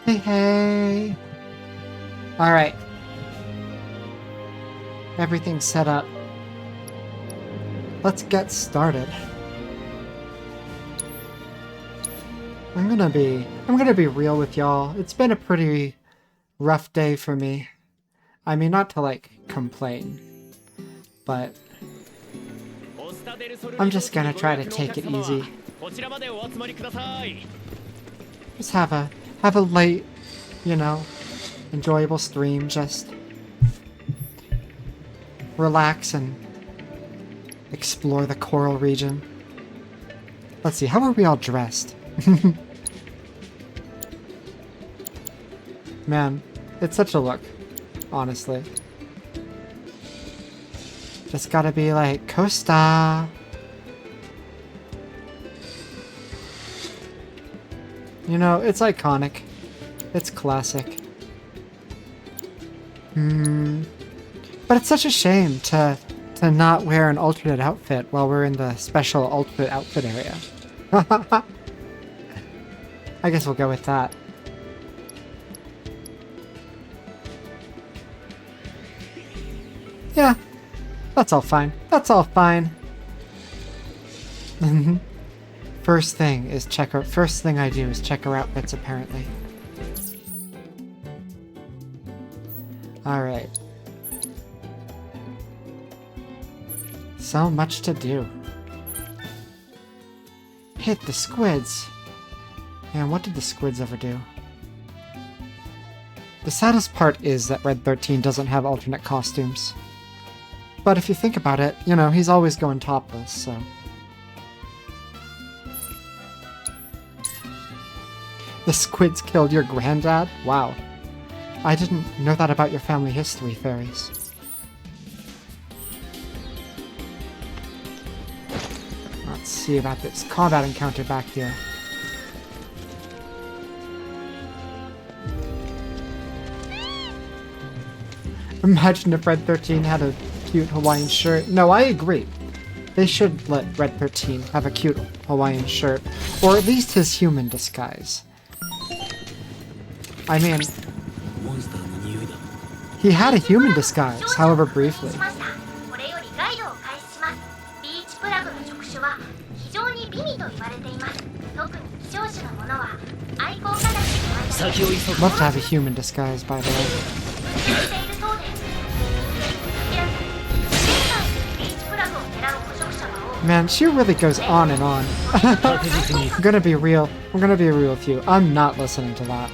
Hey, hey. Alright. Everything's set up. Let's get started. I'm gonna be real with y'all. It's been a pretty rough day for me. I mean, not to like complain, but I'm just gonna try to take it easy. Just have a light, you know, enjoyable stream, just relax and explore the coral region. Let's see, how are we all dressed? Man, it's such a look, honestly. Just gotta be like, Costa! You know, it's iconic. It's classic. But it's such a shame to not wear an alternate outfit while we're in the special alternate outfit area. I guess we'll go with that. Yeah, that's all fine. That's all fine. First thing I do is check her outfits, apparently. Alright. So much to do. Hit the squids! Man, what did the squids ever do? The saddest part is that Red 13 doesn't have alternate costumes. But if you think about it, you know, he's always going topless, so... The squids killed your granddad? Wow. I didn't know that about your family history, fairies. Let's see about this combat encounter back here. Imagine if Red 13 had a cute Hawaiian shirt. No, I agree. They should let Red 13 have a cute Hawaiian shirt. Or at least his human disguise. I mean, he had a human disguise, however briefly. Love to have a human disguise, by the way. Man, she really goes on and on. I'm gonna be real with you. I'm not listening to that.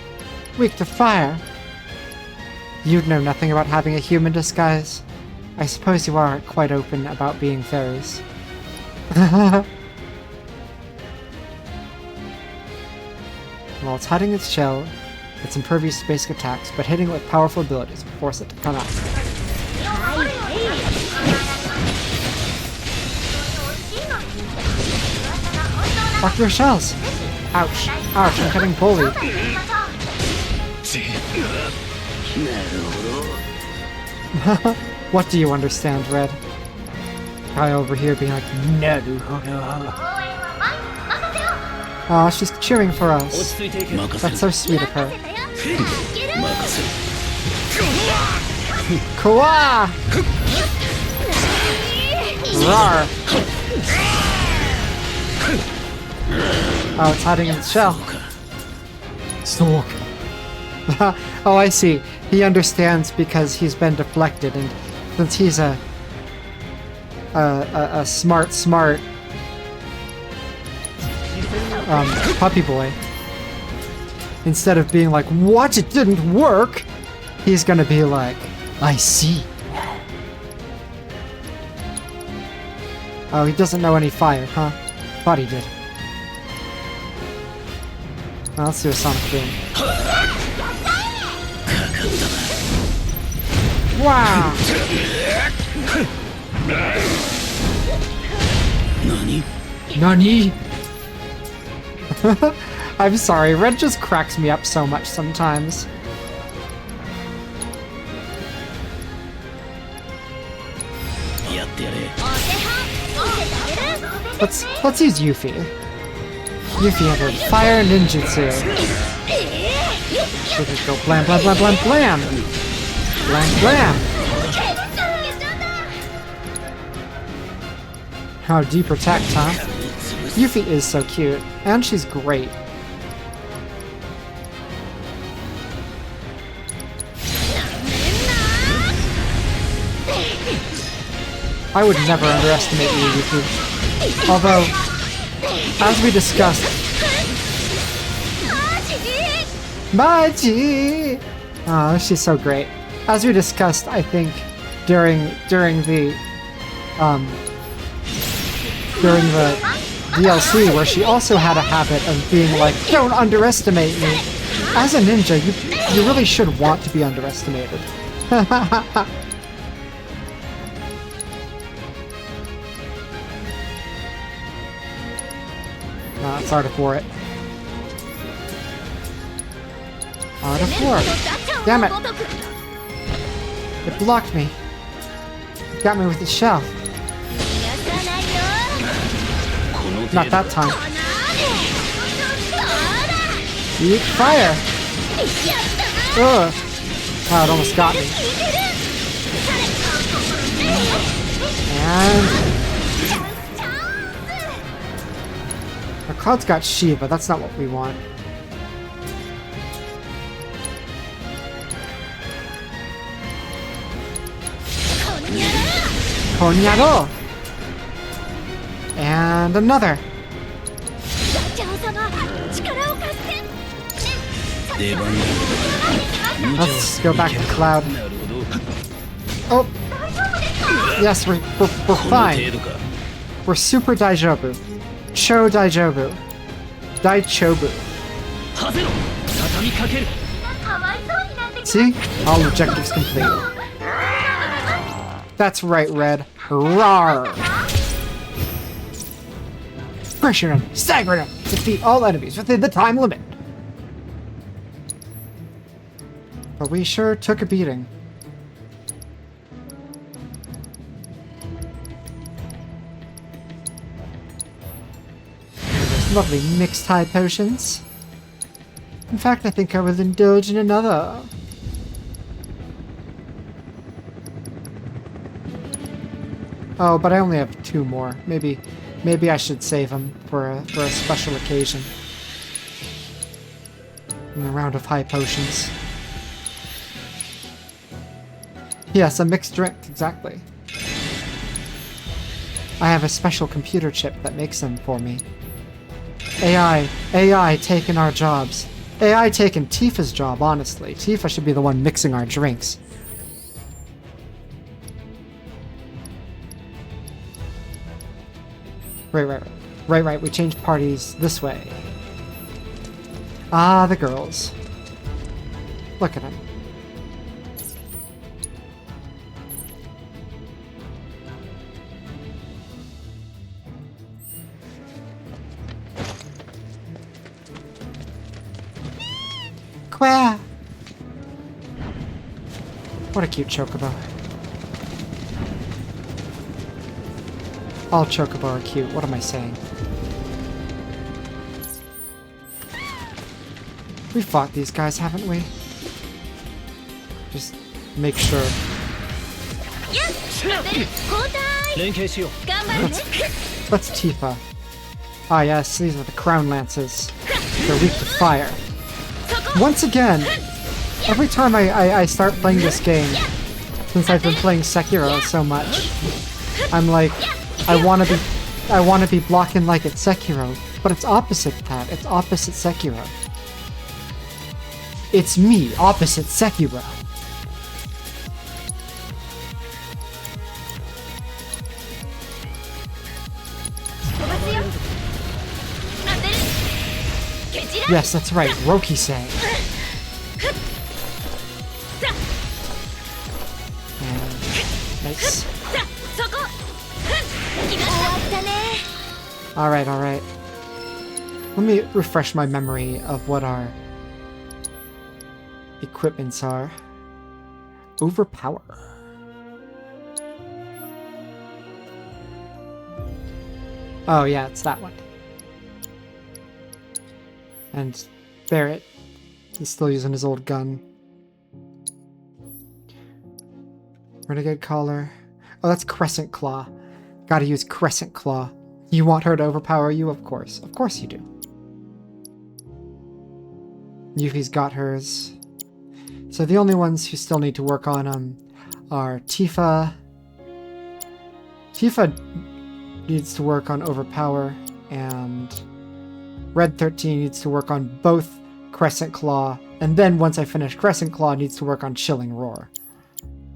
Weak to fire? You'd know nothing about having a human disguise. I suppose you are quite open about being fairies. Well, it's hiding its shell. It's impervious to basic attacks, but hitting it with powerful abilities will force it to come out. Lock your shells! Ouch! Ouch, I'm getting bullied. What do you understand, Red? Guy over here being like, no. Aw, she's cheering for us. That's so sweet of her. Kawa! Rawr! Oh, it's hiding in its shell. Stalk. Oh, I see. He understands because he's been deflected, and since he's a smart puppy boy, instead of being like, "What? It didn't work," he's gonna be like, "I see." Oh, he doesn't know any fire, huh? Thought he did. Well, let's do a Sonic Boom. Wow! Nani? I'm sorry, Red just cracks me up so much sometimes. Let's use Yuffie. Yuffie has a fire ninjutsu. So just go blam, blam, blam, blam, blam! Blam, blam! How deep protect, huh? Yuffie is so cute, and she's great. I would never underestimate you, Yuffie. Although, as we discussed... Maji! Oh, she's so great. As we discussed, I think, during the DLC, where she also had a habit of being like, don't underestimate me. As a ninja, you really should want to be underestimated. It's Art of War it. Art of War. Damn it. It blocked me. It got me with the shell. Not that time. Eat fire! Ugh. Oh, it almost got me. And... our cloud's got Shiva, that's not what we want. Konyaro! And another! Let's go back to Cloud. Oh! Yes, we're fine. We're super Daijobu. Cho Daijobu. Daichobu. See? All objectives complete. That's right, Red. Rawr! Pressure them, stagger them, defeat all enemies within the time limit. But we sure took a beating. There's lovely mixed high potions. In fact, I think I will indulge in another. Oh, but I only have 2 more. Maybe I should save them for a special occasion. In a round of high potions. Yes, a mixed drink, exactly. I have a special computer chip that makes them for me. AI taking our jobs. AI taking Tifa's job, honestly. Tifa should be the one mixing our drinks. Right, we changed parties this way. Ah, the girls. Look at them. Quah! What a cute chocobo. All chocobo are cute. What am I saying? We fought these guys, haven't we? Just make sure. Let's Tifa. Ah yes, these are the Crown Lances. They're weak to fire. Once again, every time I start playing this game, since I've been playing Sekiro so much, I'm like, I wanna be blocking like it's Sekiro, but it's opposite that. It's opposite Sekiro. It's me, opposite Sekiro. Yes, that's right, Roki-san. Nice. Alright. Let me refresh my memory of what our equipments are. Overpower. Oh yeah, it's that one. And Barret He's still using his old gun. Renegade Collar. Oh, that's Crescent Claw. Gotta use Crescent Claw. You want her to overpower you? Of course. Of course you do. Yuffie's got hers. So the only ones who still need to work on are Tifa. Tifa needs to work on Overpower, and Red 13 needs to work on both Crescent Claw, and then once I finish Crescent Claw, needs to work on Chilling Roar.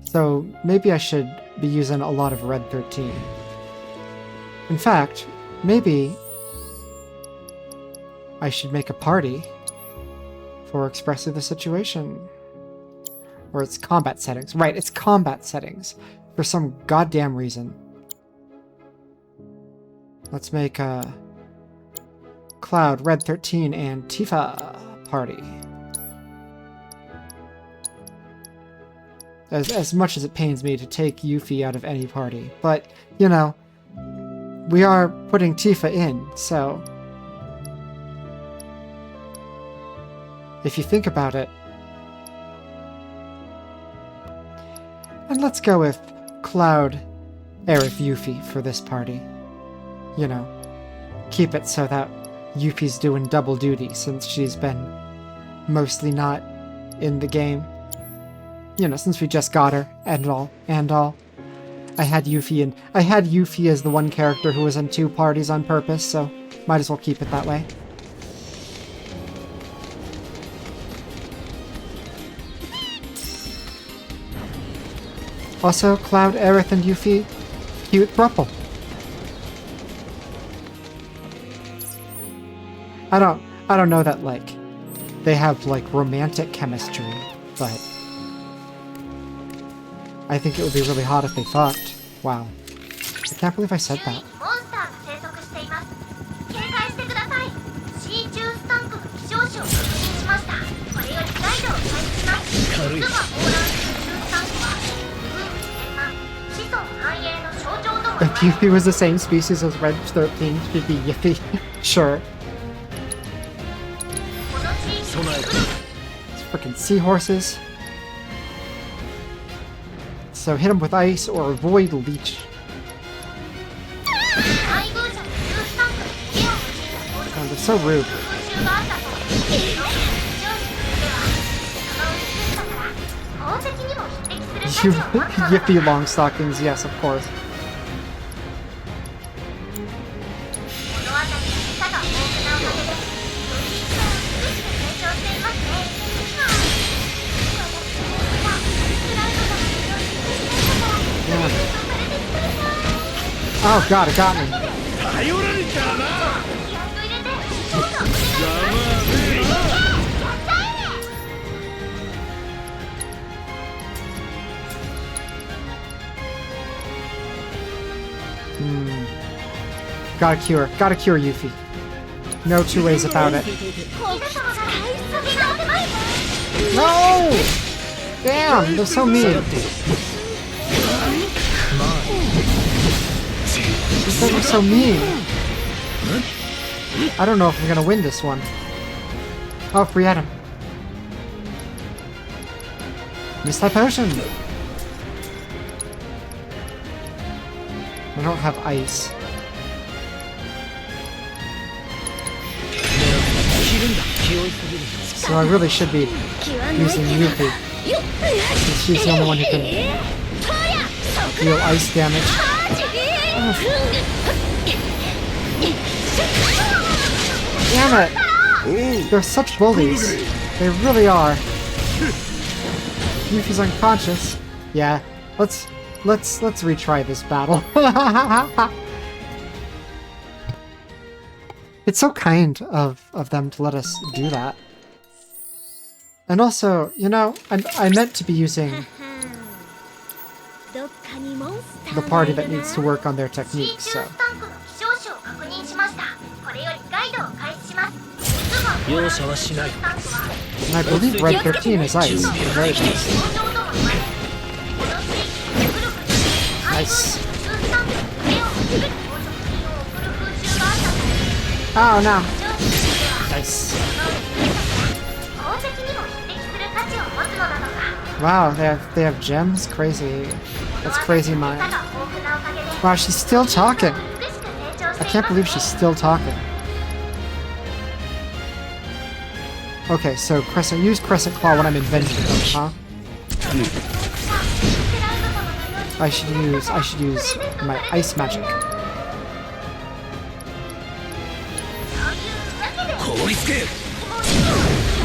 So maybe I should be using a lot of Red 13. In fact, maybe I should make a party for expressing the situation. Or it's combat settings. Right, it's combat settings. For some goddamn reason. Let's make a Cloud, Red 13, and Tifa party. As much as it pains me to take Yuffie out of any party. But, you know, we are putting Tifa in, so... if you think about it... And let's go with Cloud, Aerith, Yuffie for this party. You know, keep it so that Yuffie's doing double duty since she's been mostly not in the game. You know, since we just got her and all. I had Yuffie as the one character who was in 2 parties on purpose, so might as well keep it that way. Also, Cloud, Aerith, and Yuffie, cute throuple. I don't know that, like, they have, like, romantic chemistry, but I think it would be really hot if they fucked. Wow. I can't believe I said that. If Yuffie was the same species as Red 13, she'd be Yuffie. Sure. It's freaking seahorses. So hit him with ice or avoid leech. Oh, they're so rude. You Yippee long stockings, yes, of course. Oh god, it got me. Gotta cure Yuffie. No 2 ways about it. No! Damn, they're so mean. These guys are so mean. I don't know if I'm gonna win this one. Oh, free item. Mist-type potion. I don't have ice. So I really should be using Yuffie. Since she's the only one who can deal ice damage. Oh. Damn it! They're such bullies. They really are. Yuffie's unconscious. Yeah, let's retry this battle. It's so kind of them to let us do that. And also, you know, I meant to be using the party that needs to work on their techniques, so. And I believe Red 13 is ice. Very nice. Nice. Oh no. Nice. Wow, they have gems? Crazy. That's crazy mind. Wow, she's still talking. I can't believe she's still talking. Okay, so use Crescent Claw when I'm inventing them, huh? I should use my ice magic.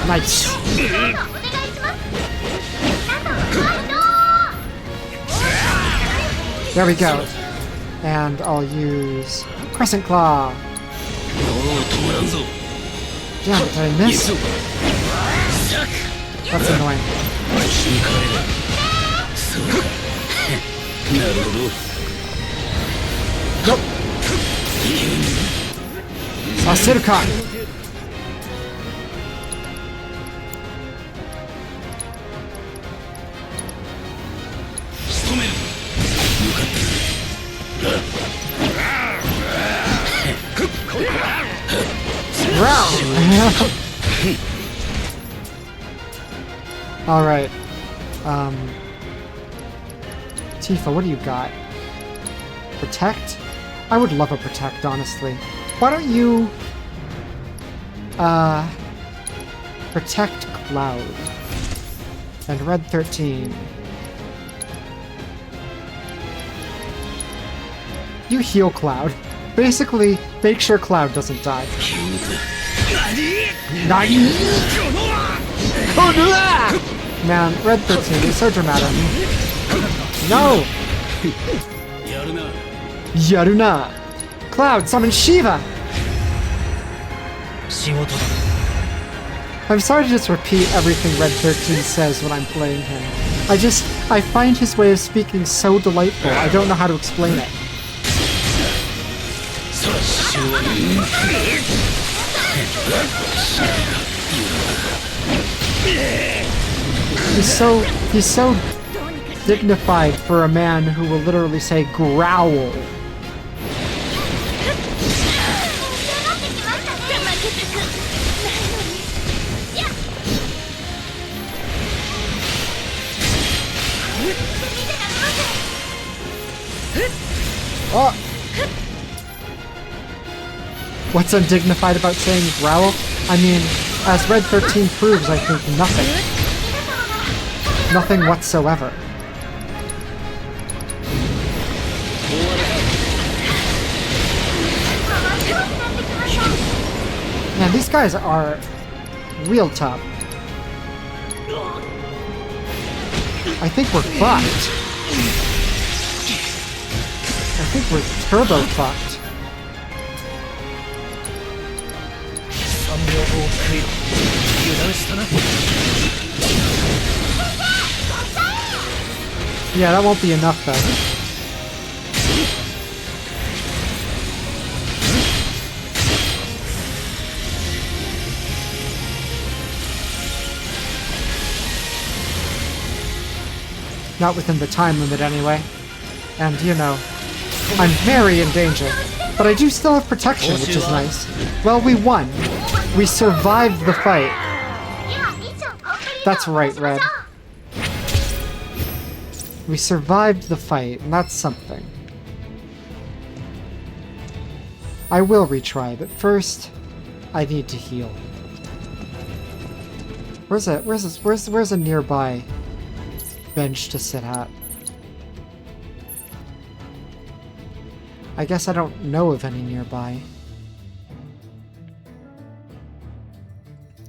Nice. There we go. And I'll use Crescent Claw. Damn it, did I miss? That's annoying. Nope. Sasurukan. Alright. Tifa, what do you got? Protect? I would love a protect, honestly. Why don't you... protect Cloud. And Red 13. You heal Cloud. Basically, make sure Cloud doesn't die. Man, Red 13 is so dramatic. No! Yaruna! Cloud, summon Shiva! I'm sorry to just repeat everything Red 13 says when I'm playing him. I find his way of speaking so delightful, I don't know how to explain it. He's so dignified for a man who will literally say growl. Oh. What's undignified about saying growl? I mean, as Red 13 proves, I think nothing. Nothing whatsoever. Man, these guys are real tough. I think we're fucked. I think we're turbo fucked. Yeah, that won't be enough though. Not within the time limit anyway. And you know, I'm very in danger. But I do still have protection, which is nice. Well, we won. We survived the fight. That's right, Red. We survived the fight, and that's something. I will retry, but first, I need to heal. Where's a nearby bench to sit at? I guess I don't know of any nearby.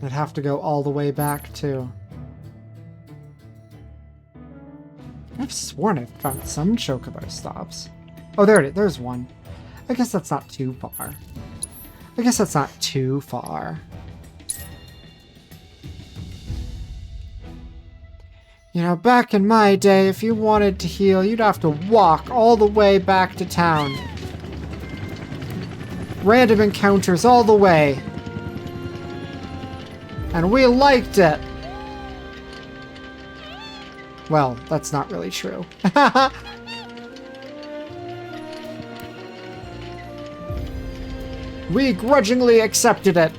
I'd have to go all the way back, too. I've sworn I've found some chocobo stops. Oh, there it is. There's one. I guess that's not too far. You know, back in my day, if you wanted to heal, you'd have to walk all the way back to town. Random encounters all the way. And we liked it. Well, that's not really true. We grudgingly accepted it.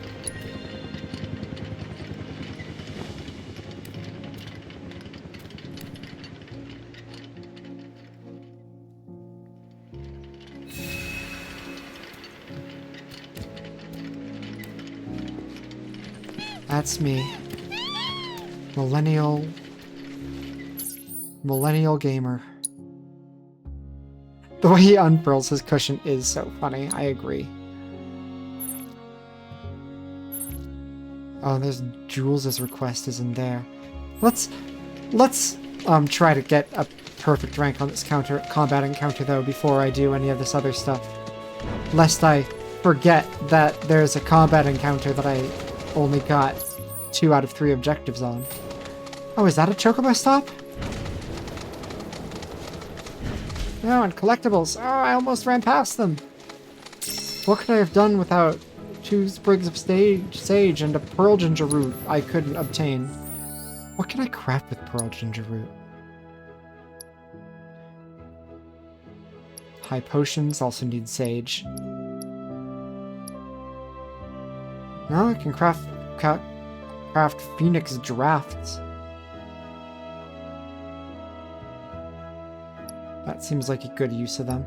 That's me. Millennial gamer. The way he unfurls his cushion is so funny, I agree. Oh, there's Jules' request is in there. Let's try to get a perfect rank on this combat encounter though before I do any of this other stuff. Lest I forget that there's a combat encounter that I only got 2 out of 3 objectives on. Oh, is that a chocobo stop? No, and collectibles. Oh, I almost ran past them. What could I have done without 2 sprigs of sage and a pearl ginger root I couldn't obtain? What can I craft with pearl ginger root? High potions also need sage. No, I can craft phoenix drafts. That seems like a good use of them.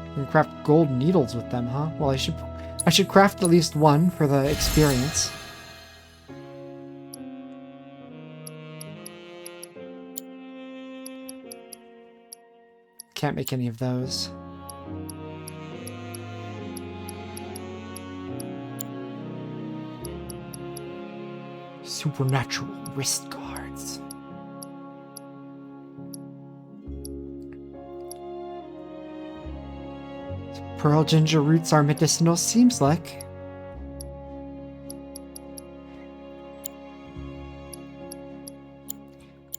I can craft gold needles with them, huh? Well, I should craft at least 1 for the experience. Can't make any of those. Supernatural wrist guards. Pearl ginger roots are medicinal, seems like.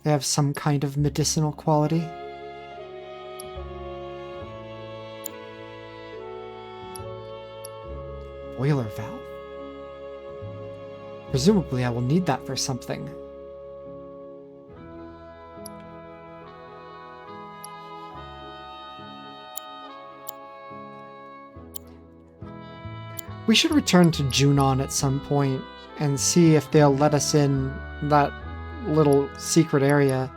They have some kind of medicinal quality. Boiler valve. Presumably I will need that for something. We should return to Junon at some point and see if they'll let us in that little secret area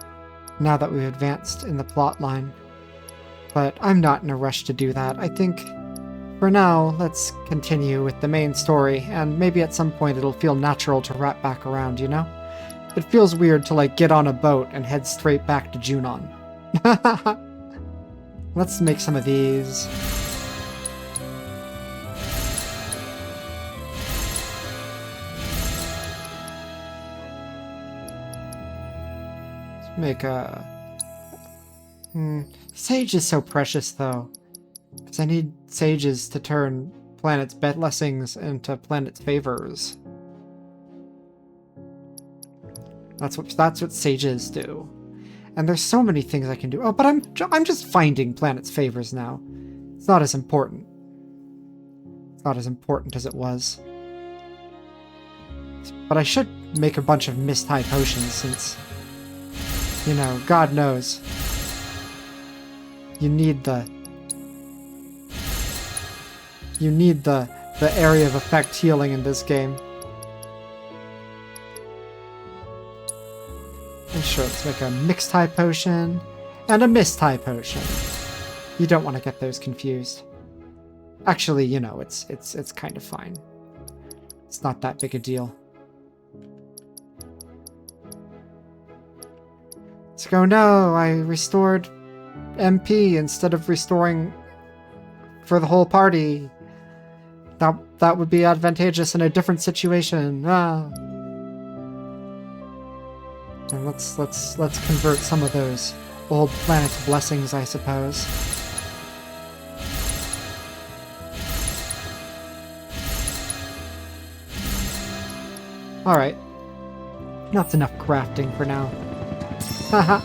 now that we've advanced in the plot line. But I'm not in a rush to do that. I think for now, let's continue with the main story, and maybe at some point it'll feel natural to wrap back around, you know? It feels weird to, like, get on a boat and head straight back to Junon. Let's make some of these. Let's make a... Sage is so precious, though. Because I need sages to turn planet's blessings into planet's favors. That's what sages do. And there's so many things I can do. Oh, but I'm just finding planet's favors now. It's not as important. It's not as important as it was. But I should make a bunch of mist high potions since, you know, God knows. You need the area of effect healing in this game. And sure, let's make a mixed high potion and a mist high potion. You don't want to get those confused. Actually, you know, it's kind of fine. It's not that big a deal. Let's go. No, I restored MP instead of restoring for the whole party. That would be advantageous in a different situation. Ah. And let's convert some of those old planet blessings, I suppose. Alright. That's enough crafting for now. Haha.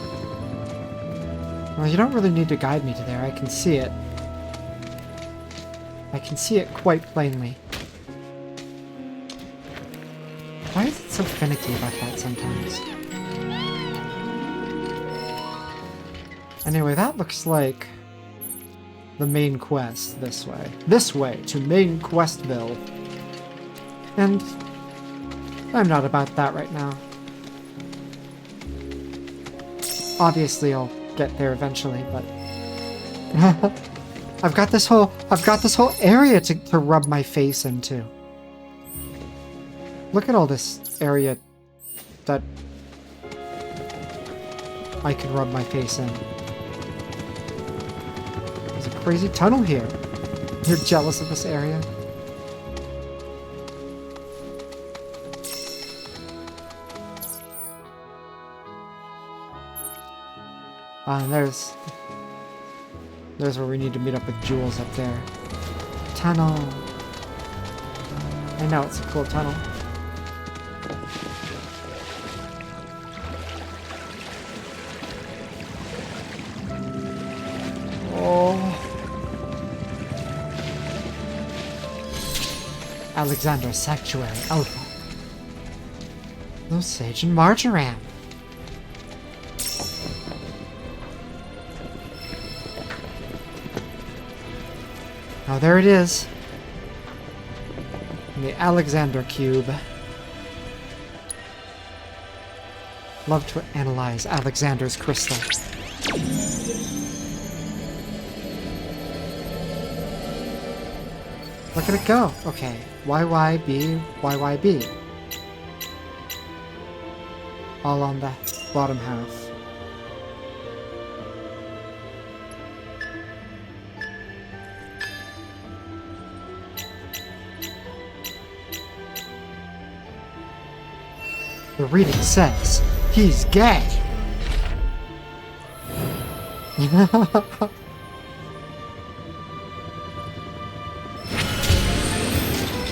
Well, you don't really need to guide me to there. I can see it. I can see it quite plainly. Why is it so finicky about that sometimes? Anyway, that looks like the main quest this way. This way to main Questville. And I'm not about that right now. Obviously I'll get there eventually, but I've got this whole area to rub my face into. Look at all this area that I could rub my face in. There's a crazy tunnel here. You're jealous of this area? And there's where we need to meet up with Jules up there. Tunnel. I know, it's a cool tunnel. Oh. Alexander's Sanctuary Alpha. No Sage and Marjoram. Oh, there it is. In the Alexander Cube. Love to analyze Alexander's crystal. Look at it go. Okay. YYB, YYB. All on the bottom half. The reading says he's gay.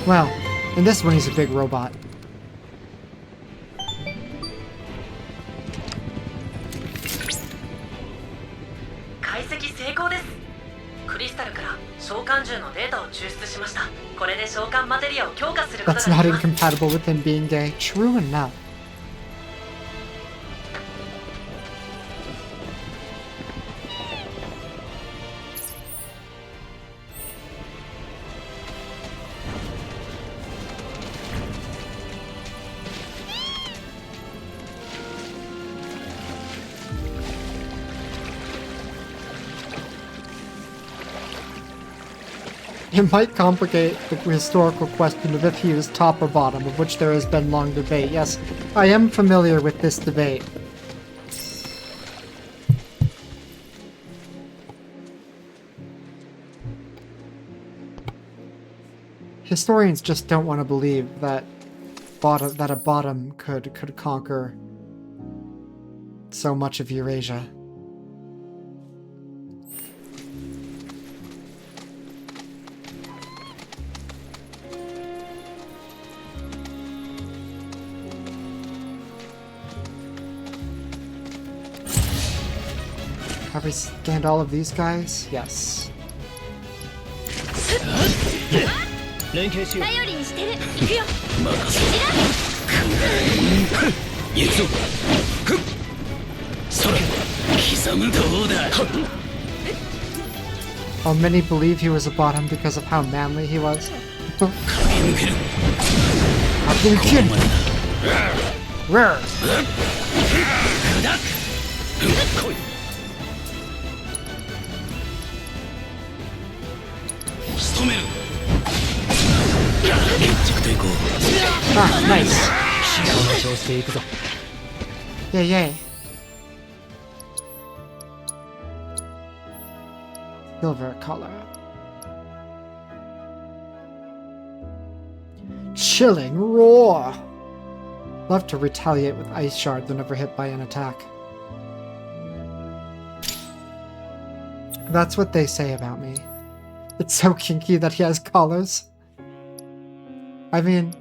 Well, in this one he's a big robot. That's not incompatible with him being gay. True enough. It might complicate the historical question of if he was top or bottom, of which there has been long debate. Yes, I am familiar with this debate. Historians just don't want to believe that a bottom could conquer so much of Eurasia. Have we scanned all of these guys? Yes. While many believe he was a bottom because of how manly he was. Rare. Ah, nice. Yay, yay. Silver color. Chilling roar. Love to retaliate with ice shards whenever hit by an attack. That's what they say about me. It's so kinky that he has collars. I mean,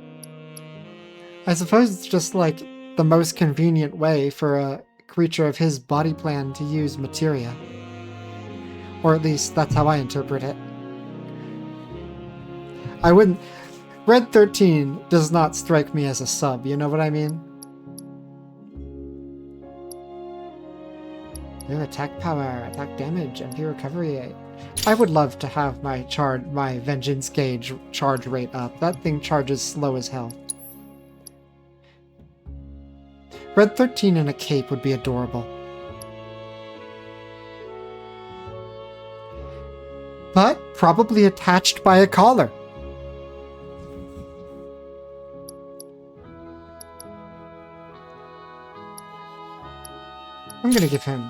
I suppose it's just like the most convenient way for a creature of his body plan to use materia. Or at least that's how I interpret it. I wouldn't... Red 13 does not strike me as a sub, you know what I mean? Ooh, attack power, attack damage, MP recovery. I would love to have my vengeance gauge charge rate up. That thing charges slow as hell. Red 13 in a cape would be adorable. but probably attached by a collar. I'm gonna give him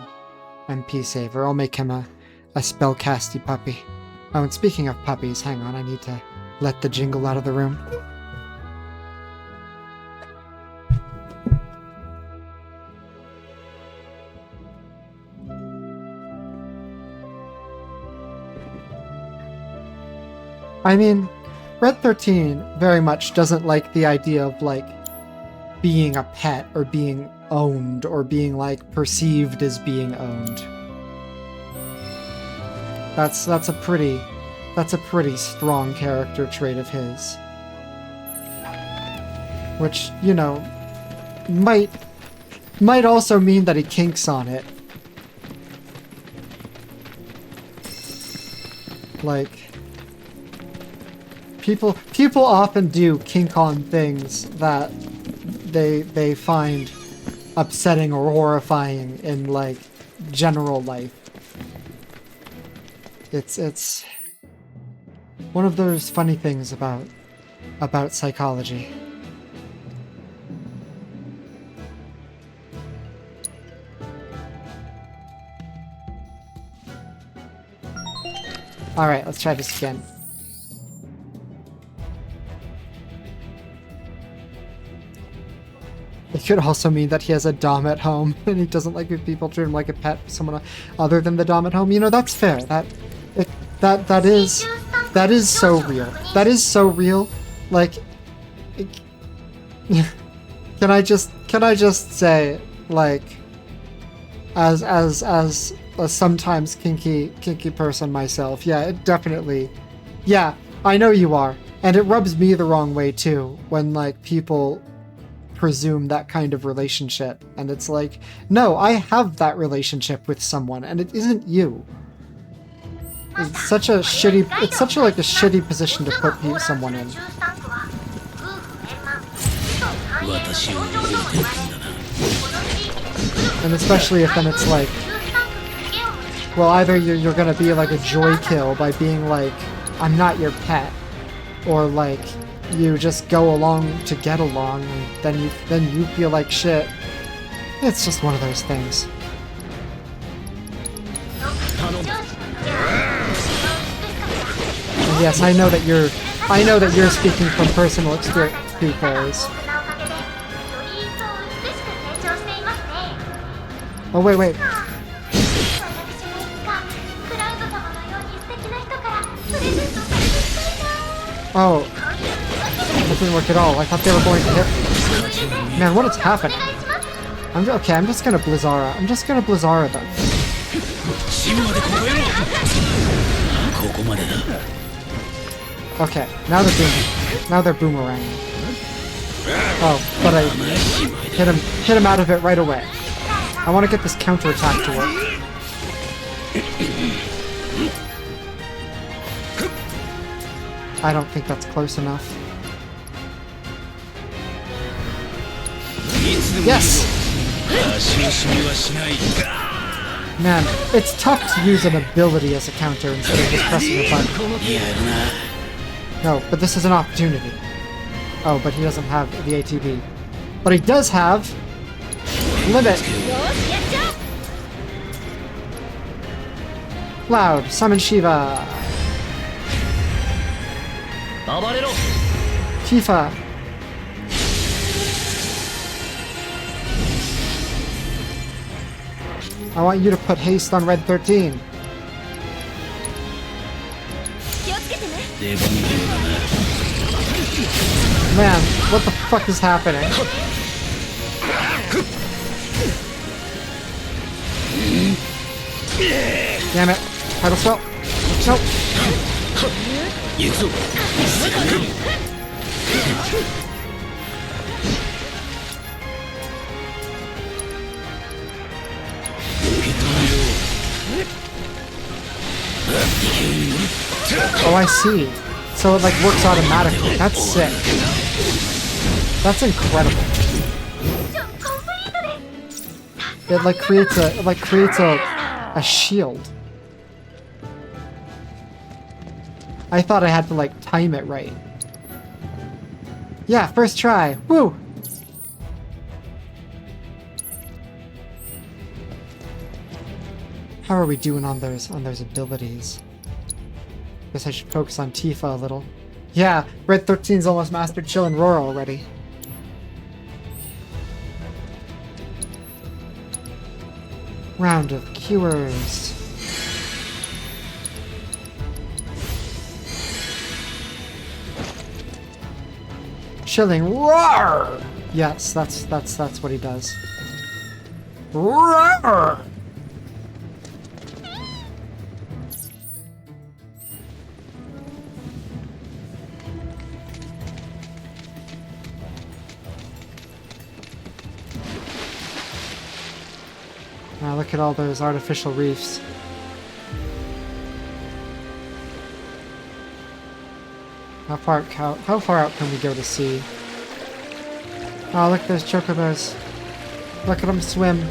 MP Saver. I'll make him a spellcasty puppy. Oh, and speaking of puppies, hang on, I need to let the jingle out of the room. I mean, Red 13 very much doesn't like the idea of, like, being a pet or being owned or being, like, perceived as being owned. That's a pretty strong character trait of his. Which, you know, might also mean that he kinks on it. Like, people often do kink on things that they find upsetting or horrifying in, like, general life. It's one of those funny things about psychology. Alright, let's try this again. It could also mean that he has a dom at home and he doesn't like if people treat him like a pet, someone other than the dom at home. You know, that's fair. That is so real. That is so real. Like, can I just say, like, as a sometimes kinky person myself, yeah, it definitely, yeah, I know you are, and it rubs me the wrong way too when, like, people presume that kind of relationship, and it's like, no, I have that relationship with someone, and it isn't you. It's such a shitty position to put someone in. And especially if then it's like, well, either you're gonna be like a joy kill by being like, I'm not your pet, or like, you just go along to get along, and then you feel like shit. It's just one of those things. And yes, I know that you're speaking from personal experience too, Fairies. Oh wait. Oh. That didn't work at all. I thought they were going to hit. Man, what is happening? I'm just gonna Blizzara. I'm just gonna Blizzara them. Okay, now they're boomeranging. Oh, but I hit him out of it right away. I want to get this counterattack to work. I don't think that's close enough. Yes! Man, it's tough to use an ability as a counter instead of just pressing a button. No, but this is an opportunity. Oh, but he doesn't have the ATB. But he does have Limit. Cloud, summon Shiva. Tifa. I want you to put haste on Red 13. Man, what the fuck is happening? Damn it. Title spell. Nope. Oh, I see. So it like works automatically. That's sick. That's incredible. It creates a shield. I thought I had to, like, time it right. Yeah, first try. Woo! How are we doing on those abilities? Guess I should focus on Tifa a little. Yeah, Red 13's almost mastered Chill and Roar already. Round of Cures. Chilling Roar! Yes, that's what he does. Roar! Now look at all those artificial reefs. How far out can we go to sea? Oh, look at those chocobos. Look at them swim.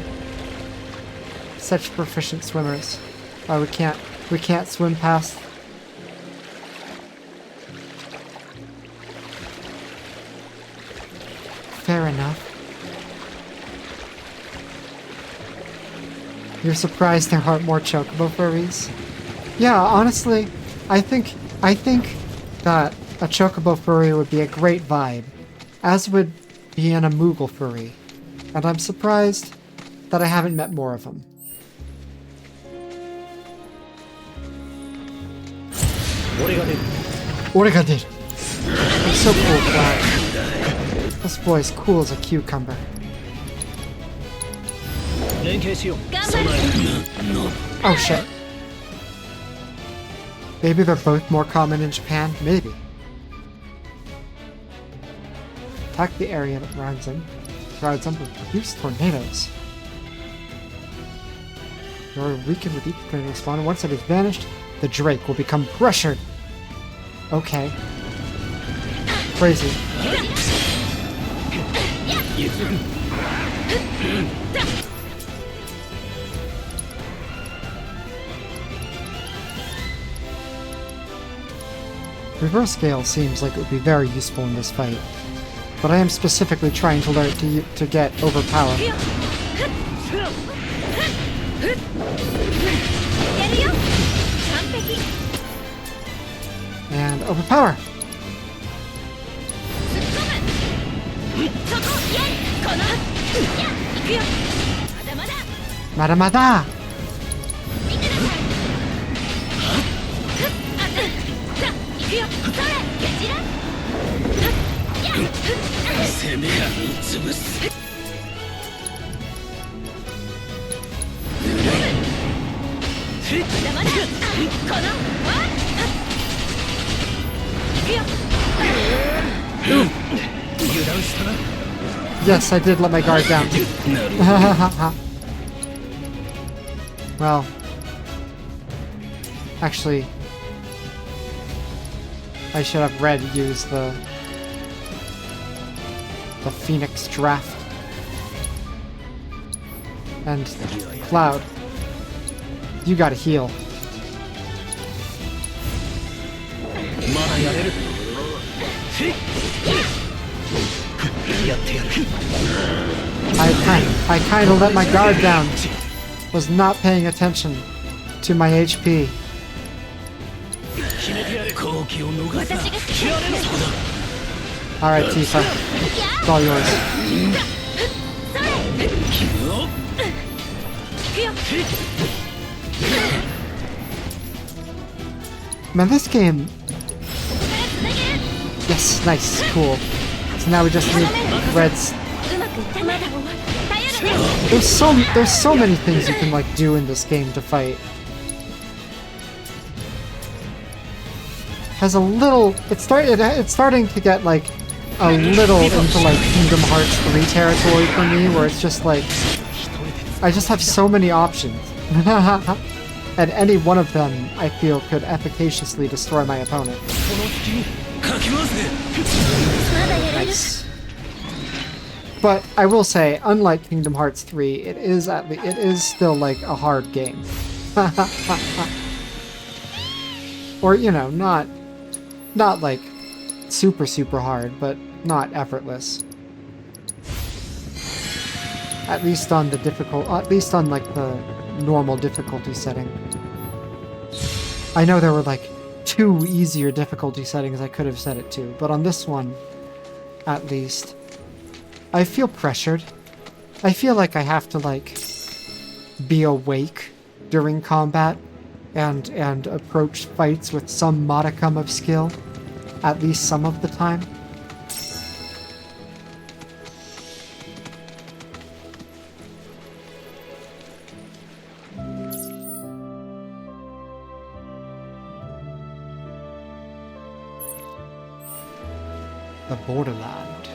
Such proficient swimmers. Oh, we can't swim past. Fair enough. You're surprised there aren't more chocobo furries? Yeah, honestly, I think that a chocobo furry would be a great vibe, as would being a Moogle furry, and I'm surprised that I haven't met more of them. Origa did. You're so cool, Cloud. This boy's cool as a cucumber. Oh shit. Maybe they're both more common in Japan? Maybe. Attack the area that surrounds them with produce tornadoes. You're weakened with each tornado spawn. Once it is vanished, the Drake will become pressured. Okay. Crazy. Reverse scale seems like it would be very useful in this fight, but I am specifically trying to learn to get overpower. And overpower! Madamada! Yes, I did let my guard down. Well, actually, I should have Red use the Phoenix Draft. And Cloud, you gotta heal. I kinda let my guard down. Was not paying attention to my HP. Alright, Tifa. It's all yours. Man, this game... Yes, nice, cool. So now we just need Red's... There's so many things you can like do in this game to fight. Has a little... It's starting to get like a little into like Kingdom Hearts 3 territory for me, where it's just like I just have so many options. And any one of them, I feel, could efficaciously destroy my opponent. Nice. But I will say, unlike Kingdom Hearts 3, it is still like a hard game. Or, you know, not Not like super, super hard, but not effortless. At least on the like the normal difficulty setting. I know there were like 2 easier difficulty settings I could have set it to, but on this one, at least, I feel pressured. I feel like I have to like be awake during combat and approach fights with some modicum of skill, at least some of the time. The borderland.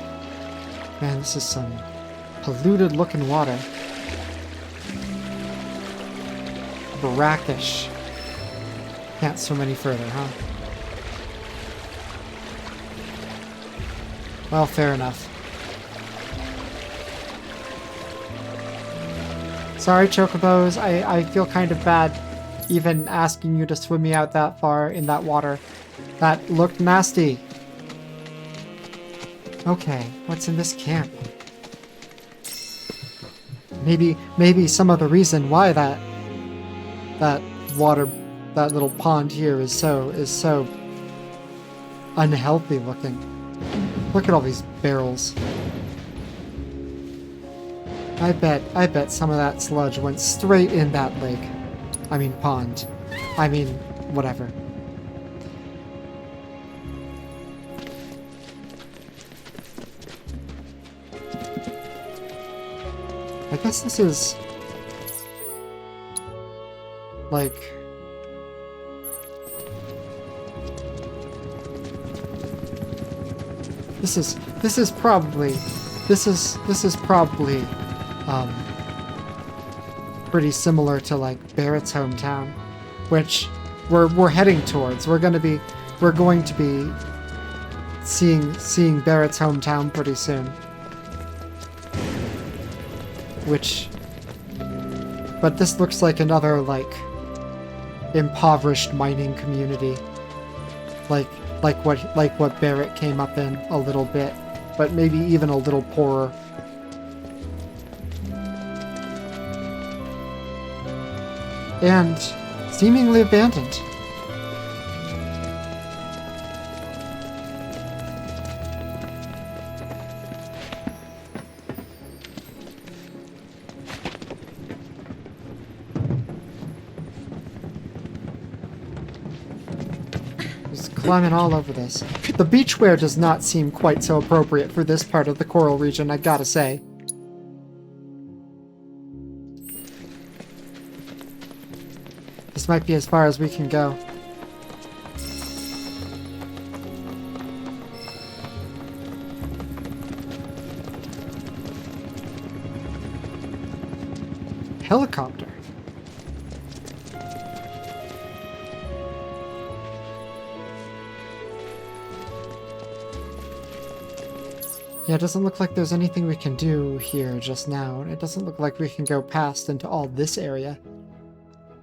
Man, this is some polluted looking water. Brackish. Can't swim any further, huh? Well, fair enough. Sorry, Chocobos. I feel kind of bad even asking you to swim me out that far in that water. That looked nasty. Okay, what's in this camp? Maybe some of the reason why that water, that little pond here is so unhealthy looking. Look at all these barrels. I bet some of that sludge went straight in that lake. I mean pond. I mean whatever. I guess this is like this is probably pretty similar to like Barrett's hometown, which we're heading towards. We're going to be seeing Barrett's hometown pretty soon. But this looks like another, like, impoverished mining community. Like what Barrett came up in a little bit, but maybe even a little poorer. And seemingly abandoned. Climbing all over this. The beachwear does not seem quite so appropriate for this part of the coral region, I gotta say. This might be as far as we can go. Helicopter. Yeah, it doesn't look like there's anything we can do here just now. It doesn't look like we can go past into all this area.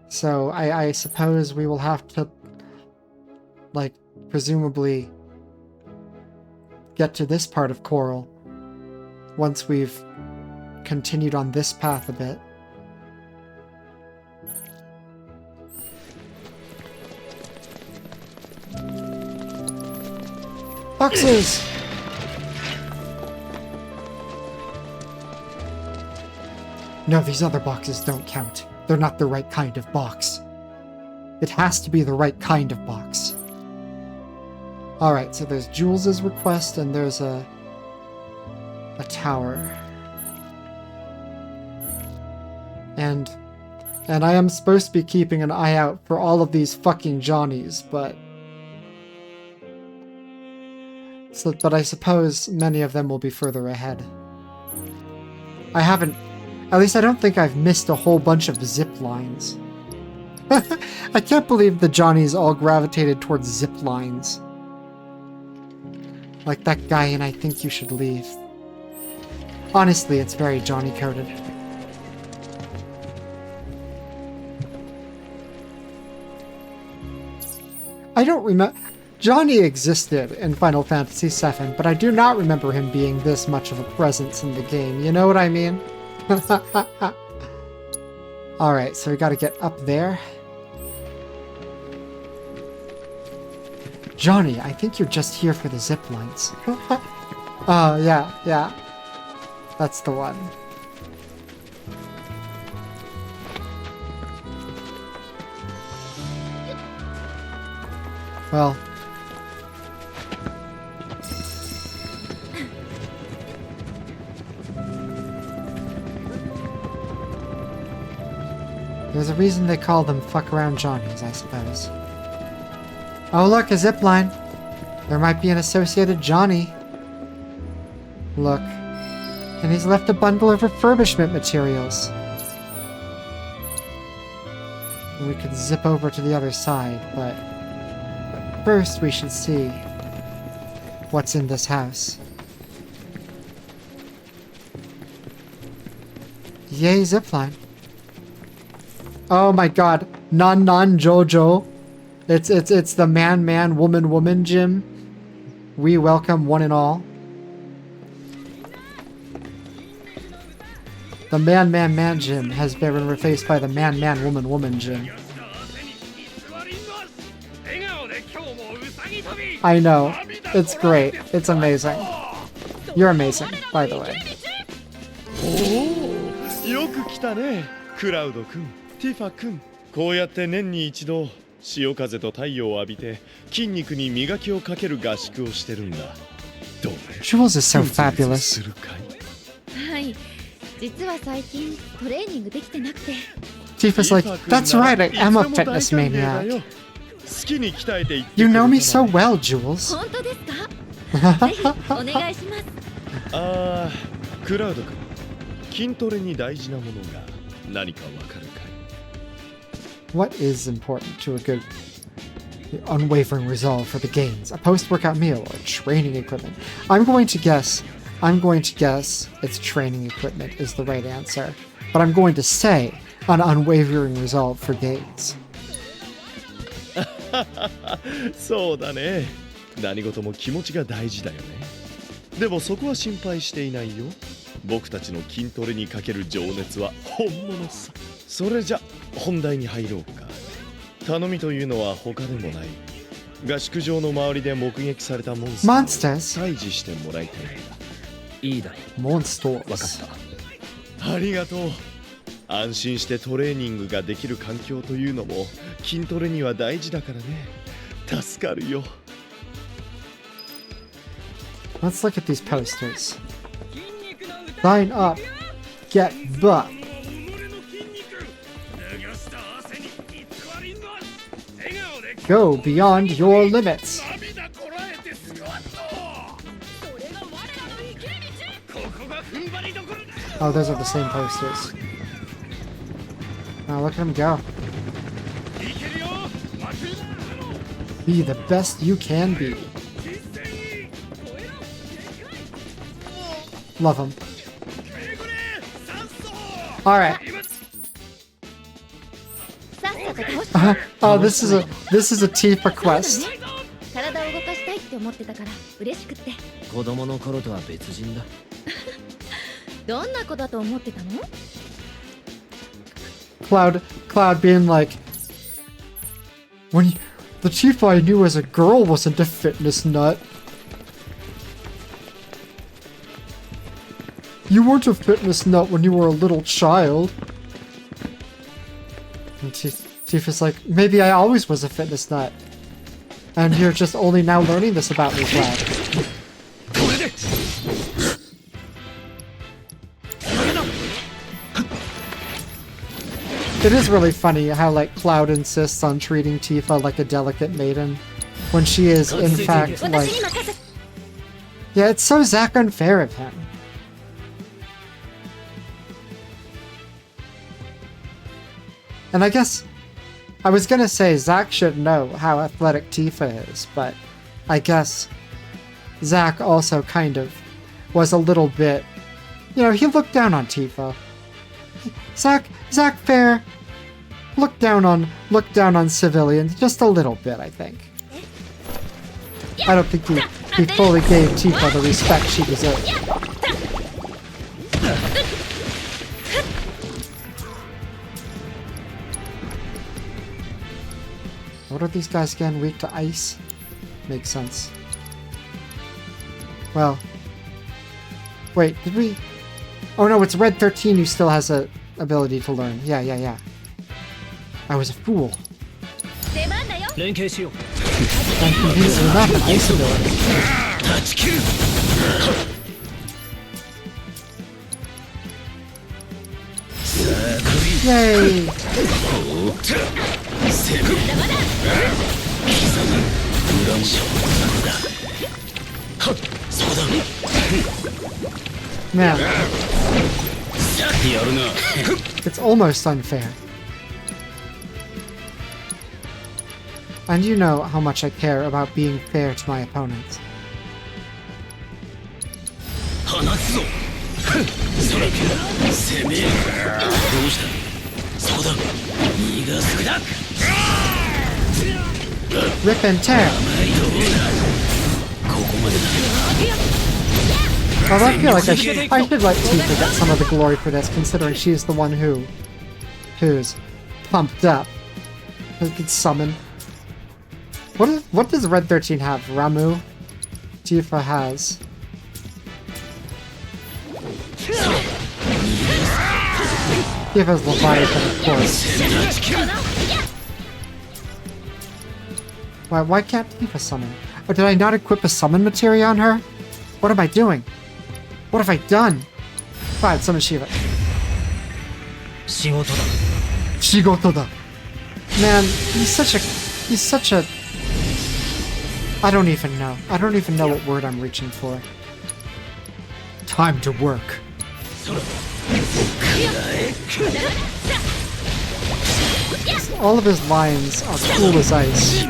So I suppose we will have to, like, presumably get to this part of Coral once we've continued on this path a bit. Boxes! No, these other boxes don't count. They're not the right kind of box. It has to be the right kind of box. Alright, so there's Jules' request and there's a tower. And I am supposed to be keeping an eye out for all of these fucking Johnnies, but I suppose many of them will be further ahead. At least I don't think I've missed a whole bunch of zip lines. I can't believe the Johnnies all gravitated towards zip lines. Like that guy in I Think You Should Leave. Honestly, it's very Johnny-coded. I don't remember... Johnny existed in Final Fantasy VII, but I do not remember him being this much of a presence in the game. You know what I mean? Alright, so we gotta get up there. Johnny, I think you're just here for the zip lines. Oh, yeah. That's the one. Well. There's a reason they call them fuck around Johnnies, I suppose. Oh look, a zip line. There might be an associated Johnny. Look. And he's left a bundle of refurbishment materials. And we could zip over to the other side, but first we should see what's in this house. Yay, zipline. Oh my god. Non-Jojo. It's the man, woman gym. We welcome one and all. The man gym has been replaced by the man, woman gym. I know. It's great. It's amazing. You're amazing, by the way. Oh, よく来たね、クラウド君、ティファ君。こうやって年に一度潮風と太陽を浴びて筋肉に磨きをかける合宿をしてるんだ。どう？ Jules is so fabulous. はい。実は最近トレーニングできてなくて。Tifa's like, that's right, I am a fitness maniac. You know me so well, Jules. 本当ですか？ぜひお願いします。ああ、クラウド君、筋トレに大事なものが何かわかるかい？ What is important to a good, unwavering resolve for the gains? A post-workout meal or training equipment? I'm going to guess it's training equipment is the right answer. But I'm going to say an unwavering resolve for gains. そうだね。何事も気持ちが大事だよね。でもそこは心配していないよ。僕たちの筋トレにかける情熱は本物さ。それじゃ本題に入ろうか。頼みというのは他でもない。合宿場の周りで目撃されたモンスターを退治してもらいたいんだ。いいだろう。モンスター。わかった。ありがとう。安心してトレーニングができる環境というのも筋トレには大事だからね。助かるよ。Let's look at these posters. Sign up. Get buff. Go beyond your limits. Oh, those are the same posters. Now look at him go. Be the best you can be. Love him. Alright. Oh, this is a Tifa quest. 体を動かしたいって思ってたから嬉しくって。子供の頃とは別人だ。どんな子だと思ってたの？ Cloud being like, the Tifa I knew as a girl wasn't a fitness nut. You weren't a fitness nut when you were a little child. And Tifa's like, maybe I always was a fitness nut. And you're just only now learning this about me, Cloud. It is really funny how, like, Cloud insists on treating Tifa like a delicate maiden, when she is, in fact, like... Yeah, it's so Zack unfair of him. And I guess... I was gonna say Zack should know how athletic Tifa is, but... I guess... Zack also kind of was a little bit... You know, he looked down on Tifa. Zack Fair... Look down on civilians just a little bit, I think. I don't think he fully gave Tifa the respect she deserved. What are these guys again? Weak to ice? Makes sense. Well. Wait, did we... Oh no, it's Red 13 who still has a ability to learn. Yeah. I was a fool. And conveniently enough, an ice ability. Yay! Man, it's almost unfair. And you know how much I care about being fair to my opponents. Rip and tear! Well, I feel like I should let Tifa get some of the glory for this, considering she's the one who's pumped up. Who can summon. What does Red 13 have? Ramu? Tifa has. Tifa's Leviathan, of course. Why can't Tifa summon? Or did I not equip a summon materia on her? What am I doing? What have I done? Fine, summon Shiva. Shigoto da. Man, he's such a... I don't even know. I don't even know what word I'm reaching for. Time to work. All of his lines are cool as ice.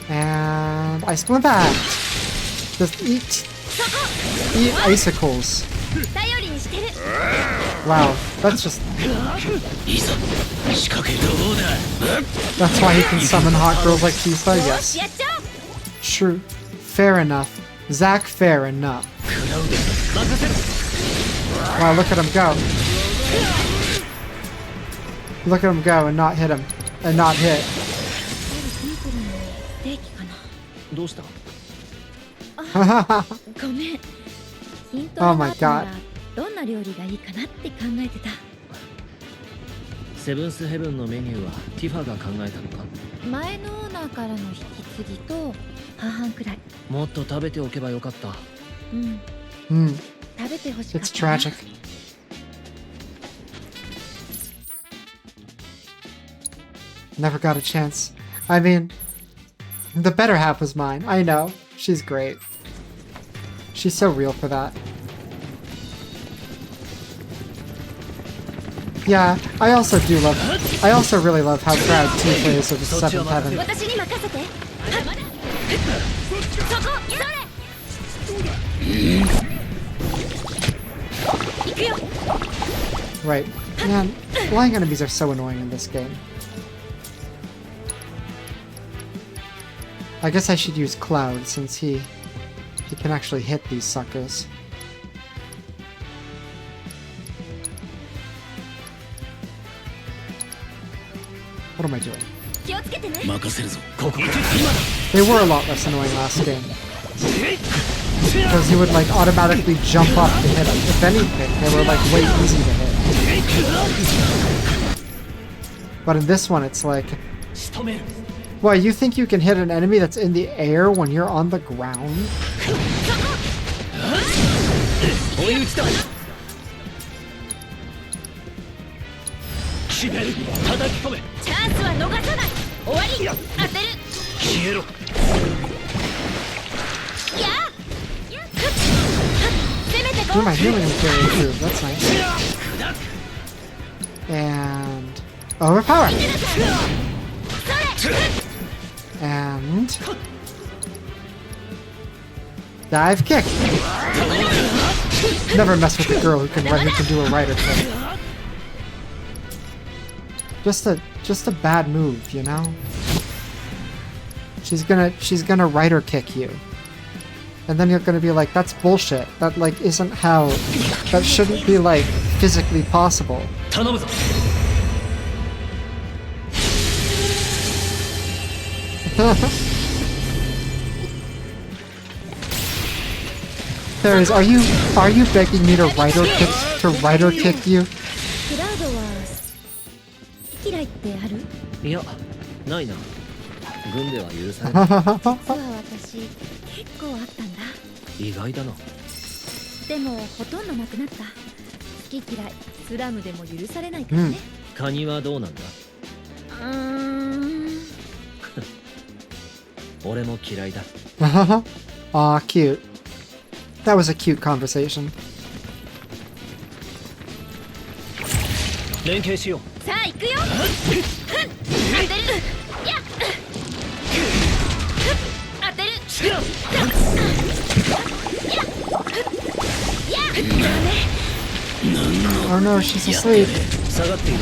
And I split that. Just eat icicles. Wow, that's just... That's why he can summon hot girls like Tifa, yes. True. Fair enough. Zack, fair enough. Wow, look at him go. Look at him go and not hit him. And not hit. Oh my god. どんな料理がいいかなって考えてた。セブンスヘブンのメニューはティファが考えたのか？前のオーナーからの引き継ぎと半々くらい。もっと食べておけばよかった。うん。Hmm. 食べてほしかった。It's tragic. Never got a chance. I mean, the better half was mine. I know. She's great. She's so real for that. Yeah, I also really love how proud Tifa is of the seventh heaven. Right. Man, flying enemies are so annoying in this game. I guess I should use Cloud since he can actually hit these suckers. What am I doing? They were a lot less annoying last game. Because he would like automatically jump up to hit them. If anything, they were like way easy to hit. But in this one, it's like... What, you think you can hit an enemy that's in the air when you're on the ground? Ooh, my healing material too. That's nice. And overpower. And Dive kick. Never mess with a girl who can do a rider kick. Just a bad move, you know? She's gonna rider kick you. And then you're gonna be like, that's bullshit. That like isn't how, that shouldn't be like physically possible. There is, are you begging me to rider kick you? クラウドは好き嫌いってある？いや、ないな。軍では許されない。実は私結構あったんだ。意外だな。でもほとんどなくなった。好き嫌いスラムでも許されないからね。カニはどうなんだ？俺も嫌いだ。Aw, cute. That was a cute conversation. 連携しよう。さあ行くよ。当てる。やっ。当てる。Oh no, she's asleep. 下がっている。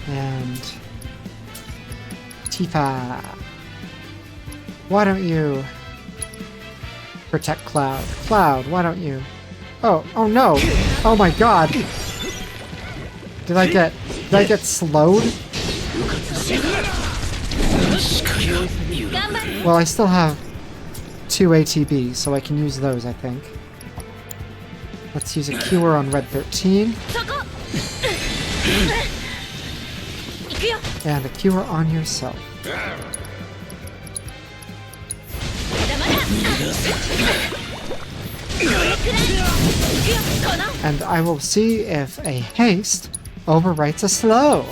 And Tifa, why don't you protect Cloud? Cloud, why don't you? Oh no! Oh my god! Did I get slowed? Well, I still have 2 ATBs, so I can use those, I think. Let's use a cure on Red 13. And a cure on yourself. And I will see if a haste overwrites a slow.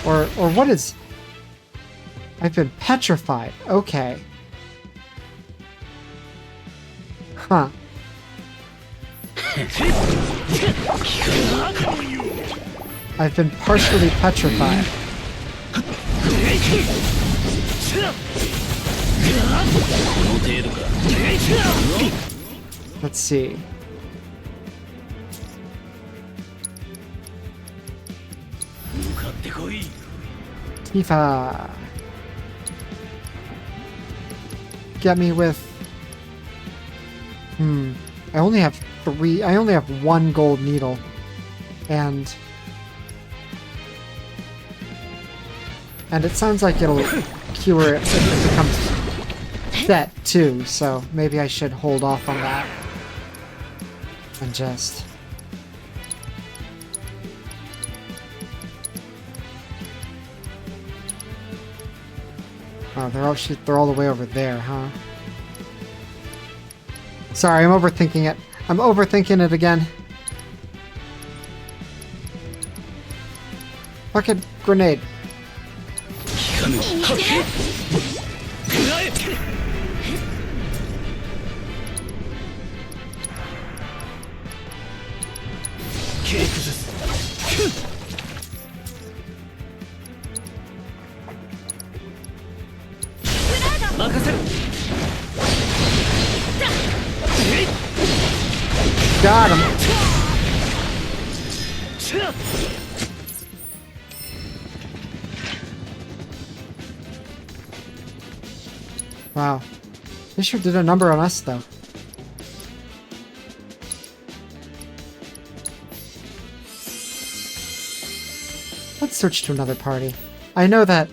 Or what is... I've been petrified. Okay. Huh. I've been partially petrified. Let's see. Tifa. Get me with... I only have 1 gold needle. And it sounds like it'll cure it if it becomes set too, so maybe I should hold off on that. And just... Oh, they're all the way over there, huh? Sorry, I'm overthinking it. I'm overthinking it again. Fucking grenade. Got him. Wow. They sure did a number on us, though. Let's switch to another party. I know that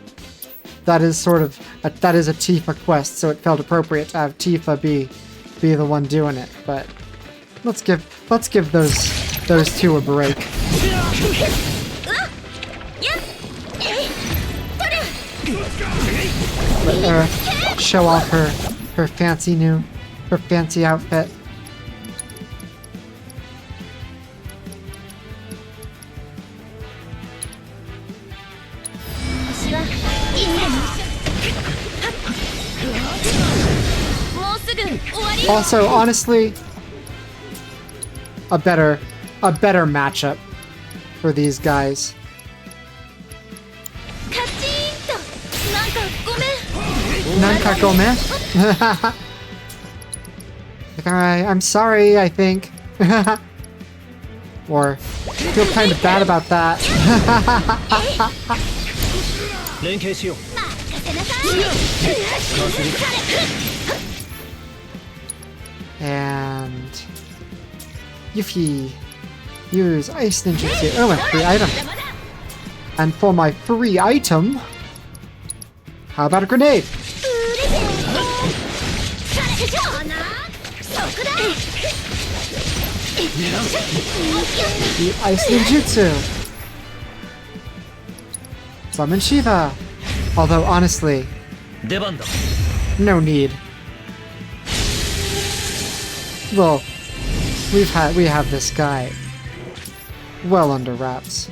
is sort of that is a Tifa quest, so it felt appropriate to have Tifa be the one doing it. But let's give those two a break. Let her show off her fancy outfit. Also, honestly, a better matchup for these guys. Nanka gome? Alright, I'm sorry, I think. Or feel kind of bad about that. And Yuffie, use Ice Ninjutsu. Oh, a free item. And for my free item, how about a grenade? The Ice Ninjutsu. Summon Shiva. Although honestly, no need. Well, we have this guy well under wraps.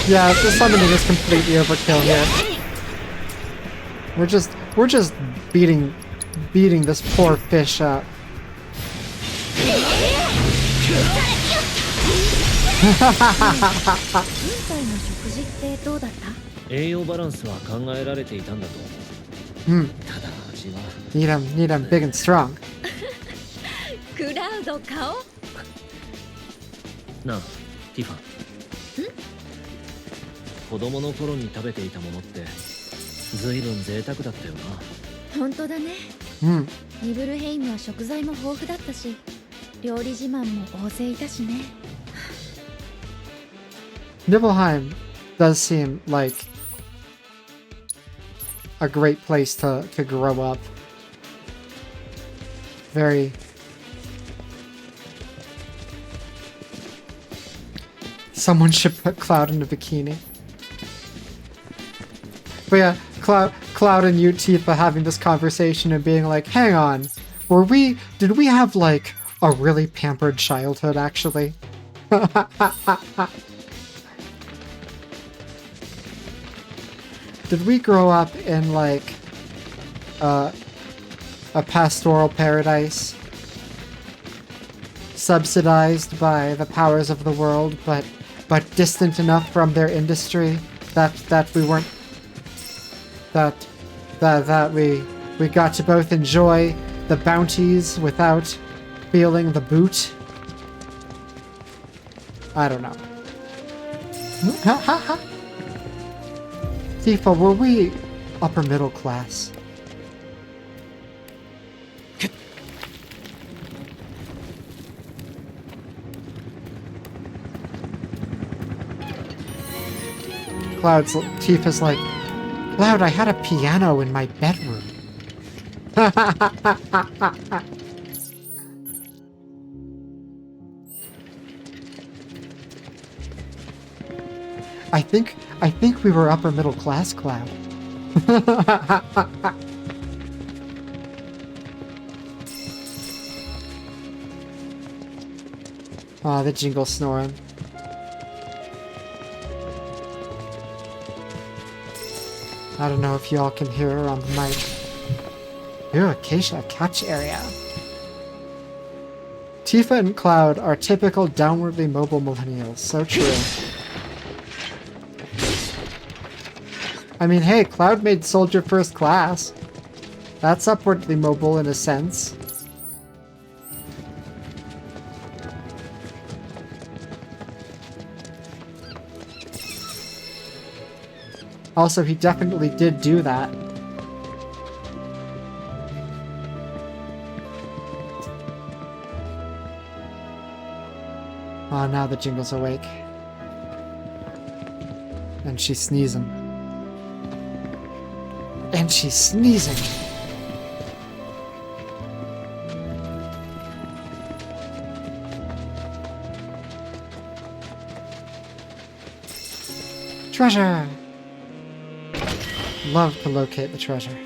Yeah, the summoning is completely overkill here. We're just beating this poor fish up. 栄養バランスは考えられていたんだと思う。ただ味は Need him big and strong. クラウド顔なあ、ティファン。子供の頃に食べていたものってずいぶん贅沢だったよな。本当だね。ニブルヘイムは食材も豊富だったし、料理自慢も大勢いたしね。Nibelheim does seem like a great place to grow up. Very someone should put Cloud in a bikini. But yeah, Cloud and you, Tifa, having this conversation and being like, hang on, did we have like a really pampered childhood actually? Did we grow up in like a pastoral paradise subsidized by the powers of the world, but distant enough from their industry that we weren't that we got to both enjoy the bounties without feeling the boot? I don't know. Tifa, were we upper middle class? Tifa's like, Cloud, I had a piano in my bedroom. I think we were upper middle class, Cloud. Aw, the jingle snoring. I don't know if y'all can hear her on the mic. Ooh, Acacia catch area. Tifa and Cloud are typical downwardly mobile millennials. So true. I mean, hey, Cloud made Soldier First Class. That's upwardly mobile in a sense. Also, he definitely did do that. Oh, now the Jingle's awake. And she's sneezing. And she's sneezing! Treasure! Love to locate the treasure.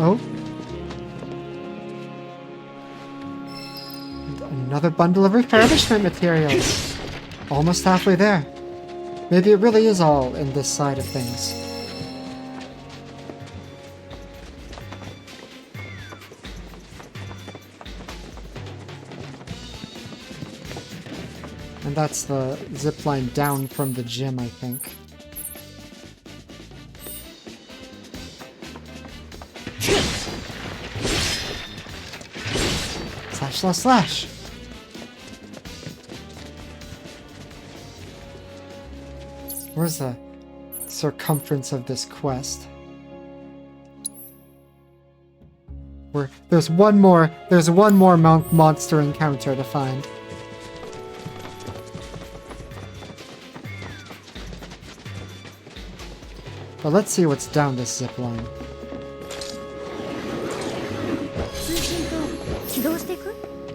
Oh. Another bundle of refurbishment materials. Almost halfway there. Maybe it really is all in this side of things. And that's the zip line down from the gym, I think. Slash, slash, slash! Where's the circumference of this quest? There's one more monster encounter to find. But let's see what's down this zip line.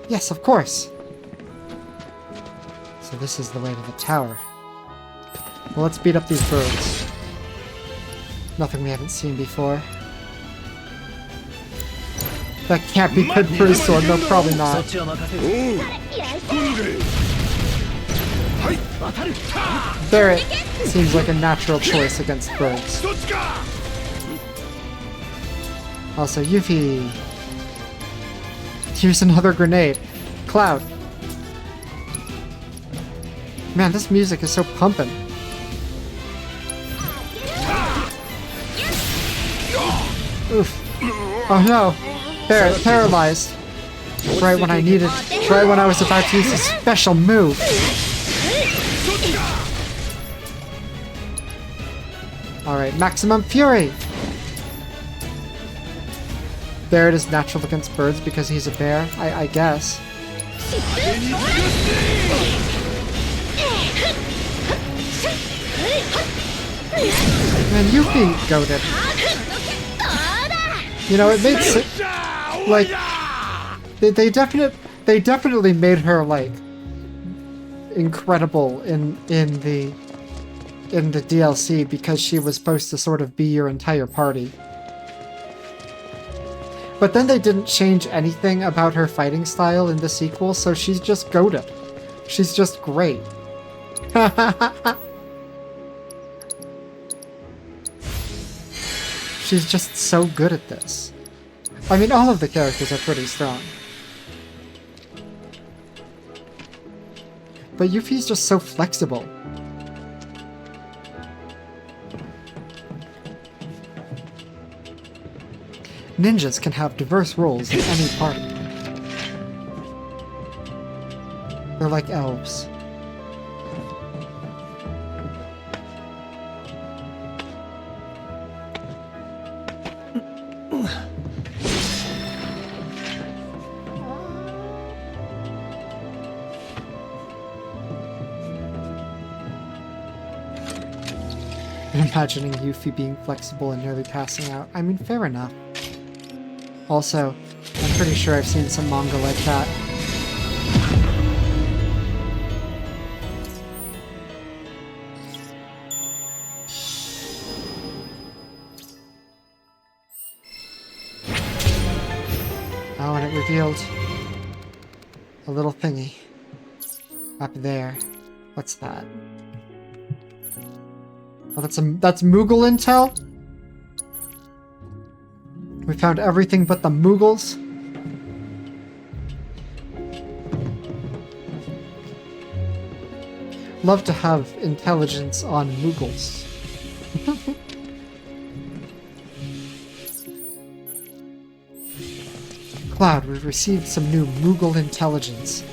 Yes, of course! So this is the way to the tower. Well, let's beat up these birds. Nothing we haven't seen before. That can't be good for his sword, no, probably not. Barret seems like a natural choice against birds. Also, Yuffie. Here's another grenade. Cloud. Man, this music is so pumping. Oof. Oh no. Barret, paralyzed. Right when I needed, right when I was about to use a special move. Alright, maximum fury! Barret is natural against birds because he's a bear, I guess. Man, Yuffie goated. You know, it makes it like they definitely made her like incredible in the DLC because she was supposed to sort of be your entire party. But then they didn't change anything about her fighting style in the sequel, so she's just goated. She's just great. She's just so good at this. I mean, all of the characters are pretty strong. But Yuffie's just so flexible. Ninjas can have diverse roles in any party. They're like elves. Imagining Yuffie being flexible and nearly passing out. I mean, fair enough. Also, I'm pretty sure I've seen some manga like that. Oh, and it revealed a little thingy up there. What's that? Oh, that's Moogle intel? We found everything but the Moogles. Love to have intelligence on Moogles. Cloud, we've received some new Moogle intelligence.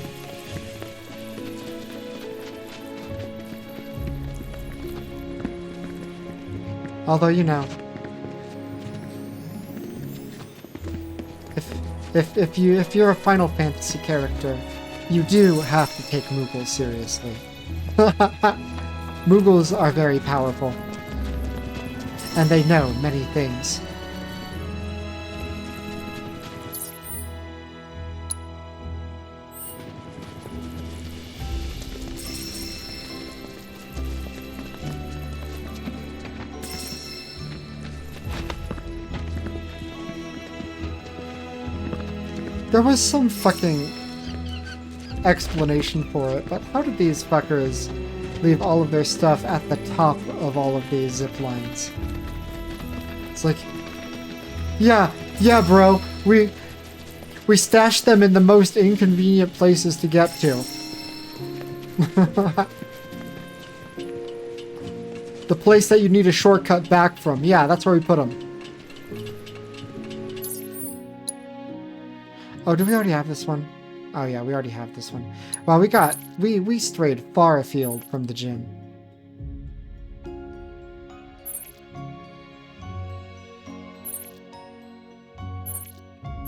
Although, you know, if you're a Final Fantasy character, you do have to take Moogles seriously. Moogles are very powerful, and they know many things. There was some fucking explanation for it, but how did these fuckers leave all of their stuff at the top of all of these zip lines? It's like, yeah, bro, we stashed them in the most inconvenient places to get to. The place that you need a shortcut back from. Yeah, that's where we put them. Oh, do we already have this one? Oh yeah, we already have this one. Well, we strayed far afield from the gym.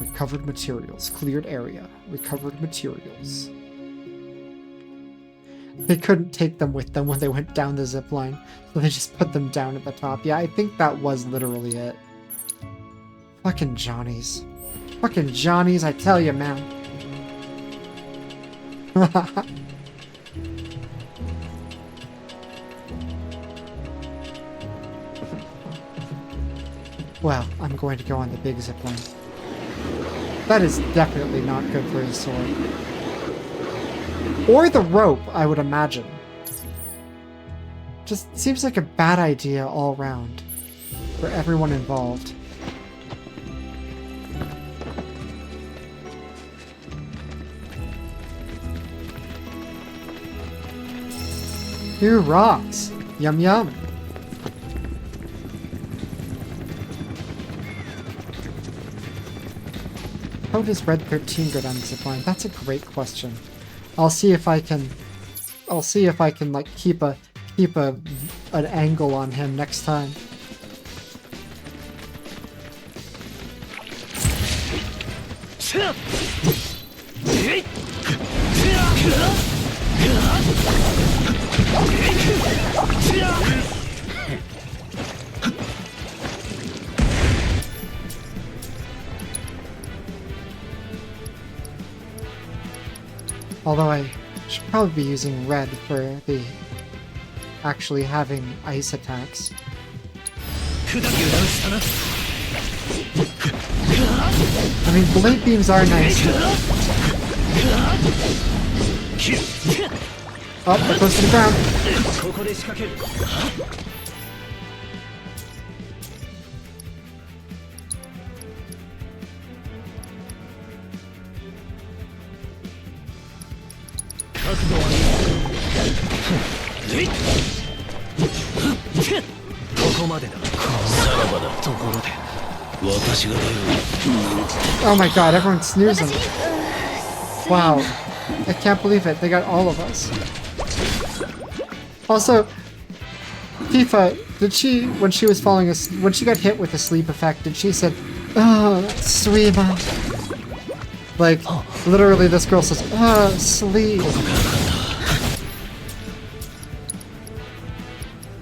Recovered materials. Cleared area. Recovered materials. They couldn't take them with them when they went down the zip line, so they just put them down at the top. Yeah, I think that was literally it. Fucking Johnnies. Fucking Johnnies, I tell you, man. Well, I'm going to go on the big zip line. That is definitely not good for his sword. Or the rope, I would imagine. Just seems like a bad idea all around for everyone involved. Here rocks. Yum yum. How does Red 13 go down the zipline? That's a great question. I'll see if I can like keep an angle on him next time. Although I should probably be using red for the actually having ice attacks. I mean, blade beams are nice. Oh, they're close to the ground. Oh my god, everyone's snoozing. Wow. I can't believe it. They got all of us. Also, Tifa, did she, when she was falling asleep, when she got hit with the sleep effect, did she say, "Oh, Suima"? Like, literally this girl says, "Oh, sleep."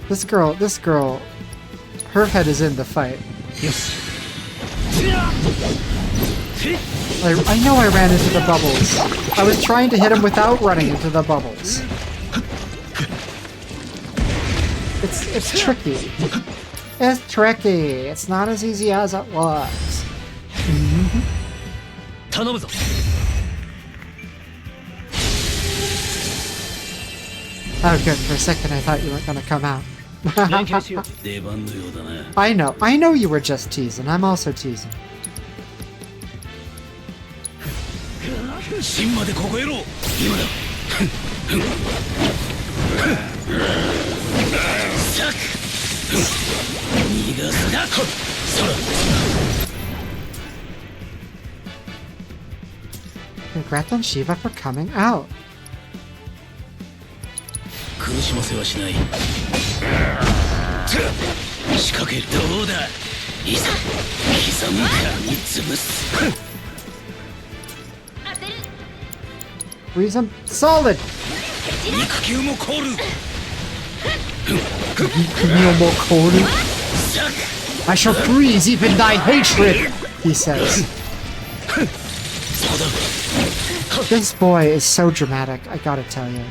This girl, her head is in the fight. Yes. I know I ran into the bubbles. I was trying to hit him without running into the bubbles. It's tricky. It's tricky. It's not as easy as it looks. Oh good, for a second I thought you weren't gonna come out. I know you were just teasing. I'm also teasing. Congrats on Shiva for coming out. Reason solid. I shall freeze even thy hatred, he says. This boy is so dramatic, I gotta tell you.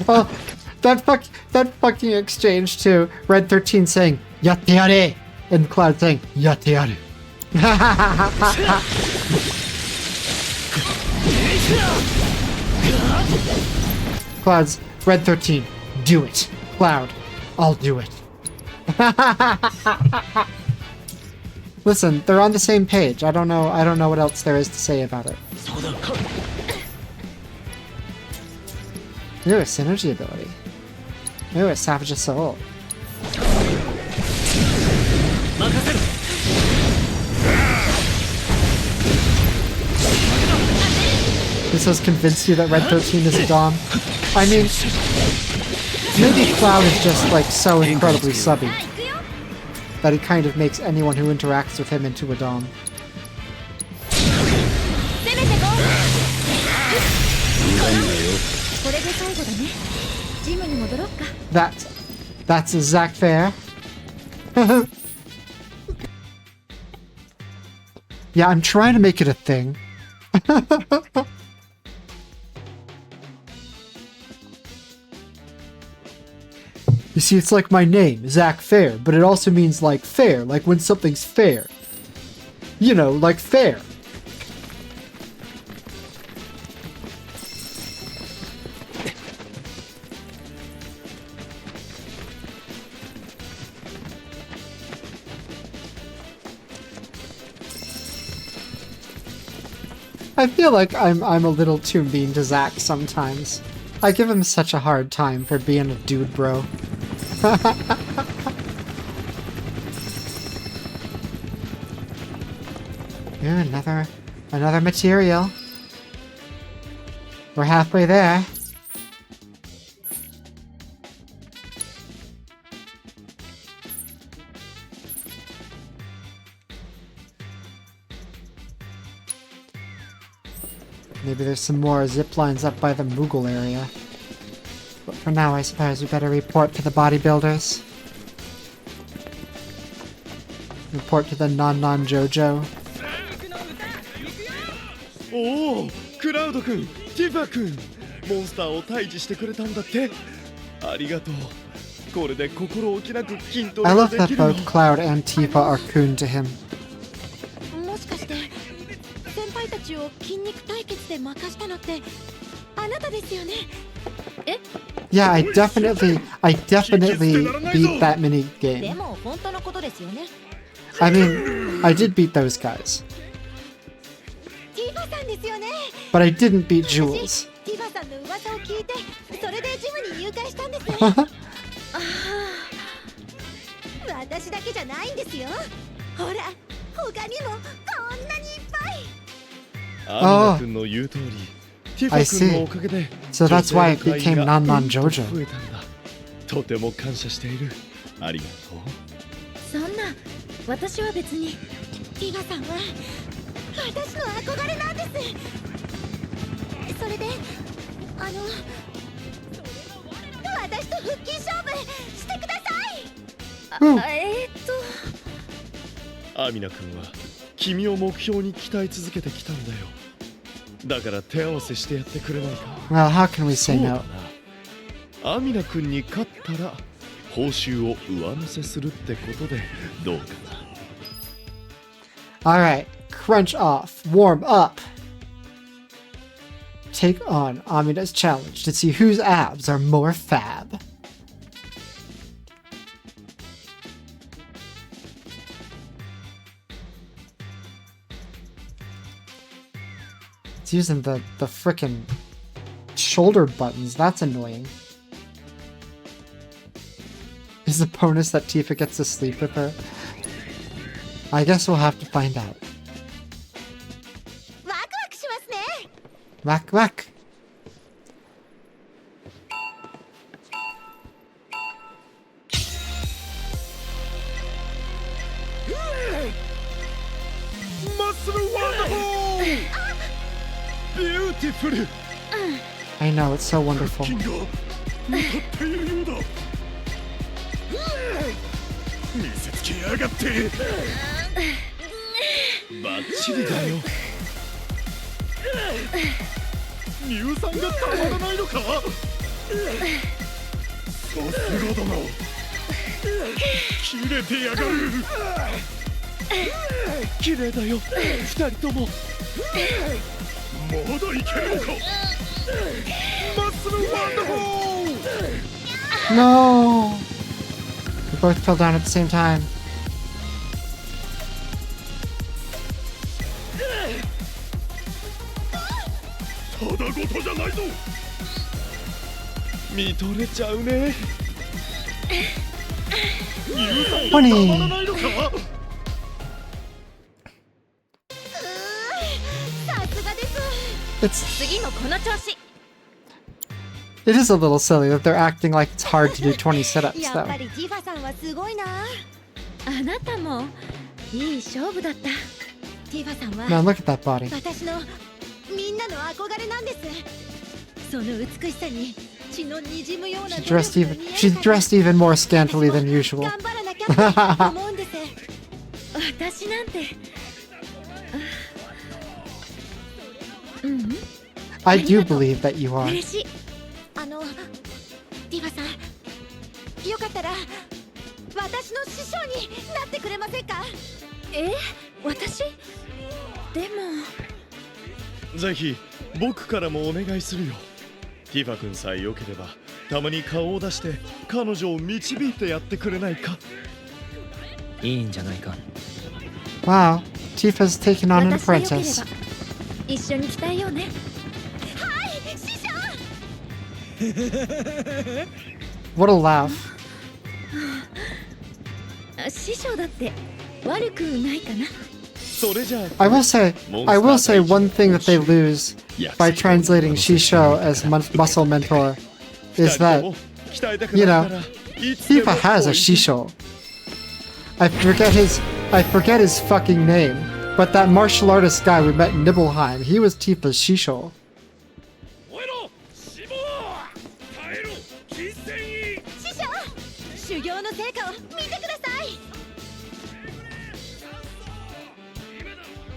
Oh, that fucking exchange too. Red 13 saying yatte yare and Cloud saying yatte yare. Cloud's Red 13, do it. Cloud, I'll do it. Listen, they're on the same page. I don't know what else there is to say about it. Ooh, a synergy ability. Ooh, a Savage Soul. This has convinced you that Red 13 is a Dom? I mean, maybe Cloud is just like so incredibly subby that he kind of makes anyone who interacts with him into a Dom. That's a Zach Fair. Yeah, I'm trying to make it a thing. You see, it's like my name, Zach Fair, but it also means like fair, like when something's fair. You know, like fair. I feel like I'm a little too mean to Zach sometimes. I give him such a hard time for being a dude bro. Yeah, another material. We're halfway there. Maybe there's some more zip lines up by the Moogle area. But for now, I suppose we better report to the bodybuilders. Report to the non-Jojo. おお、クラウド君、ティファ君、モンスターを退治してくれたんだって。ありがとう。これで心置きなく筋トレ I が love で that きるの。 both Cloud and Tifa are coon to him. もしかして先輩たちを筋肉対決で負かしたのってあなたですよね。え Yeah, I definitely beat that mini で game. も本当のことですよね。 I mean, I did beat those guys. ティファさんですよね。 But I didn't beat Jules. ティファさんの噂を聞いてそれでジムに入会したんですね。ああ、私だけじゃないんですよ。ほら、他にもこんなにいっぱい。アミナ君の言う通り、ティフ I ァ君 see. のおかげで So that's why it 女性 became の会員が non-Jojo. 増えたんだ。とても感謝している。ありがとう。そんな、私は別に。ティファさんは私の憧れなんです。それで、私と腹筋勝負してください。うんアミナ君は君を目標に鍛え続けてきたんだよ。だから手合わせしてやってくれないか。 Well, how can we say そうだ no? な。アミナ君に勝ったら報酬を上乗せするってことでどうかな。 Alright, crunch off, warm up. Take on Amina's challenge to see whose abs are more fab. It's using the frickin' shoulder buttons, that's annoying. Is the bonus that Tifa gets to sleep with her? I guess we'll have to find out. ワクワクしますね。 Whack whack. マッスルワンダフルビューティフル I know, it's so wonderful. 筋が向かっているようだ見せつけやがってバッチリだよ乳酸がたまらないのかすがだな。切れてやがる。綺麗だよ二人とも。まだいけるのか。マッスルワンダフル。 No! We both fell down at the same time. ただごとじゃないぞ。見とれちゃうね。たまらないのか。さすがです。 It's 次もこの調子。 it is a little silly that they're acting like it's hard to do 20 sit-ups やっ though. ぱりティファさんはすごいな。あなたもいい勝負だった。ティファさんは Now look at that body. 私のみんなの憧れなんです。その美しさに血の滲むような She's dressed even more scantily than usual. 頑張らなきゃって思うんです。私なんて。I do believe that you are. 嬉しい。ティファさん、よかったら私の師匠になってくれませんか。私でもぜひ僕からもお願いするよ。ティファ君さえ良ければたまに顔を出して彼女を導いてやってくれないか。いいんじゃないか。 Wow, Tifa's taken on an 私が良けれ apprentice. ば一緒に鍛えようね。はい、師匠。 What a laugh. 師匠だって悪くないかな。それじゃあ I will say one thing that they lose by translating Shisho as muscle mentor is that, you know, Tifa has a Shisho. I forget his fucking name, but that martial artist guy we met in Nibelheim, he was Tifa's Shisho. 師匠、修行の成果を見てください。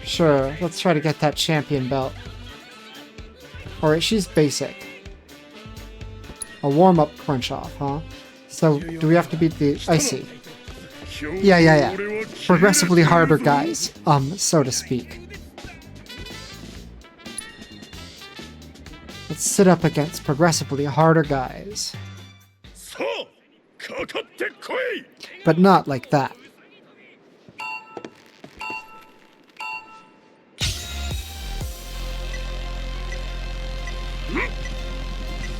Sure, let's try to get that champion belt. Alright, she's basic. A warm-up crunch off, huh? So, do we have to beat the... I see. Yeah. Progressively harder guys, so to speak. Let's sit up against progressively harder guys. But not like that.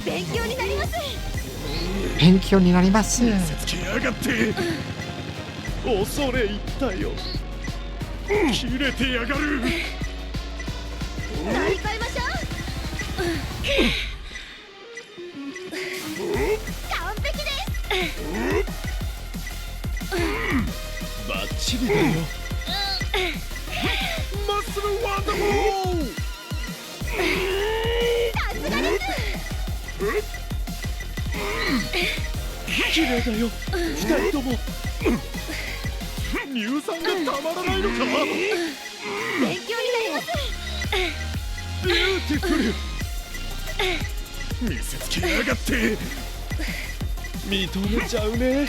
勉強になります。勉強になります。つけやがって。恐れ入ったよ。切れてやがる。乗り越えましょう。完璧です。バッチリだよ。マッスルワンダフル。さすがです。綺麗だよ二人とも。乳酸がたまらないのか。勉強になります。ビューティフル。見せつけやがって。認めちゃうね。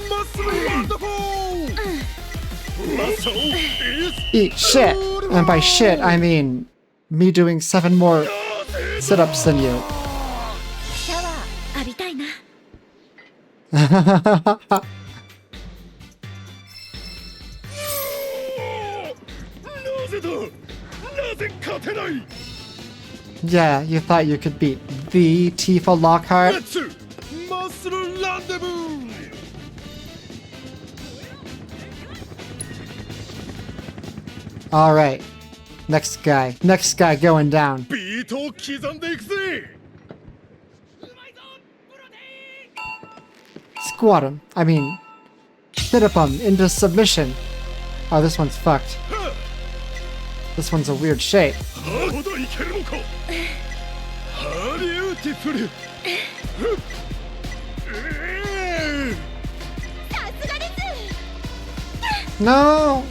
マッスルワンダフル。マッスル Eat shit! And by shit, I mean me doing 7 more sit-ups than you. シャワー浴びたいな。なぜだ。なぜ勝てない。 Yeah, you thought you could beat the Tifa Lockhart? レッツマッスルランデブー。 Alright. Next guy going down. ビートを刻んでいくぜ。 Squat him. I mean, sit up him into submission. Oh, this one's fucked. This one's a weird shape. まだいけるのか。ハリウーティフル。さすがです。 No!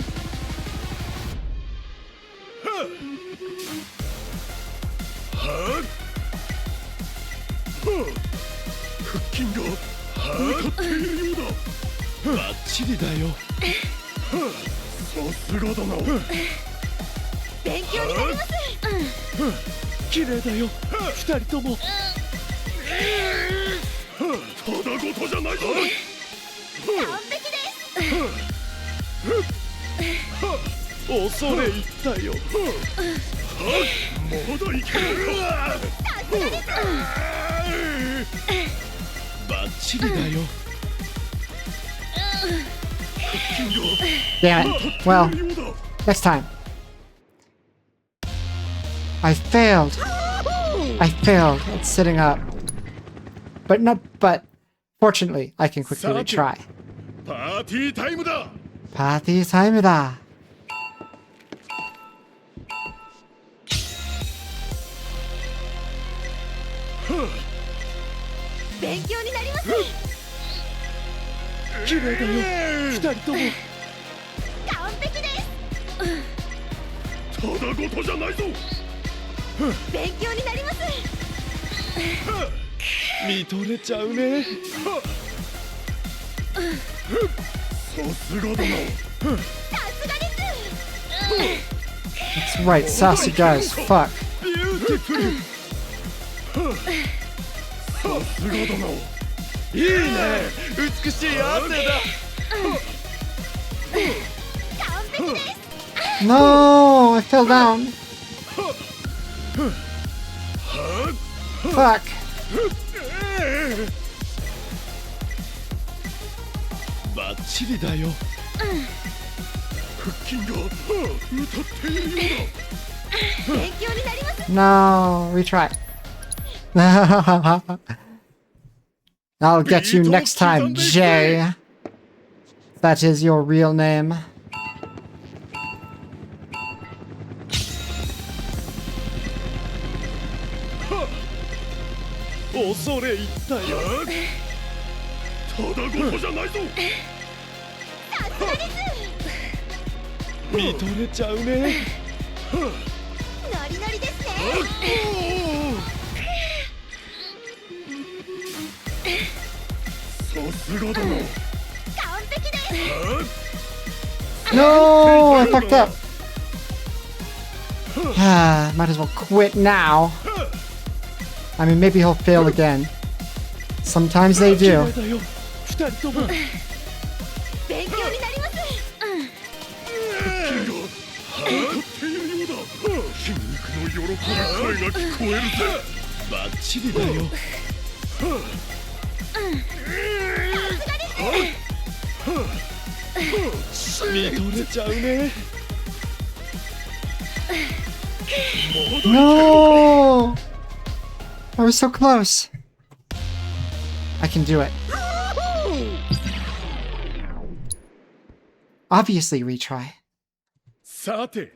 チリだよ。さすがだな。勉強になります。綺麗だよ、二人とも。ただごとじゃないぞ。完璧です。恐れ入ったよ。まだいける。バッチリだよ。 Damn it. Well, next time. I failed. I failed at sitting up. But fortunately, I can quickly retry. パーティータイムだ。 Party time da. 勉強になります。綺麗だよ、二人とも。完璧です。ただごとじゃないぞ。勉強になります。見とれちゃうね。さすがだな。さすがです。 That's right, sassy guys. Fuck. ビューティフル。さすがだな。いいね、美しい汗だ。完璧です。 No, I fell down. Fuck. バッチリだよ。腹筋が歌っているようだ。勉強になります。 No, retry. I'll get you next time, Jay. That is your real name. 恐れ入ったよ。ただごとじゃないぞ。さすがです。見とれちゃうね。ノリノリですね。さすがだな。完璧です。 No, I fucked up. Might as well quit now. I mean, maybe he'll fail again. Sometimes they 綺 do. 麗だよ、二人とも。勉強になります。っているようだ。筋肉の喜ぶ声が聞こえるぜ。バッチリだよ。見とれちゃうね。 No! I was so close. I can do it. Obviously, retry. さて、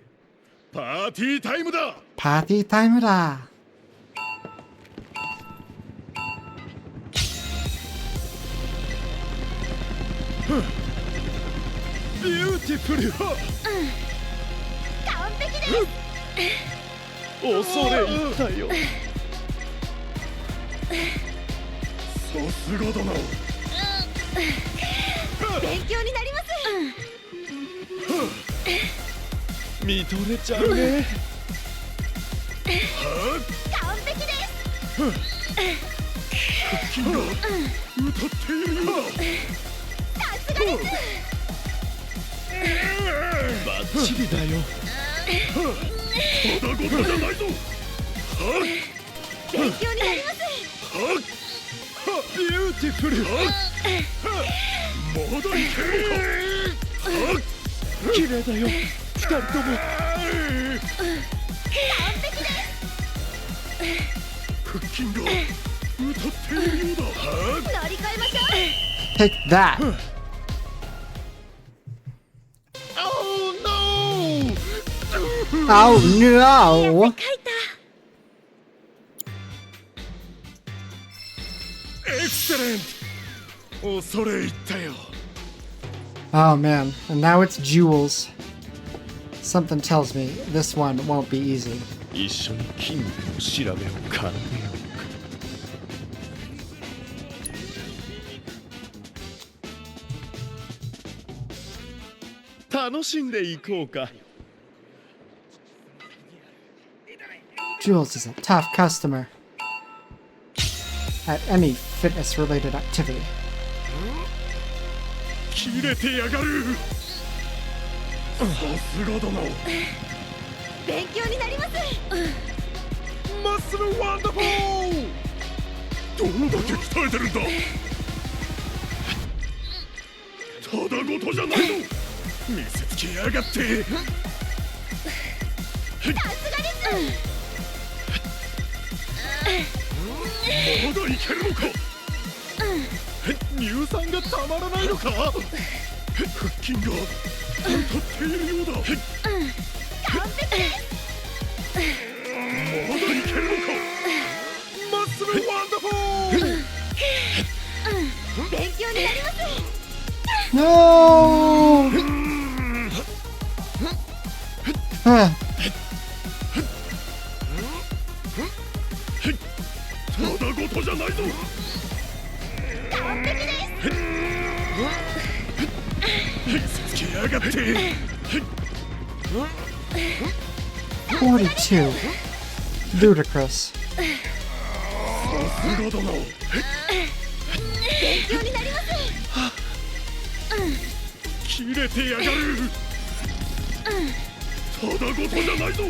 パーティータイムだ。 Party time da. ビューティフル。完璧です。恐れ入ったよ。さすがだな。勉強になります。見とれちゃうね。完璧です。腹筋が歌っているようだ。さすがです。バッチリだよ。ただごとじゃないぞ。勉強になります。ビューティフル。まだいけるのか。綺麗だよ、二人とも。完璧です。腹筋が歌っているようだ。乗り換えましょう。 Take that. Oh no! Oh no! 書いた。エクセレント。恐れ入ったよ。 Oh man, and now it's jewels. Something tells me this one won't be easy. 一緒にキングの調べを絡めよう。楽しんでいこうか。 Jules is a tough customer at any fitness-related activity. 切れてやがる。さすがだな。勉強になります。マッスルワンダフォー。どんだけ鍛えてるんだ。ただごとじゃないぞ。見せつけやがって。さすがです。まだいけるのか。乳酸がたまらないのか。腹筋が当たっているようだ。完璧です。まだいけるのか。マッスルワンダフォー。勉強になります。No! Huh. ただごとじゃないぞ。完璧です。見せつけやがって。 42. Ludicrous. さすがだな。勉強になります。切れてやがる。ただごとじゃないぞ。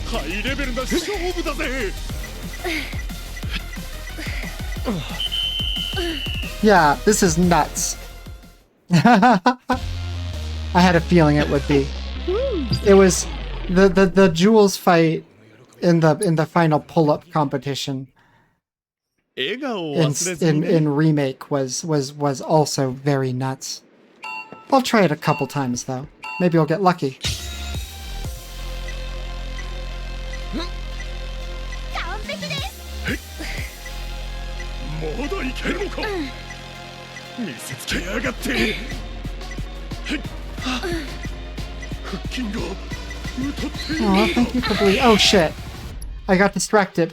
ハイレベルな勝負だぜ。 Yeah, this is nuts. I had a feeling it would be. It was the Jules fight in the final pull-up competition 笑顔を in 忘れずに in ね。 in remake was also very nuts. I'll try it a couple times though. Maybe I'll get lucky. 完璧です。まだいけるのか。見せつけやがって。腹筋が歌っているよ Oh, うだ。 thank you for believing. Oh shit! I got distracted.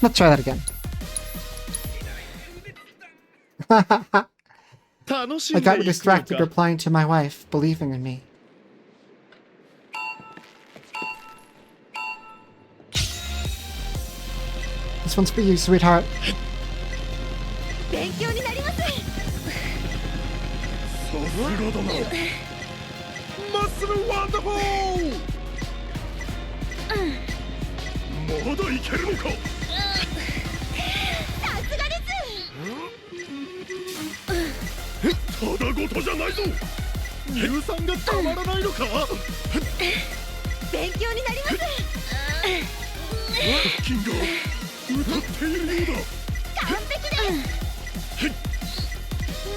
Let's try that again. 楽し I んで got いこ distracted うか。 replying to my wife, believing in me. This one's for you, sweetheart. 勉強になります。さすがだな。マッスルワンダフォー。まだいけるのか。さすがです。ただごとじゃないぞ。乳酸がたまらないのか。勉強になります。腹筋が歌っているようだ。完璧です。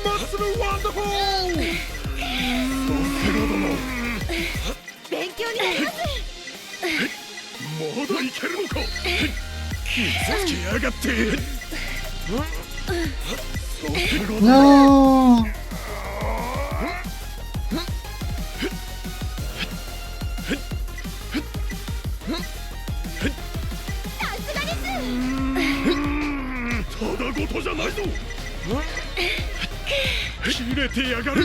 マッスルワンダフォー。さすがだな。勉強になります。まだいけるのか。見せつけやがって。さすがだな。 No! さすがです。ただごとじゃないぞ。切れてやがる。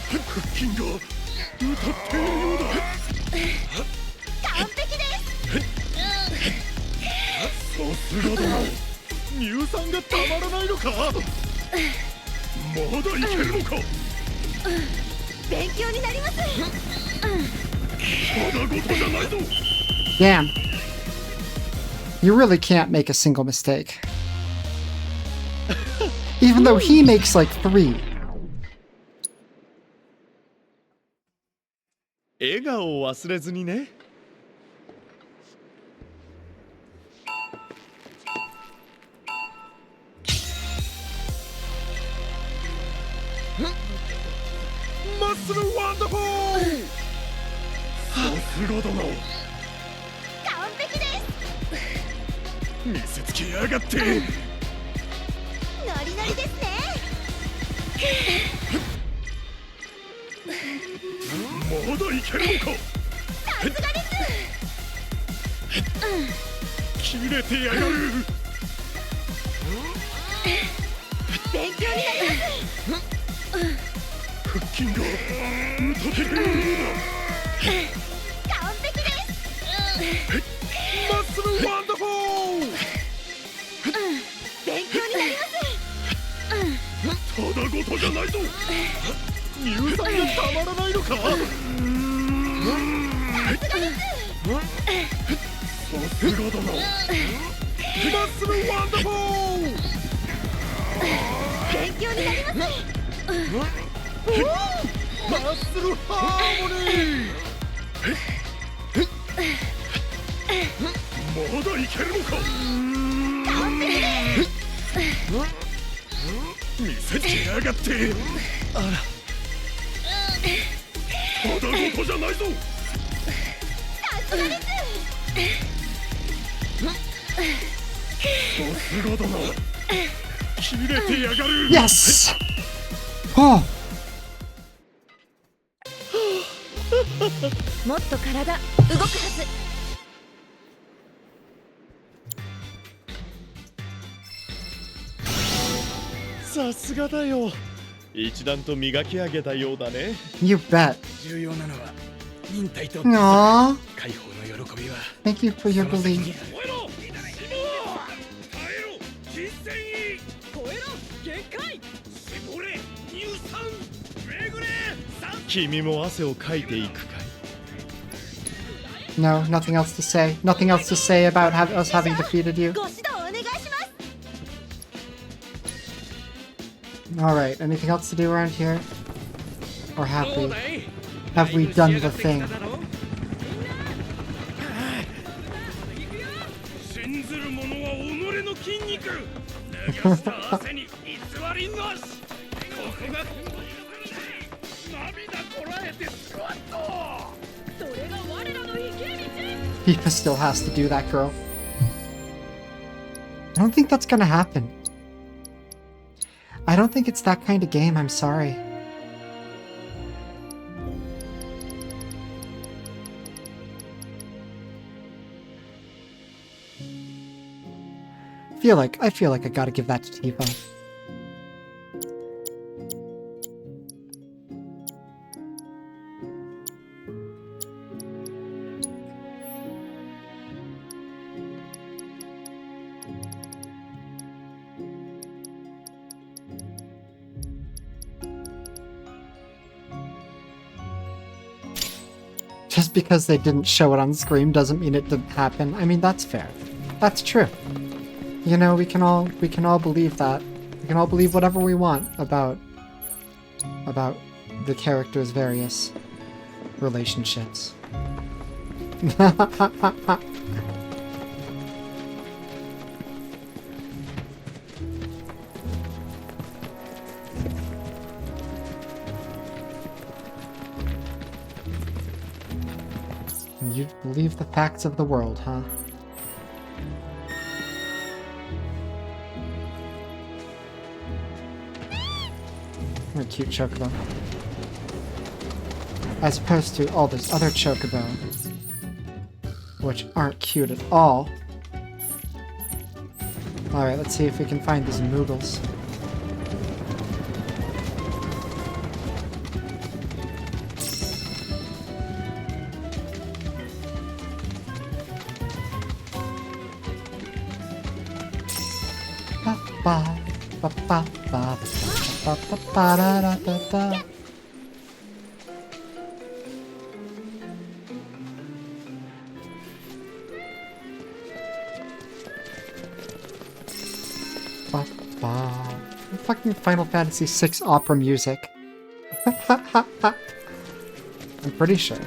腹筋が歌っているようだ。完璧です。さすがだな。乳酸がたまらないのか。まだいけるのか。勉強になります。ただごとじゃないぞ。 Damn. You really can't make a single mistake. Even though he makes like 3. 笑顔を忘れずにね。マッスルワンダフォー。さすがだな。完璧です。見せつけやがって。ノリノリですね。まだいけるのか。さすがです。切れてやがる。勉強になります。腹筋が打たれるよう完璧です。だ。マッスルワンダフォー。勉強になります。ただごとじゃないぞ。乳酸がたまらないのか。さすがだな。マッスルワンダフォー。勉強になります。マッスルハーモニー。まだいけるのか。完璧です。見せてやがって。あら、ただごとじゃないぞ。さすがです。さすがだな。切れてやがる。Yes! Oh! もっと体動くはず。さすがだよ。一段と磨き上げたようだね。You bet. 重要なのは忍耐と Aww. 解放の喜びは Thank you for your belief. 燃えろ、耐えろ、金銭位。超えろ限界絞れ、乳酸。めぐれ、君も汗をかいていくかい。 No, nothing else to say. Nothing else to say about us having defeated you. ご指導お願いします。 Alright, anything else to do around here? Or have どう we? だい Have we done the thing? 信ずる者は己の筋肉。流した汗に偽りなし。ここが涙こらえてスクワット。それが我らの生き道。 Tifa still has to do that, girl. I don't think that's gonna happen. I don't think it's that kind of game, I'm sorry. I feel like I gotta give that to Tifa. Just because they didn't show it on screen doesn't mean it didn't happen. I mean, that's fair. That's true. You know, we can all believe that. We can all believe whatever we want about the characters' various relationships. You believe the facts of the world, huh? What a cute chocobo. As opposed to all those other chocobo, which aren't cute at all. Alright, let's see if we can find these Moogles. Ba ba ba ba ba ba ba da da da da. Ba ba. Fucking Final Fantasy VI opera music. I'm pretty sure.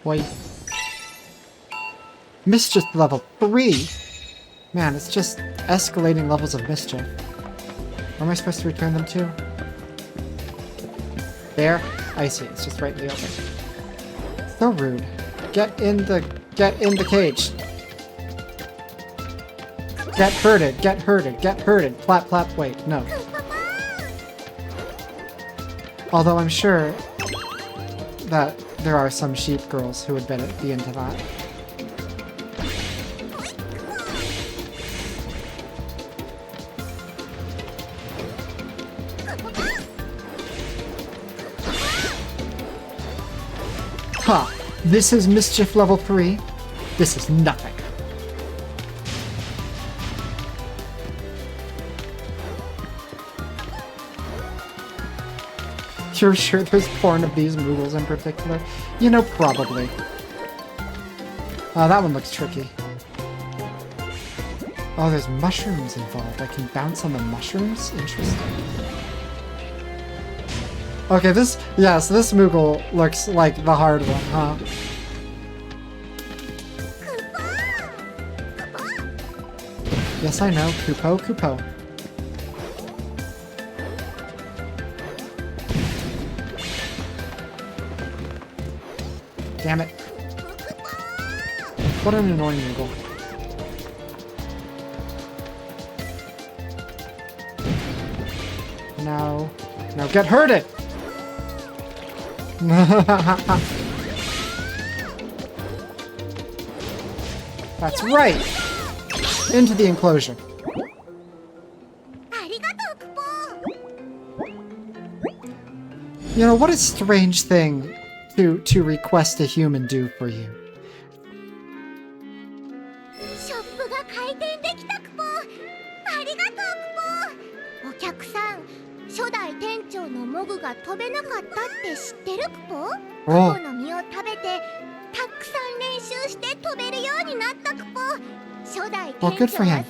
Wait. Mischief level 3? Man, it's just escalating levels of mischief. Where am I supposed to return them to? There? I see, it's just right in the open. So rude. Get in the cage. Get herded, get herded, get herded. Plap, plap, wait, no. Although I'm sure that there are some sheep girls who would be into that. Ha! This is mischief level 3. This is nothing. You're sure there's porn of these Moogles in particular? You know, probably. That one looks tricky. Oh, there's mushrooms involved. I can bounce on the mushrooms? Interesting. Okay, this Moogle looks like the hard one, huh? Yes, I know. Kupo, Kupo. Damn it. What an annoying Moogle. No. No, get herded! That's right! Into the enclosure. You know, what a strange thing to request a human do for you. Oh. Well, good for him.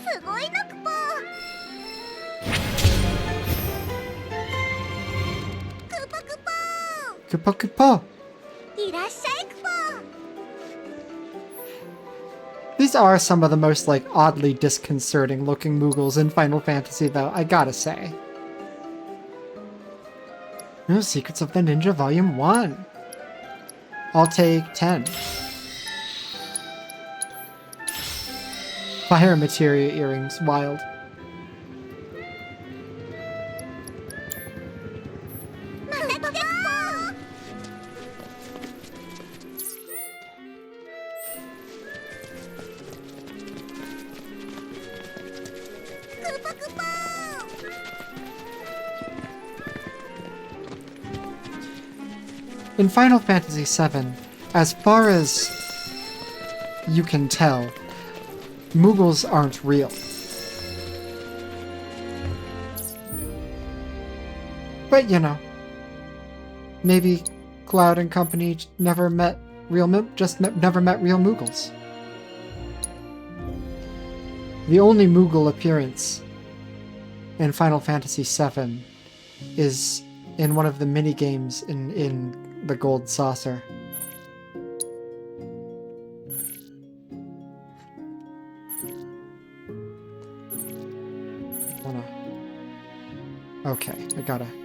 Kupo, Kupo. These are some of the most, like, oddly disconcerting looking Moogles in Final Fantasy, though, I gotta say. Oh, Secrets of the Ninja Volume 1. I'll take 10. Fire materia earrings, wild. In Final Fantasy VII, as far as you can tell, Moogles aren't real. But, you know, maybe Cloud and company never met real never met real Moogles. The only Moogle appearance in Final Fantasy VII is in one of the mini-games in the Gold Saucer. Okay,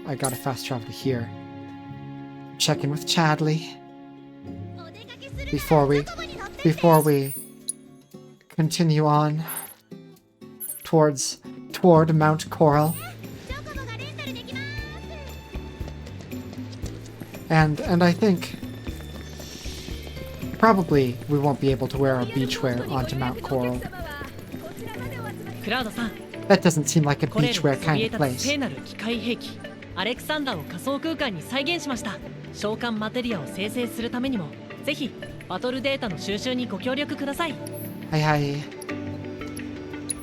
I gotta fast travel to here. Check in with Chadley before we continue on toward Mount Coral. And I think probably we won't be able to wear our beachwear onto Mount Coral. That doesn't seem like a beachwear kind of place. アレクサンダーを仮想空間に再現しました。召喚マテリアを生成するためにも、ぜひバトルデータの収集にご協力ください。はいはい。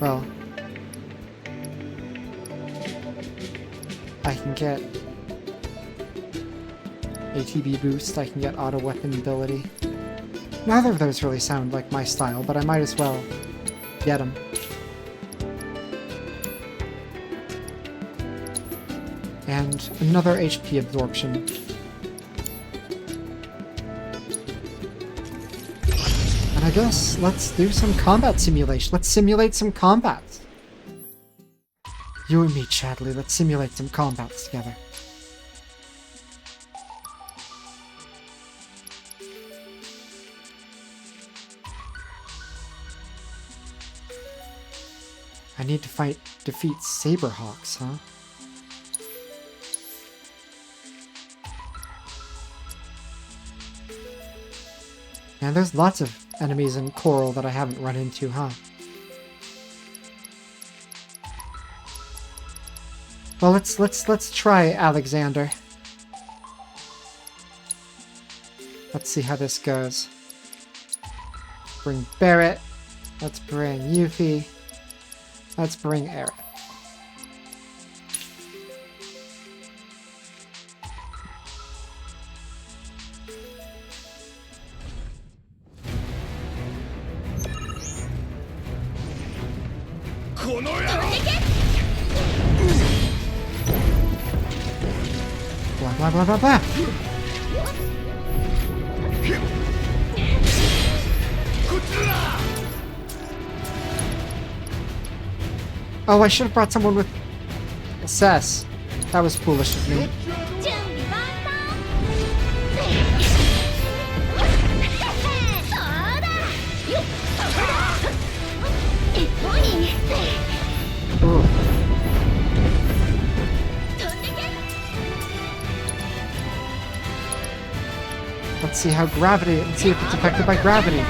Well, I can get ATB boost, I can get auto weapon ability. Neither of those really sound like my style, but I might as well get them. And another HP absorption. And I guess let's do some combat simulation. Let's simulate some combats. You and me, Chadley, let's simulate some combats together. I need to defeat Saberhawks, huh? And there's lots of enemies in Coral that I haven't run into, huh? Well, let's try Alexander. Let's see how this goes. Bring Barrett. Let's bring Yuffie. Let's bring Eric. Blah blah blah blah blah. Oh, I should have brought someone with assess. That was foolish of me. Ooh. Let's see how gravity. Let's see if it's affected by gravity.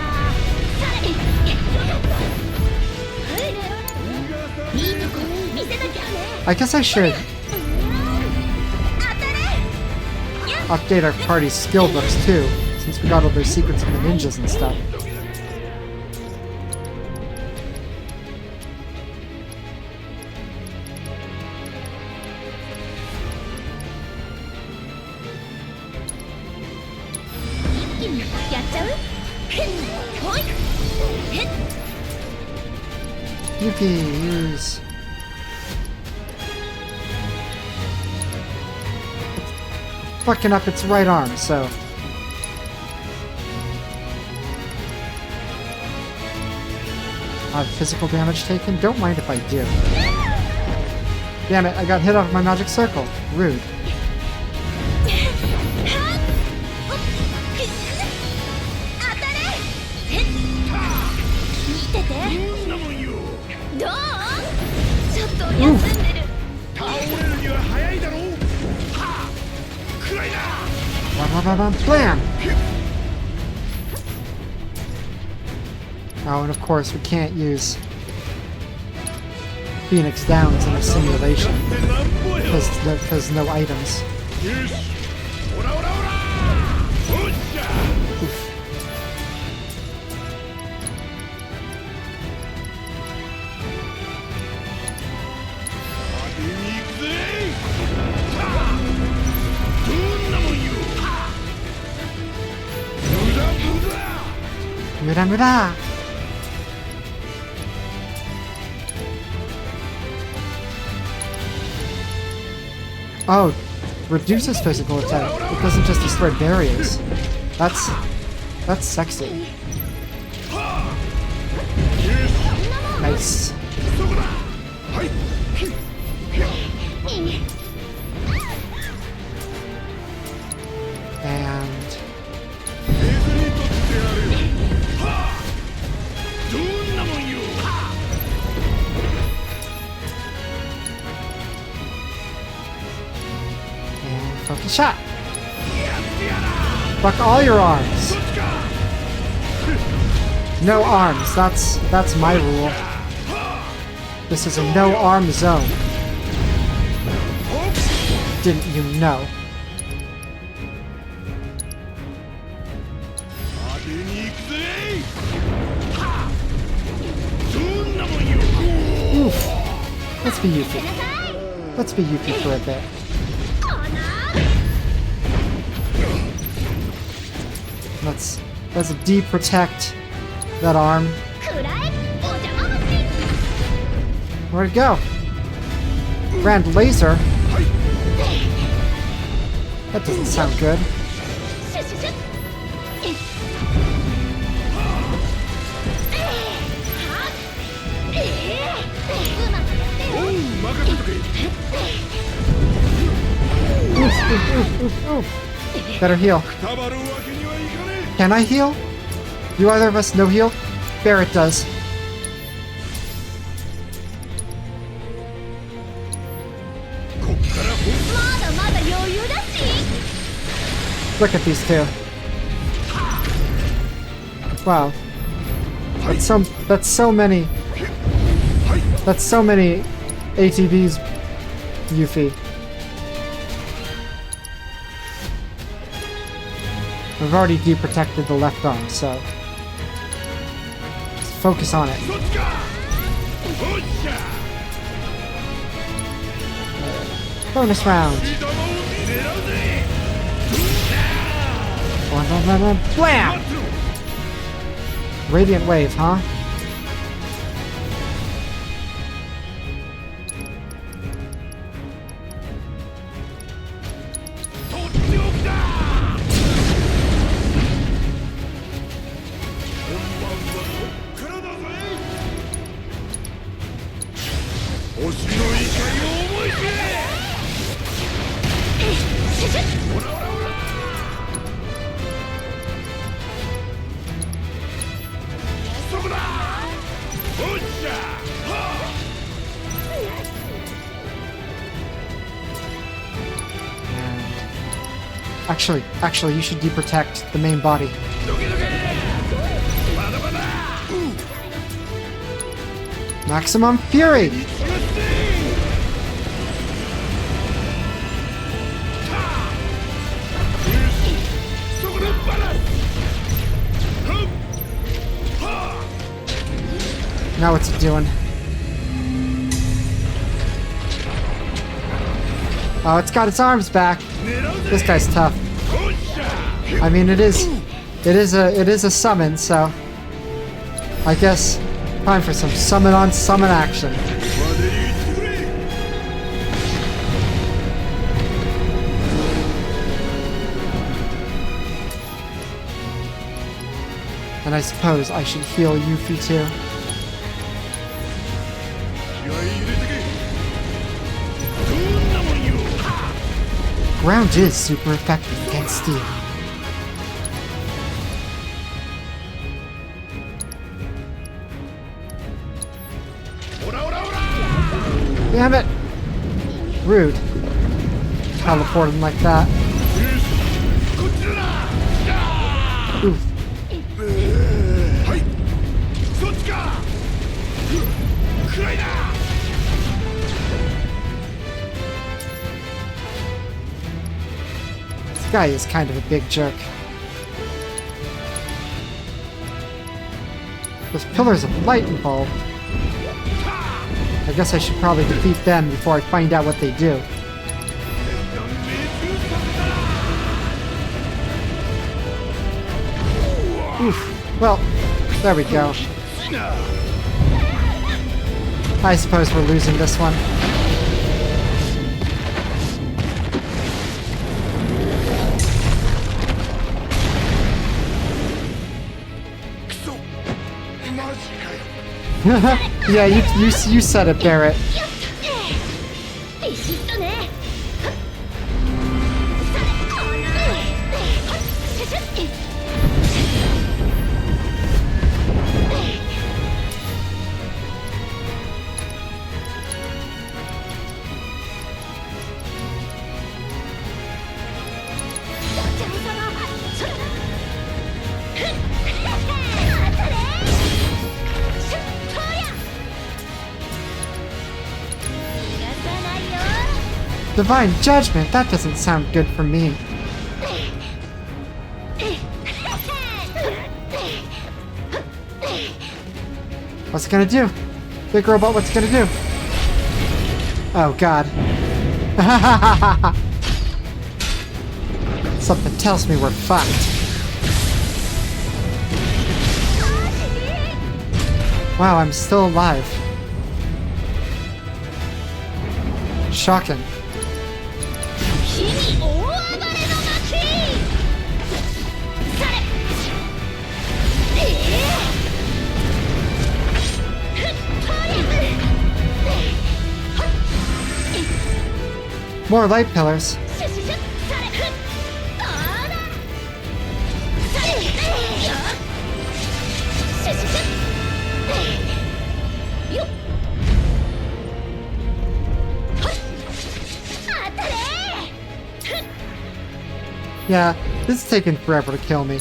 I guess I should update our party's skill books too, since we got all those secrets from the ninjas and stuff. Yuffie, use. Fucking up its right arm, so. Physical damage taken? Don't mind if I do. Damn it, I got hit off my magic circle. Rude. Blam! Oh, and of course we can't use Phoenix Downs in a simulation because no items. Muda muda! Oh, reduces physical attack. It doesn't just destroy barriers. That's sexy. Nice. And focus shot. Fuck all your arms. No arms. That's my rule. This is a no arm zone. Didn't you know? Oof. Let's be Yuffie. Let's be Yuffie for a bit. Let's de-protect that arm. Where'd it go? Grand laser? That doesn't sound good. Oof. Better heal. Can I heal? Do either of us no heal? Barrett does. Look at these two. Wow. That's so many. That's so many ATBs, Yuffie. I've already deprotected the left arm, so just focus on it. Bonus round. Blam! Radiant wave, huh? Actually, you should deprotect the main body. Maximum Fury! Now what's it doing? Oh, it's got its arms back. This guy's tough. I mean, it is a summon, so I guess time for some summon on summon action. And I suppose I should heal Yuffie too. Ground is super effective against steel. Damn it! Rude. Teleport him like that. Oof. This guy is kind of a big jerk. There's pillars of light involved. I guess I should probably defeat them before I find out what they do. Oof. Well, there we go. I suppose we're losing this one. Yeah, you said it, Barrett. Divine Judgment? That doesn't sound good for me. What's it gonna do? Big robot, what's it gonna do? Oh god. Something tells me we're fucked. Wow, I'm still alive. Shocking. More light pillars. Yeah, This is taking forever to kill me.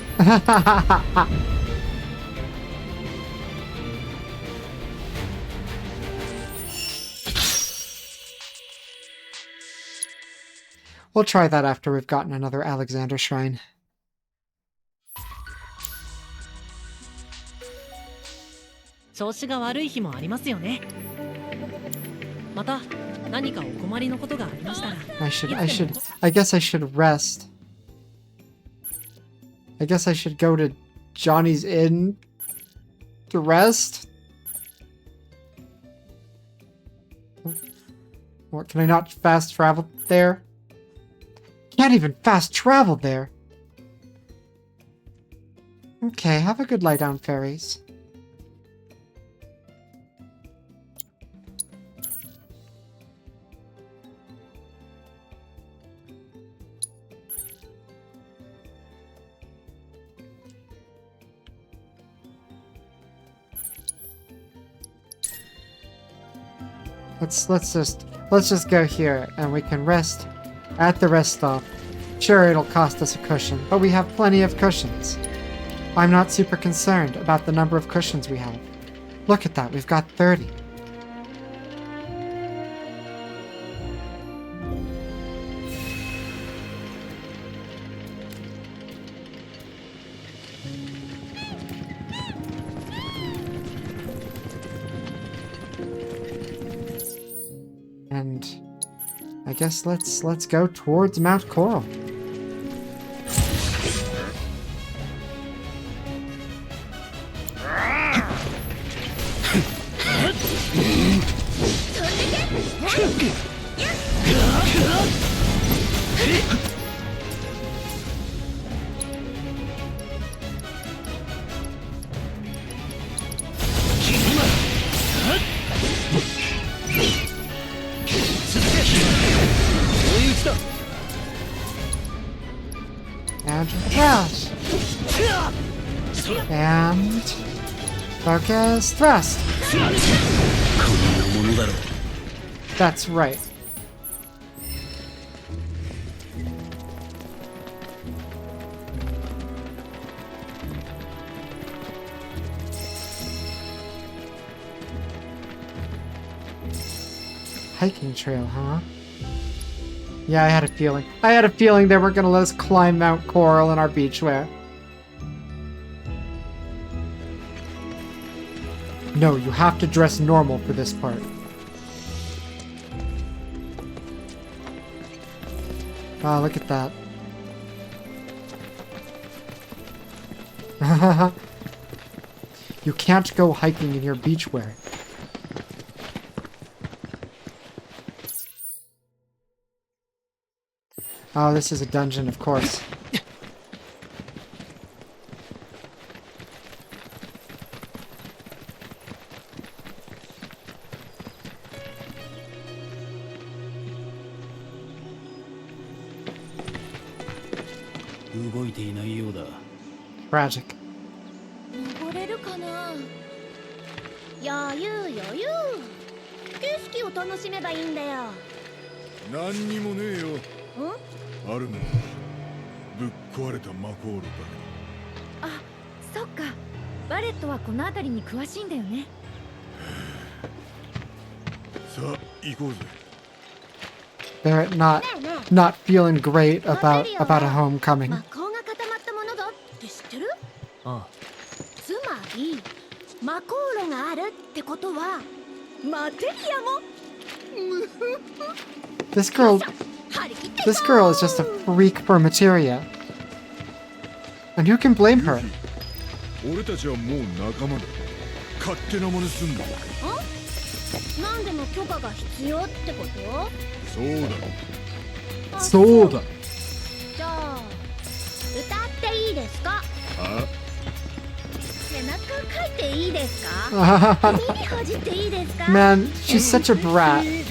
We'll try that after we've gotten another Alexander Shrine.調子が悪い日もありますよね。また何かお困りのことがありましたら。I guess I should rest. I guess I should go to Johnny's Inn to rest. What, can I not fast travel there? Can't even fast travel there. Okay, have a good lie down, fairies. Let's just go here and we can rest at the rest stop. Sure, it'll cost us a cushion, but we have plenty of cushions. I'm not super concerned about the number of cushions we have. Look at that, we've got 30. And I guess let's go towards Mount Coral. And crouch. And focus thrust. That's right. Hiking trail, huh? Yeah, I had a feeling. I had a feeling they weren't gonna let us climb Mount Coral in our beachwear. No, you have to dress normal for this part. Wow, look at that. You can't go hiking in your beachwear. Oh, this is a dungeon, of course. Tragic. 登れるかな。余裕余裕。景色を楽しめばいいんだよ。何にもねえよ。ん？あるもん。ぶっ壊れたマコールだあ、そっか。バレットはこの辺りに詳しいんだよね。けど。さあ、行こうぜ。They're not feeling great about a homecoming. 魔法が固まったものだって知ってる？ああ、つまり魔コーロがあるってことはマテリアも。This girl is just a freak for materia. And who can blame her? 俺たちはもう仲間だ。勝手な真似すんな。なんでも許可が必要ってこと？そうだ。そうだ。じゃあ歌っていいですか？あ？背中書いていいですか？耳ほじっていいですか？ Man, she's such a brat. ねえいい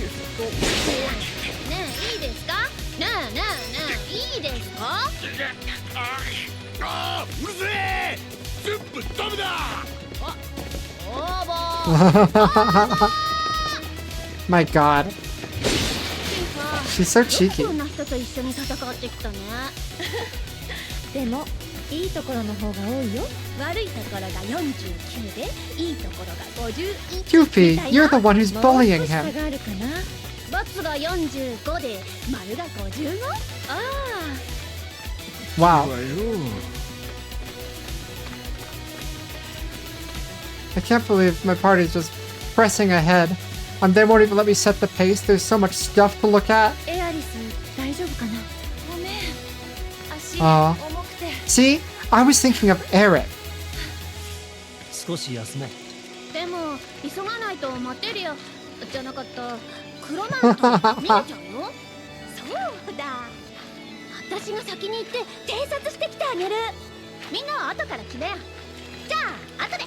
ですか？ねえいいですか？ああ、うるせえ！全部ダメだ！オーバー。My God. She's so cheeky. こんな人と一緒に戦ってきたね。でもいいところの方が多いよ。悪いところが49でいいところが51。 Yuffie, you're the one who's bullying もう少し差 him. があるかな。×が45で丸が 55？ ああ。 Wow. わよ。 I can't believe my party's just pressing ahead. And they won't even let me set the pace. There's so much stuff to look at. エアリス大丈夫かな。ごめん。足あー重くて。 See? I was thinking of Eric. 少し休もう。でも急がないとマテリアじゃなかった黒マント見れちゃうよ。そうだ。私が先に行って偵察してきてあげる。みんなは後から来なよ。じゃあ後で。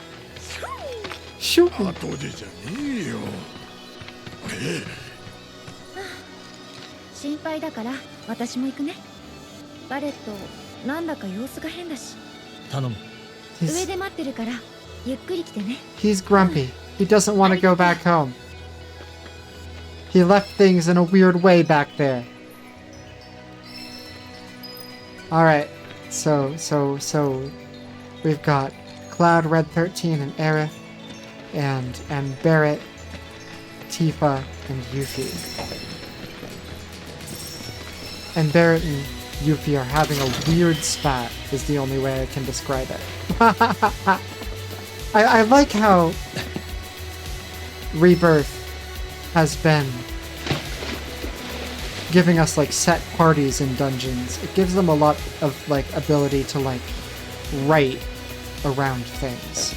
Shoot. 後でじゃねえよ。心配だから私も行くね。バレットなんだか様子が変だし。頼む。上 He's, で待ってるからゆっくり来てね。 he's grumpy. He doesn't want to go back home. He left things in a weird way back there. Alright. So, we've got Cloud, Red 13, and Aerith, and Barrett, Tifa, and Yuffie. And Barrett and Yuffie are having a weird spat, is the only way I can describe it. I like how Rebirth has been giving us like set parties in dungeons. It gives them a lot of like ability to like write around things.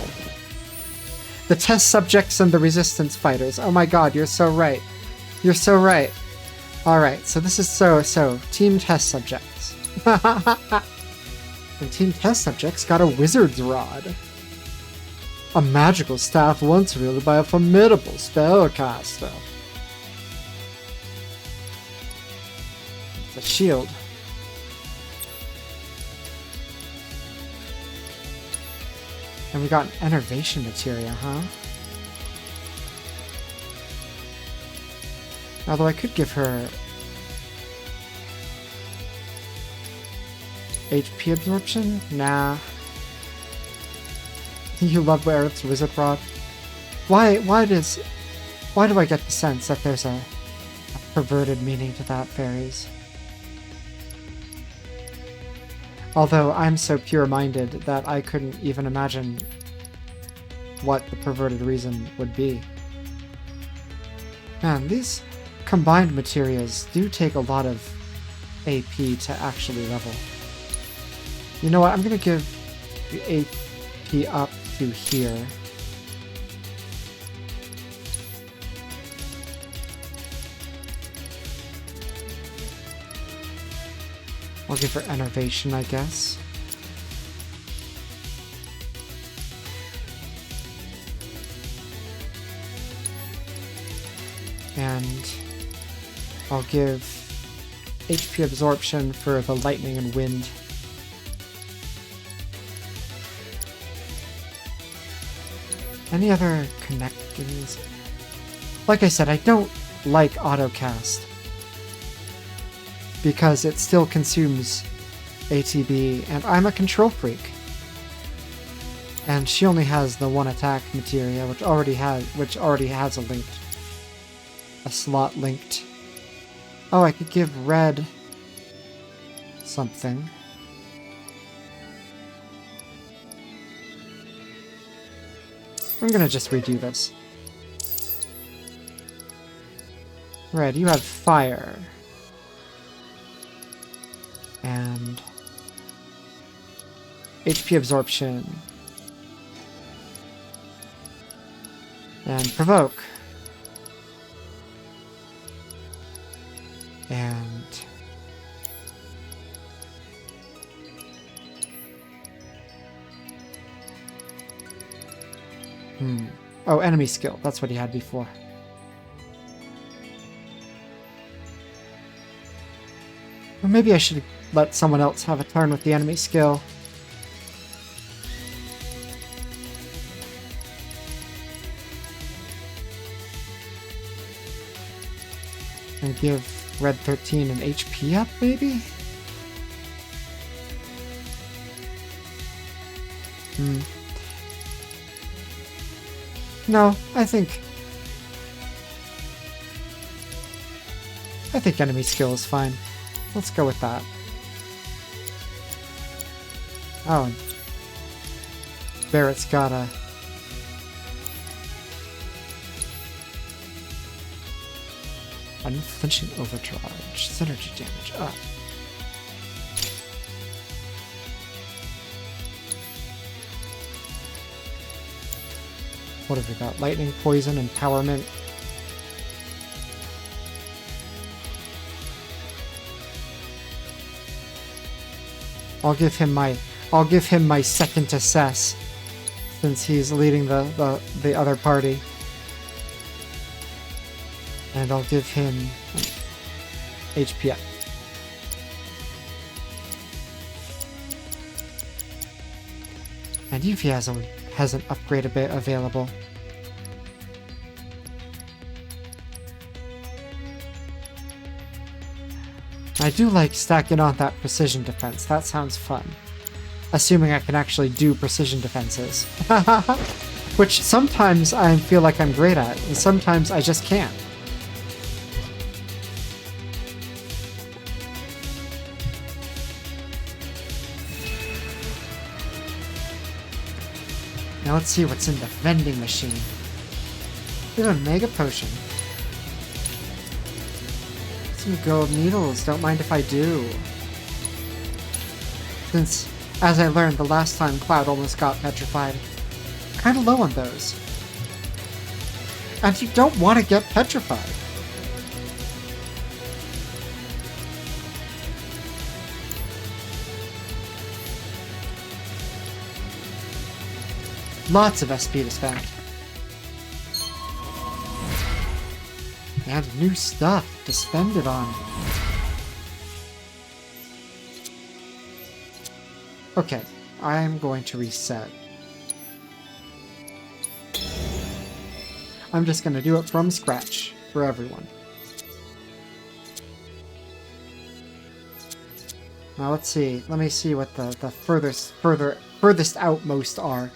The test subjects and the resistance fighters. Oh my god, you're so right. You're so right. Alright, so this is so team test subjects. And team test subjects got a wizard's rod. A magical staff once wielded by a formidable spellcaster. It's a shield. And we got an enervation materia, huh? Although I could give her HP absorption? Nah. You love Aerith's wizard rod. Why do I get the sense that there's a perverted meaning to that, fairies? Although I'm so pure-minded that I couldn't even imagine what the perverted reason would be. Man, these combined materials do take a lot of AP to actually level. You know what, I'm gonna give the AP up to here. I'll give her enervation, I guess. And I'll give HP absorption for the lightning and wind. Any other connectors? Like I said, I don't like autocast, because it still consumes ATB, and I'm a control freak. And she only has the one attack materia, which already has a slot linked. Oh, I could give red something. I'm gonna just redo this. Red, you have fire. And HP absorption. And provoke. And oh, enemy skill. That's what he had before. Or maybe I should let someone else have a turn with the enemy skill. And give Red 13 an HP up, maybe? No, I think enemy skill is fine. Let's go with that. Oh, and Barrett's got a... Unflinching overcharge. Synergy damage up. What have we got? Lightning, poison, empowerment. I'll give him my second assess, since he's leading the other party. And I'll give him HP up. And Yuffie has an upgrade a bit available. I do like stacking on that precision defense. That sounds fun. Assuming I can actually do precision defenses. Which sometimes I feel like I'm great at, and sometimes I just can't. Now let's see what's in the vending machine. There's a mega potion. Some gold needles, don't mind if I do. Since, as I learned the last time Cloud almost got petrified, kinda low on those. And you don't want to get petrified. Lots of SP to spend. And new stuff to spend it on. Okay, I'm going to reset. I'm just going to do it from scratch for everyone. Now let's see. Let me see what the furthest outmost are.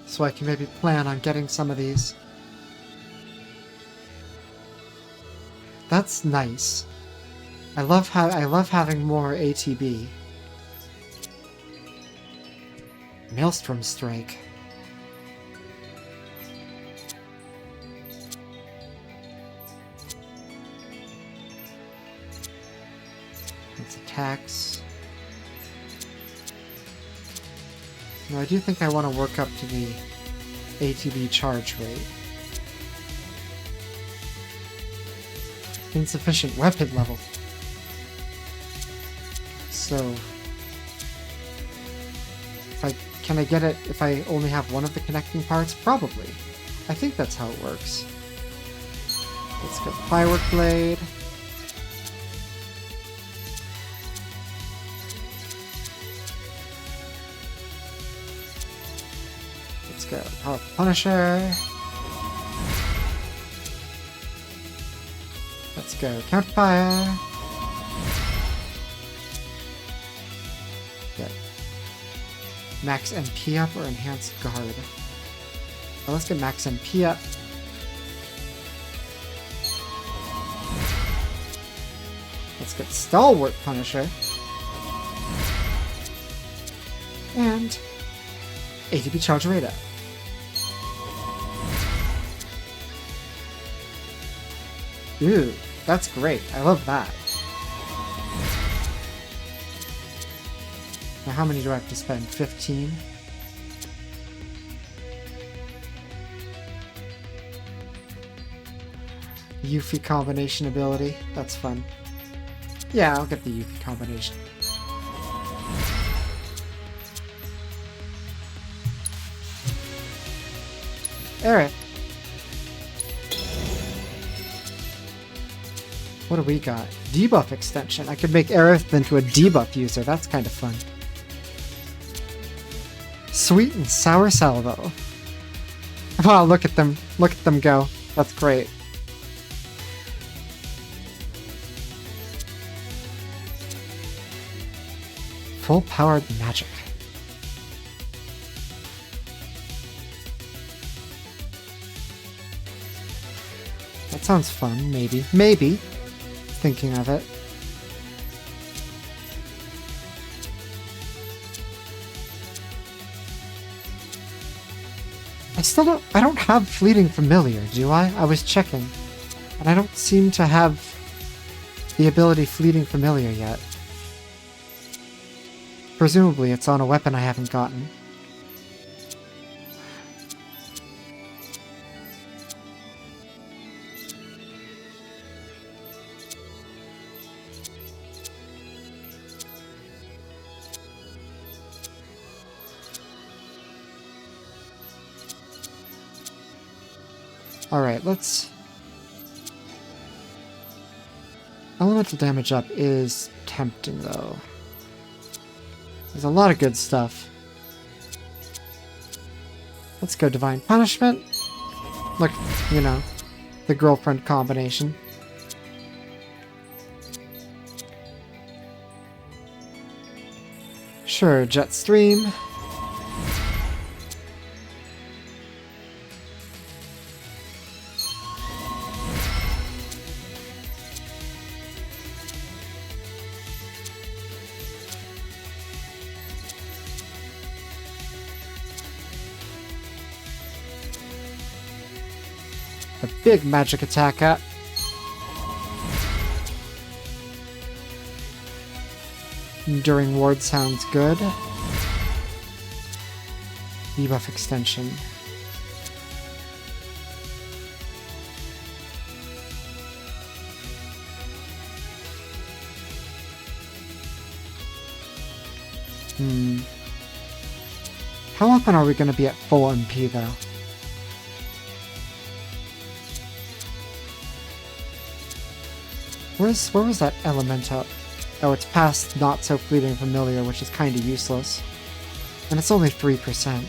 So I can maybe plan on getting some of these. That's nice. I love having more ATB. Maelstrom Strike. That's attacks. No, I do think I want to work up to the ATB charge rate. Insufficient weapon level. So, can I get it if I only have one of the connecting parts? Probably. I think that's how it works. Let's go Firework Blade. Let's go Powerful Punisher. Let's go Counterfire. Get Max MP up or Enhanced Guard. Well, let's get Max MP up. Let's get Stalwart Punisher. And ATB charge rate up. Ooh, that's great. I love that. Now how many do I have to spend? 15? Yuffie combination ability. That's fun. Yeah, I'll get the Yuffie combination. Aerith. What do we got? Debuff extension. I could make Aerith into a debuff user. That's kind of fun. Sweet and sour salvo. Wow, look at them. Look at them go. That's great. Full-powered magic. That sounds fun, maybe. Maybe. Thinking of it. I don't have Fleeting Familiar, do I? I was checking. And I don't seem to have the ability Fleeting Familiar yet. Presumably it's on a weapon I haven't gotten. Alright, let's... Elemental damage up is tempting, though. There's a lot of good stuff. Let's go Divine Punishment. Look, you know, the girlfriend combination. Sure, Jet Stream. A big magic attack up. Enduring Ward sounds good. Debuff extension. How often are we going to be at full MP though? Where was that element up? Oh, it's past Not So Fleeting Familiar, which is kinda useless. And it's only 3%.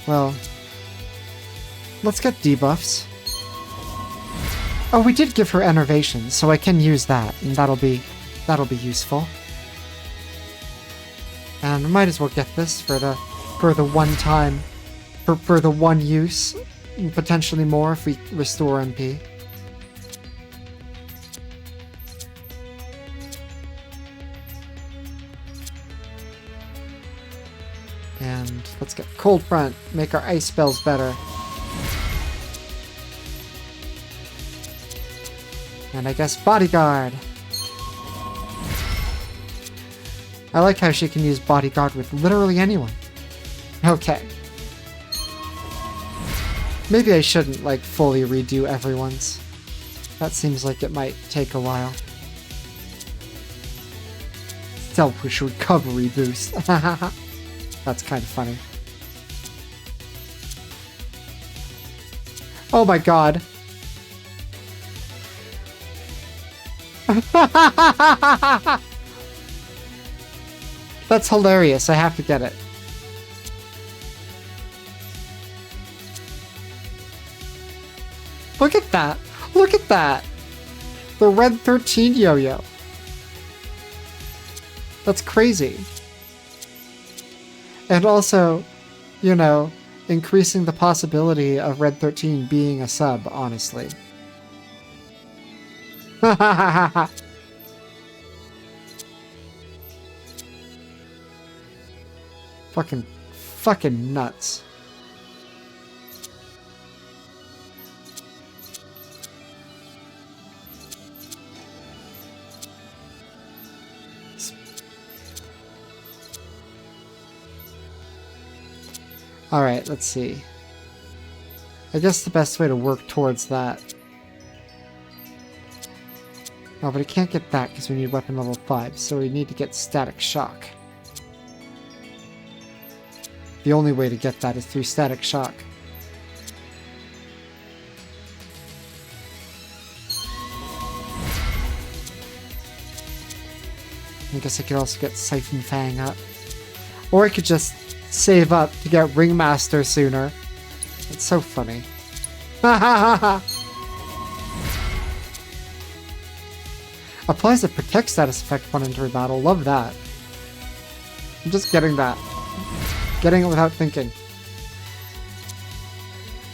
Well, let's get debuffs. Oh, we did give her Enervation, so I can use that, and that'll be useful. And we might as well get this for the one time, for the one use. Potentially more if we restore MP. And let's get Cold Front, make our ice spells better. And I guess Bodyguard. I like how she can use Bodyguard with literally anyone. Okay. Maybe I shouldn't, like, fully redo everyone's. That seems like it might take a while. Selfish recovery boost. That's kind of funny. Oh my god. That's hilarious. I have to get it. Look at that! Look at that! The Red 13 yo-yo. That's crazy. And also, you know, increasing the possibility of Red 13 being a sub, honestly. Fucking nuts. Alright, let's see. I guess the best way to work towards that... Oh, but I can't get that because we need weapon level 5, so we need to get Static Shock. The only way to get that is through Static Shock. I guess I could also get Siphon Fang up. Or I could just save up to get Ringmaster sooner. It's so funny. Applies the protect status effect upon entering battle. Love that. I'm just getting that. Getting it without thinking.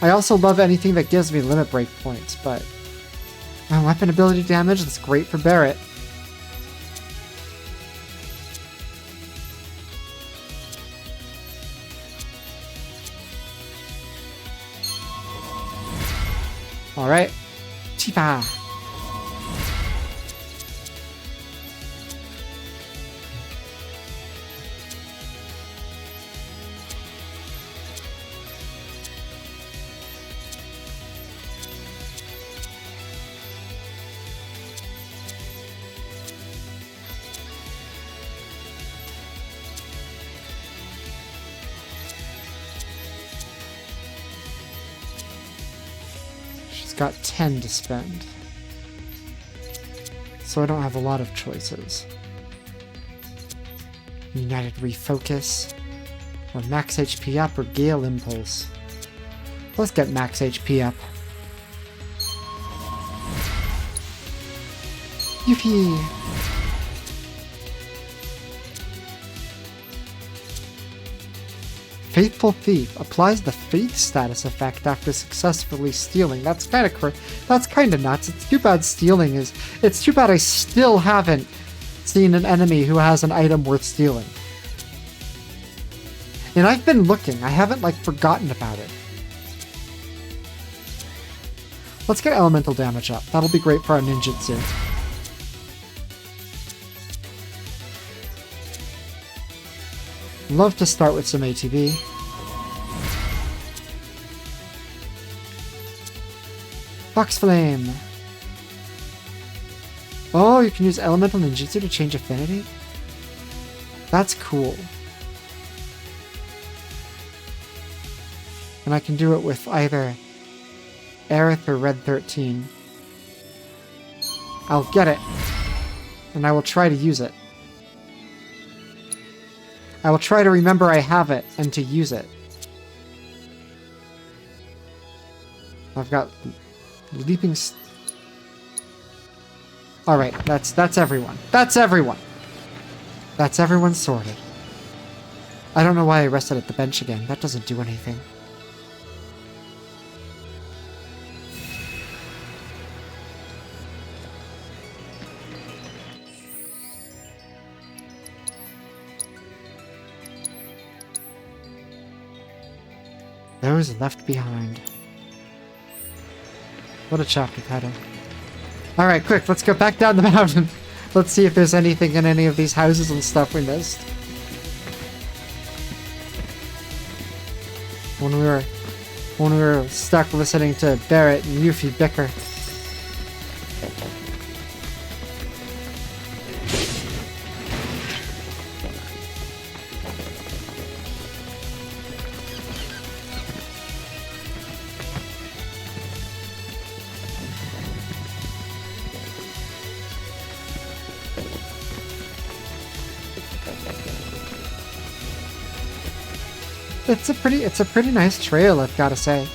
I also love anything that gives me limit break points, but... weapon ability damage, that's great for Barrett. Alright. Tifa! Got 10 to spend. So I don't have a lot of choices. United Refocus, or Max HP up, or Gale Impulse. Let's get Max HP up. Yuppie! Faithful Thief applies the Faith status effect after successfully stealing. That's kind of nuts. It's too bad stealing is... It's too bad I still haven't seen an enemy who has an item worth stealing. And I've been looking. I haven't, like, forgotten about it. Let's get elemental damage up. That'll be great for our ninjutsu. Love to start with some ATB. Fox Flame. Oh, you can use elemental ninjutsu to change affinity? That's cool. And I can do it with either Aerith or Red 13. I'll get it. And I will try to use it. I will try to remember I have it and to use it. I've got leaping. All right, that's everyone. That's everyone. That's everyone sorted. I don't know why I rested at the bench again. That doesn't do anything. Those left behind. What a chapter title. Alright, quick, let's go back down the mountain. Let's see if there's anything in any of these houses and stuff we missed. When we were stuck listening to Barrett and Yuffie bicker. It's a pretty nice trail, I've got to say.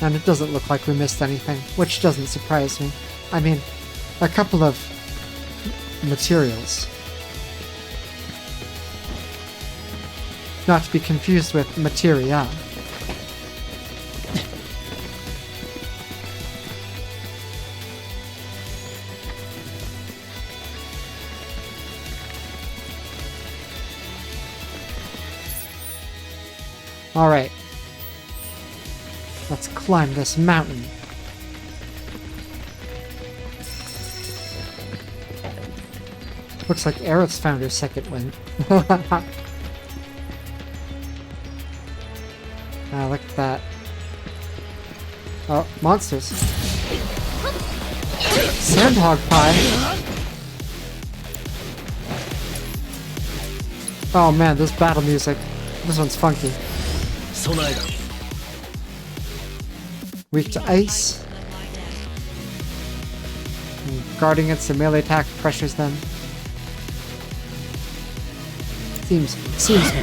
And it doesn't look like we missed anything, which doesn't surprise me. I mean, a couple of materials. Not to be confused with materia. Alright. Let's climb this mountain. Looks like Aerith's found her second win. Ah, look at that. Oh, monsters. Sandhog pie. Oh man, this battle music. This one's funky. Weak to ice. And guarding against the melee attack pressures them. Seems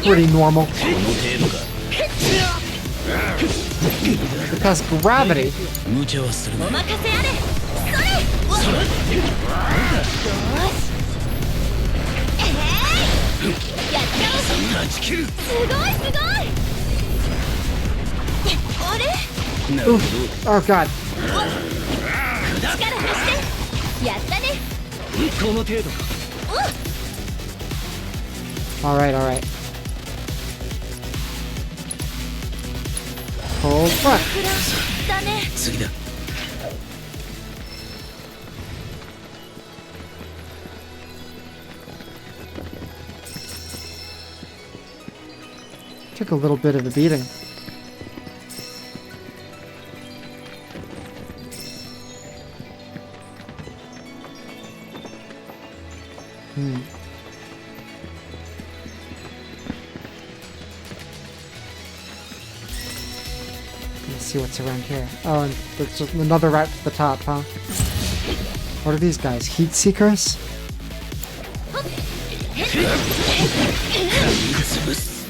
pretty normal. Because gravity. 無茶はするな。お任せあれ。それ。やっちゃおう。断ち切る。すごいすごい。あれ？なるほ Oh god. 力貸して。やったね。この程度か。Alright, alright. Hold fuck. フラだね。ど。次だ。Took a little bit of a beating. Let's see what's around here. Oh, and there's just another route to the top, huh? What are these guys? Heat seekers? 潰す。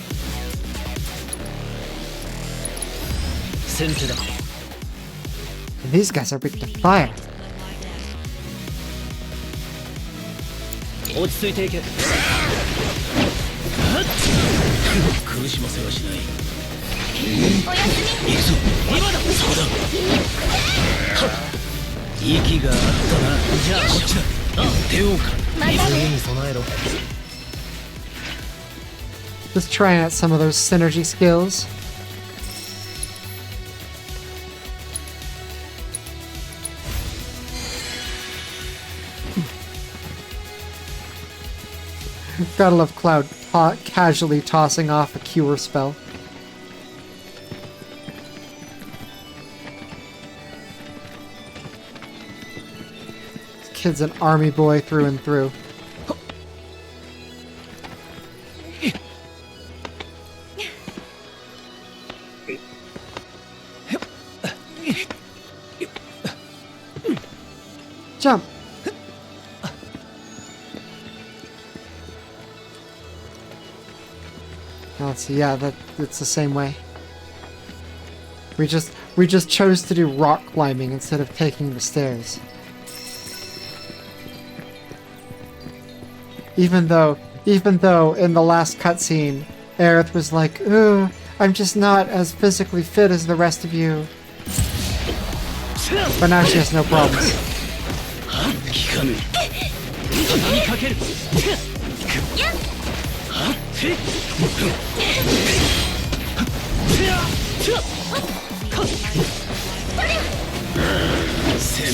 先手だ。 And these guys are weak to fire. 落ち着いていけ。苦しませはしない。おやすみ。行くぞ。今だ。そうだ。はっ。息があったな。じゃあこっちだ。手をか。またね。次に備えろ。 Just trying out some of those synergy skills. Gotta love Cloud casually tossing off a cure spell. This kid's an army boy through and through. Jump! Now let's see, yeah, it's the same way. We just chose to do rock climbing instead of taking the stairs. Even though in the last cutscene, Aerith was like, "Ooh, I'm just not as physically fit as the rest of you." But now she has no problems. 効かぬ。畳みかける。攻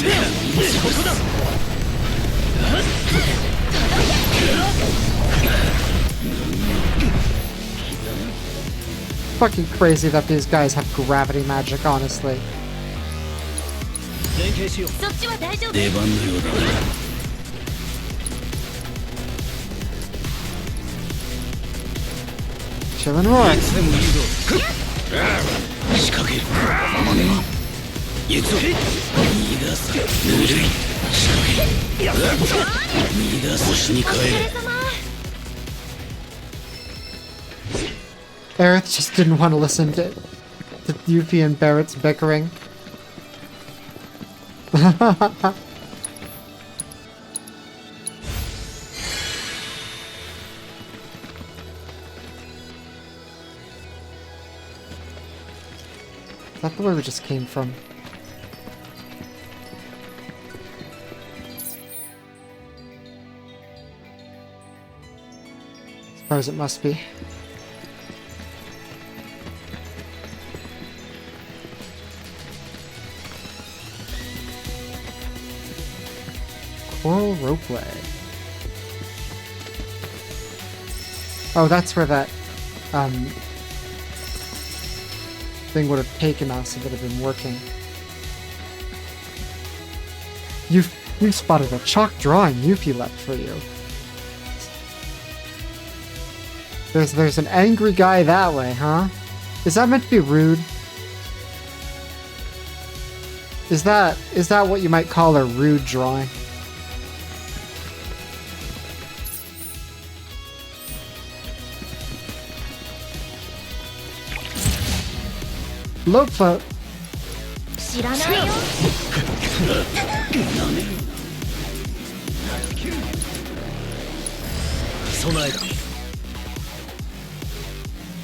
めだ。ここだ。 Fucking crazy that these guys have gravity magic, honestly. 連携しよう。そっちは大丈夫。出番のようだな。 Chill and roar. いつでもいいぞ。仕掛ける。行くぞ。逃がす。ぬるい。仕掛ける。逃がす。星に帰れ。 Aerith just didn't want to listen to Yuffie and Barrett's bickering. Is that the way we just came from? Suppose it must be. Coral ropeway. Oh, that's where that thing would have taken us if it had been working. You spotted a chalk drawing Yuffie left for you. There's an angry guy that way, huh? Is that meant to be rude? Is that what you might call a rude drawing? Low float. 知らないよ。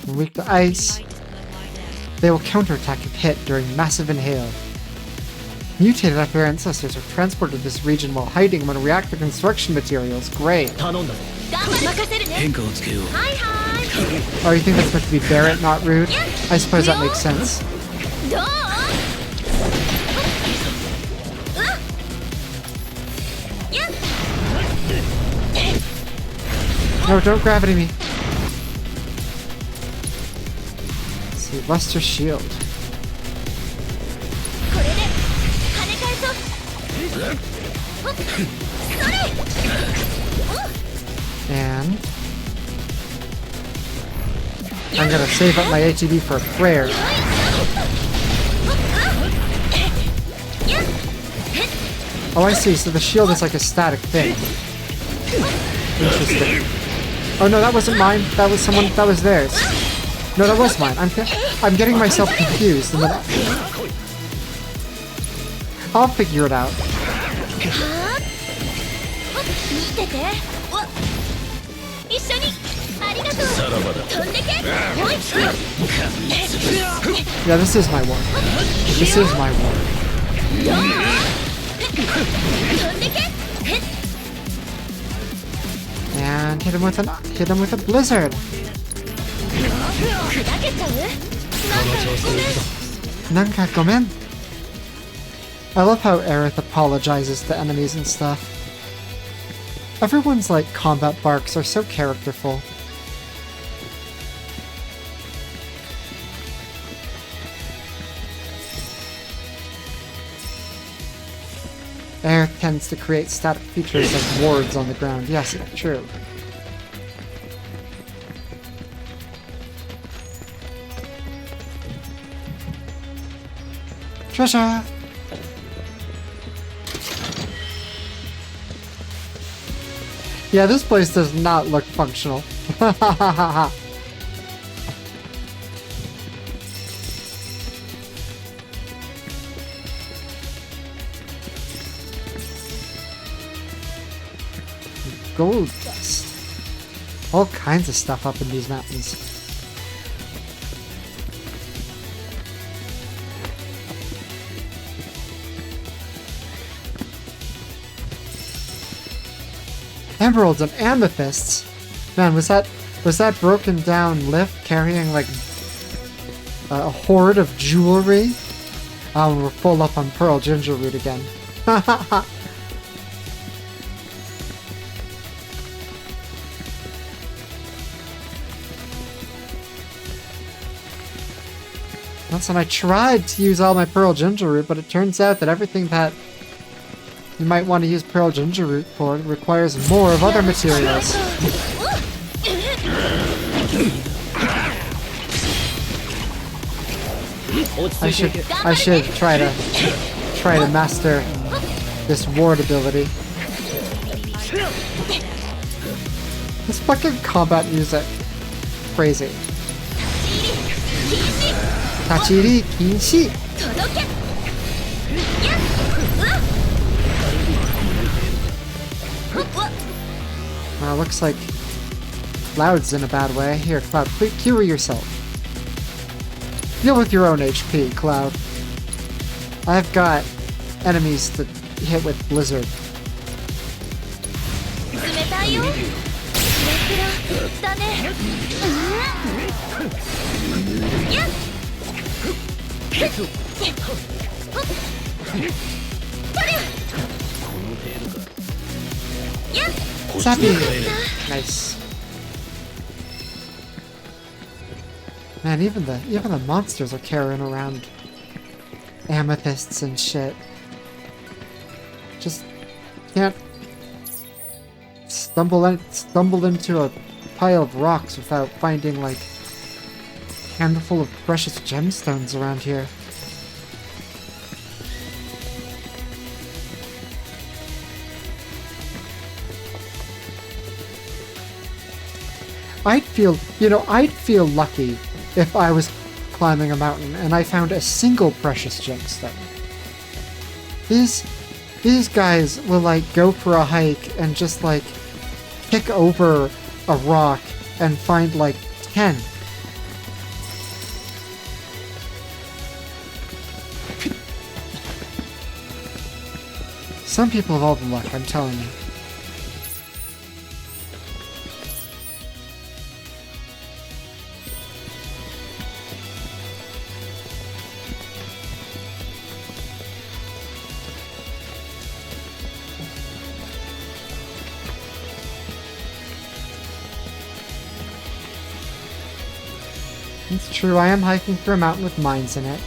Weak to ice. They will counterattack if hit during massive inhale. Mutated after their ancestors are transported to this region while hiding among reactor construction materials. Great. 頼んだぞ。頑張れ任せるね。変化をつけよう。はいはい。 Oh, you think that's meant to be Barrett, not Rude? I suppose that makes sense. どう？ No, don't gravity me. Let's see, Luster Shield. これで跳ね返そう。ほっ、それ。 And I'm gonna save up my ATB for a prayer. Oh, I see. So the shield is like a static thing. Interesting. Oh no, that wasn't mine. That was someone. That was theirs. No, that was mine. I'm getting myself confused. And then I'll figure it out. 見てて。一緒に。ありがとう。飛んでけ。ほい。 Yeah, this is my war. This is my war. 飛んでけ。 And hit him with a blizzard. 砕けちゃう？なんかごめん。 Nanka gomen. I love how Aerith apologizes to enemies and stuff. Everyone's like combat barks are so characterful. Aerith tends to create static features like wards on the ground. Yes, it's true. Treasure! Yeah, this place does not look functional. Gold dust. All kinds of stuff up in these mountains. Emeralds and amethysts. Man, was that broken down lift carrying like a horde of jewelry? Oh, we're full up on pearl ginger root again. Listen, I tried to use all my pearl ginger root, but it turns out that everything that you might want to use pearl ginger root for requires more of other materials. I should try to master this ward ability. This fucking combat music. Crazy. Tachiri kinshi. Looks like Cloud's in a bad way. Here, Cloud, cure yourself. Deal with your own HP, Cloud. I've got enemies to hit with Blizzard. Sappy! Nice. Man, even the monsters are carrying around amethysts and shit. Just can't stumble into a pile of rocks without finding like a handful of precious gemstones around here. I'd feel lucky if I was climbing a mountain, and I found a single precious gemstone. These guys will, like, go for a hike and just, like, kick over a rock and find, like, 10. Some people have all the luck, I'm telling you. It's true, I am hiking through a mountain with mines in it.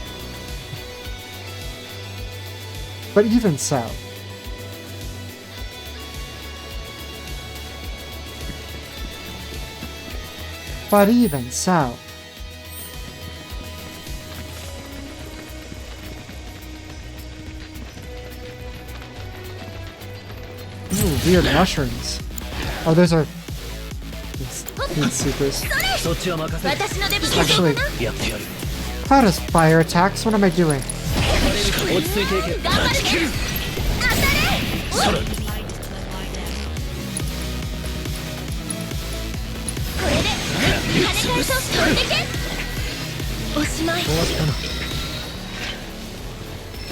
But even so. But even so. Ooh, weird mushrooms. Oh, those are... These secrets. Actually, how does fire attacks? What am I doing?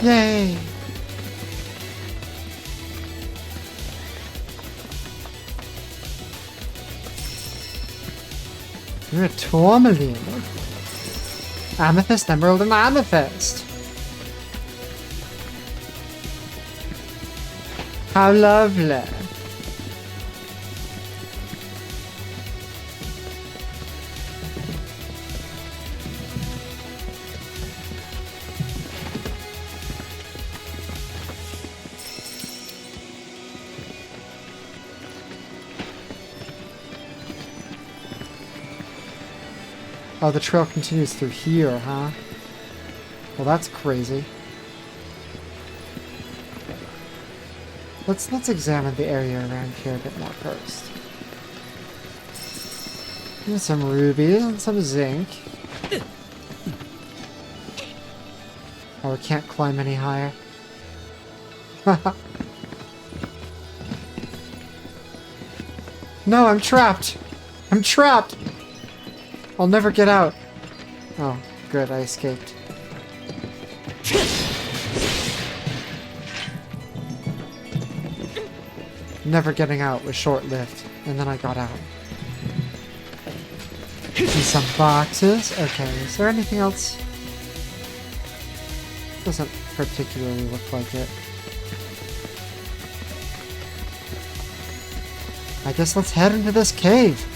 Yay! You're a tourmaline. Amethyst, emerald, and amethyst. How lovely. Oh, the trail continues through here, huh? Well, that's crazy. Let's examine the area around here a bit more first. Here's some rubies and some zinc. Oh, we can't climb any higher. No, I'm trapped! I'm trapped! I'll never get out. Oh, good, I escaped. Never getting out was short-lived, and then I got out. And some boxes. Okay, is there anything else? Doesn't particularly look like it. I guess let's head into this cave.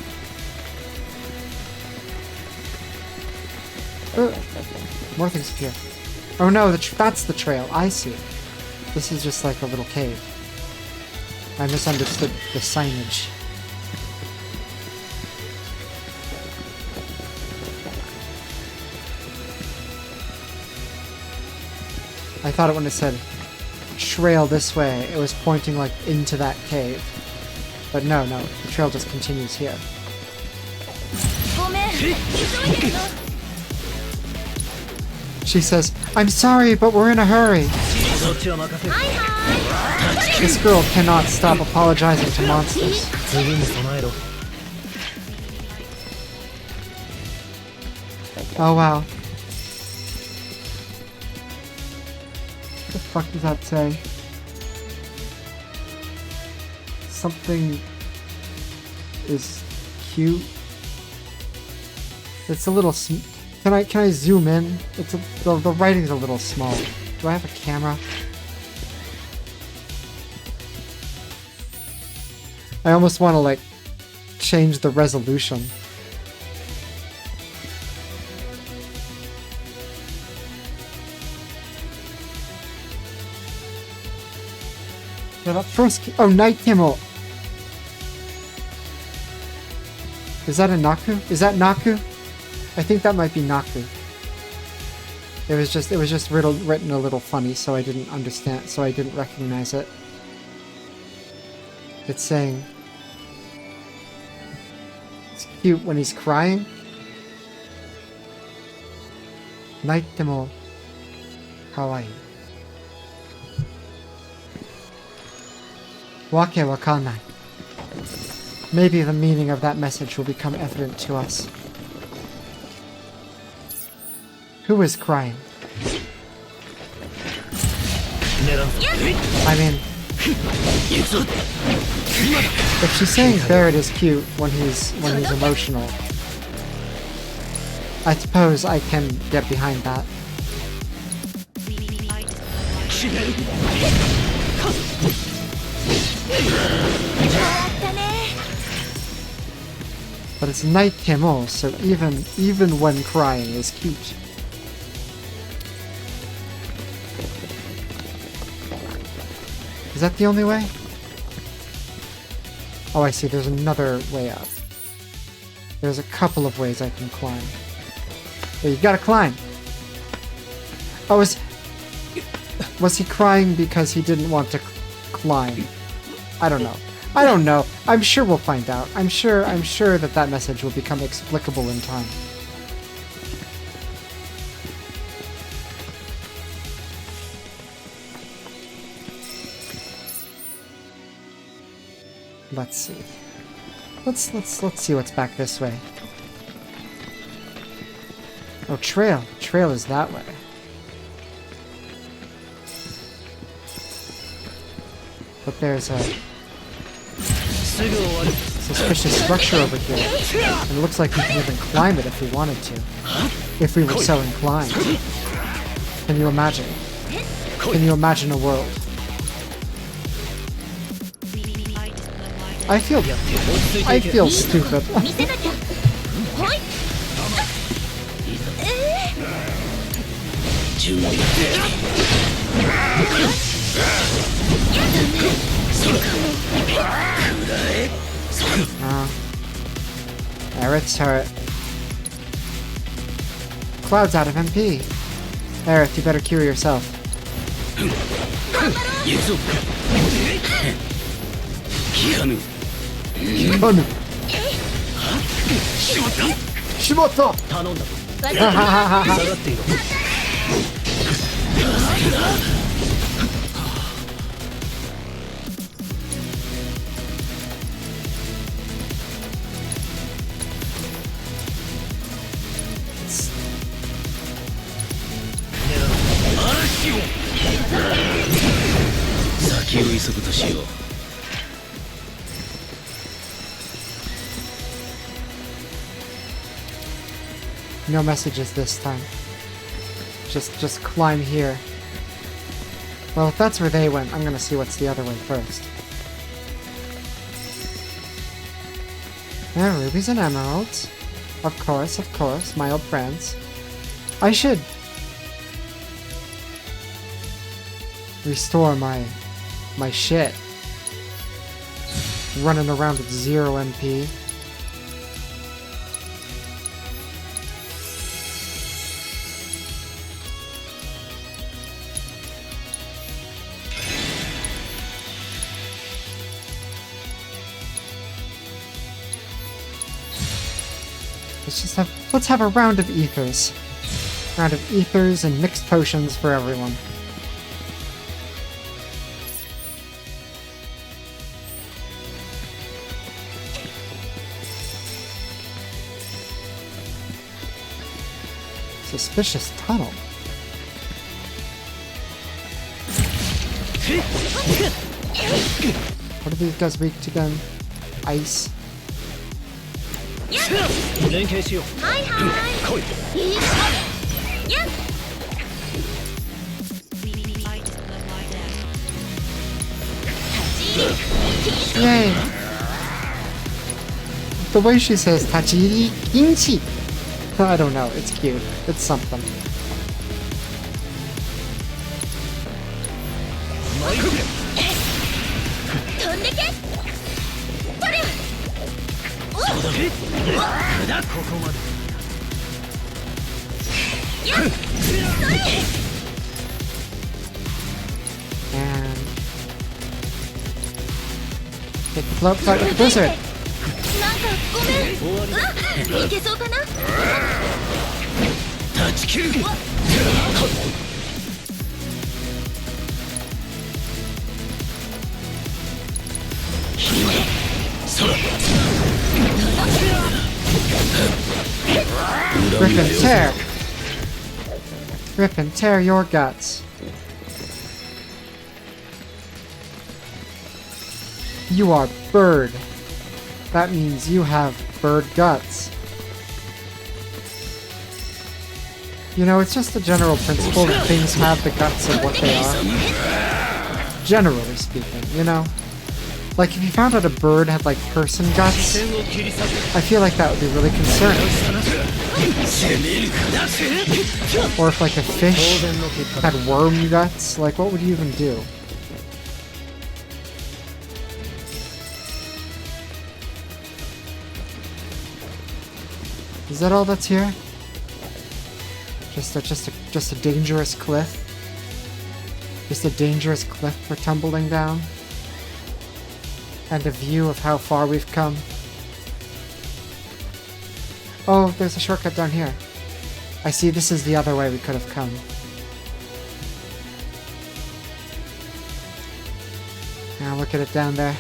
More things appear. Oh no, that's the trail. I see. This is just like a little cave. I misunderstood the signage. I thought it when it said trail this way, it was pointing like into that cave. But no, the trail just continues here. She says, "I'm sorry, but we're in a hurry." This girl cannot stop apologizing to monsters. Oh wow. What the fuck does that say? Something is cute. It's a little Can I zoom in? The writing's a little small. Do I have a camera? I almost want to like change the resolution. Yeah, that first. Oh, Night Kimmel. Is that a Naku? Is that Naku? I think that might be Naku. It was just written a little funny, so I didn't understand, so I didn't recognize it. It's saying it's cute when he's crying. 泣いても可愛い。わけわかんない。Maybe the meaning of that message will become evident to us. Who is crying? I mean, if she's saying Barrett is cute when he's emotional, I suppose I can get behind that. But it's night Kimo, so even when crying is cute. Is that the only way? Oh, I see. There's another way up. There's a couple of ways I can climb. But you gotta climb. Oh, was he crying because he didn't want to climb? I don't know. I don't know. I'm sure we'll find out. I'm sure that message will become explicable in time. Let's see. Let's see what's back this way. Oh, trail. Trail is that way. But there's a suspicious structure over here. And it looks like we can even climb it if we wanted to. If we were so inclined. Can you imagine? Can you imagine a world? I feel stupid. Aerith's hurt. Cloud's out of MP. Aerith, you better cure yourself. Kanu. Shimoto! No messages this time. Just climb here. Well, if that's where they went, I'm gonna see what's the other way first. Yeah, rubies and emeralds. Of course, my old friends. I should restore my shit. Running around with 0 MP. Let's have a round of ethers. Round of ethers and mixed potions for everyone. Suspicious tunnel. What are these guys weak to again? Ice. Yay! The way she says Tachiri Inchi. I don't know, it's cute. It's something. And take the float fight with the blizzard. 断ち切るそら Rip and tear. Rip and tear your guts. You are bird. That means you have bird guts. You know, it's just a general principle that things have the guts of what they are. Generally speaking, you know? Like, if you found out a bird had, like, person guts, I feel like that would be really concerning. Or if, like, a fish had worm guts, like, what would you even do? Is that all that's here? Just a dangerous cliff? Just a dangerous cliff we're tumbling down? And a view of how far we've come. Oh, there's a shortcut down here. I see, this is the other way we could have come. Now look at it down there.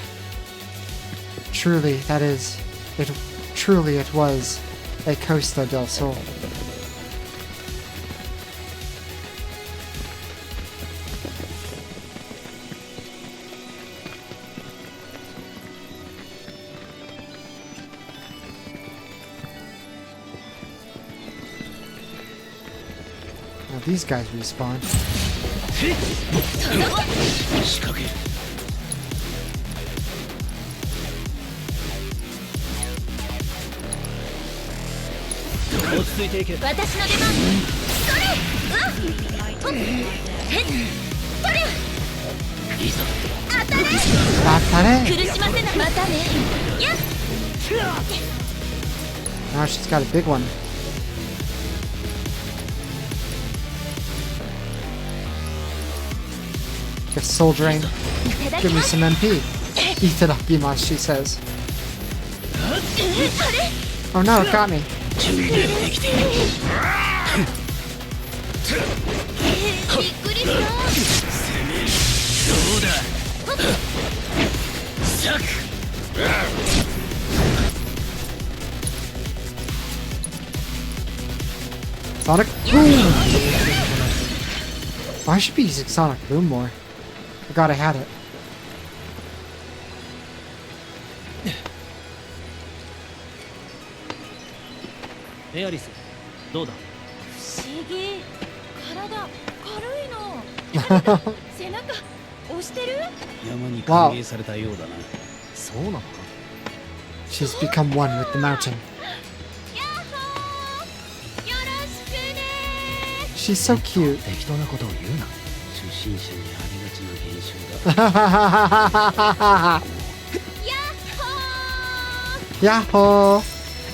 Truly, that is... Truly it was a Costa del Sol. These guys respawn. Now she's got a big one. Get soul drain. Give me some MP. Itadakimasu, she says. Oh no, it got me. Sonic Boom! Oh, I should be using Sonic Boom more. Forgot I had it. Hey, Alice. どうだ? 不思議。体軽いの。背中押してる？山に歓迎されたようだな。そうなのか? She's become one with the mountain. She's so cute. 適当なことを言うな。初心者にありがちな現象だ。Yahoo!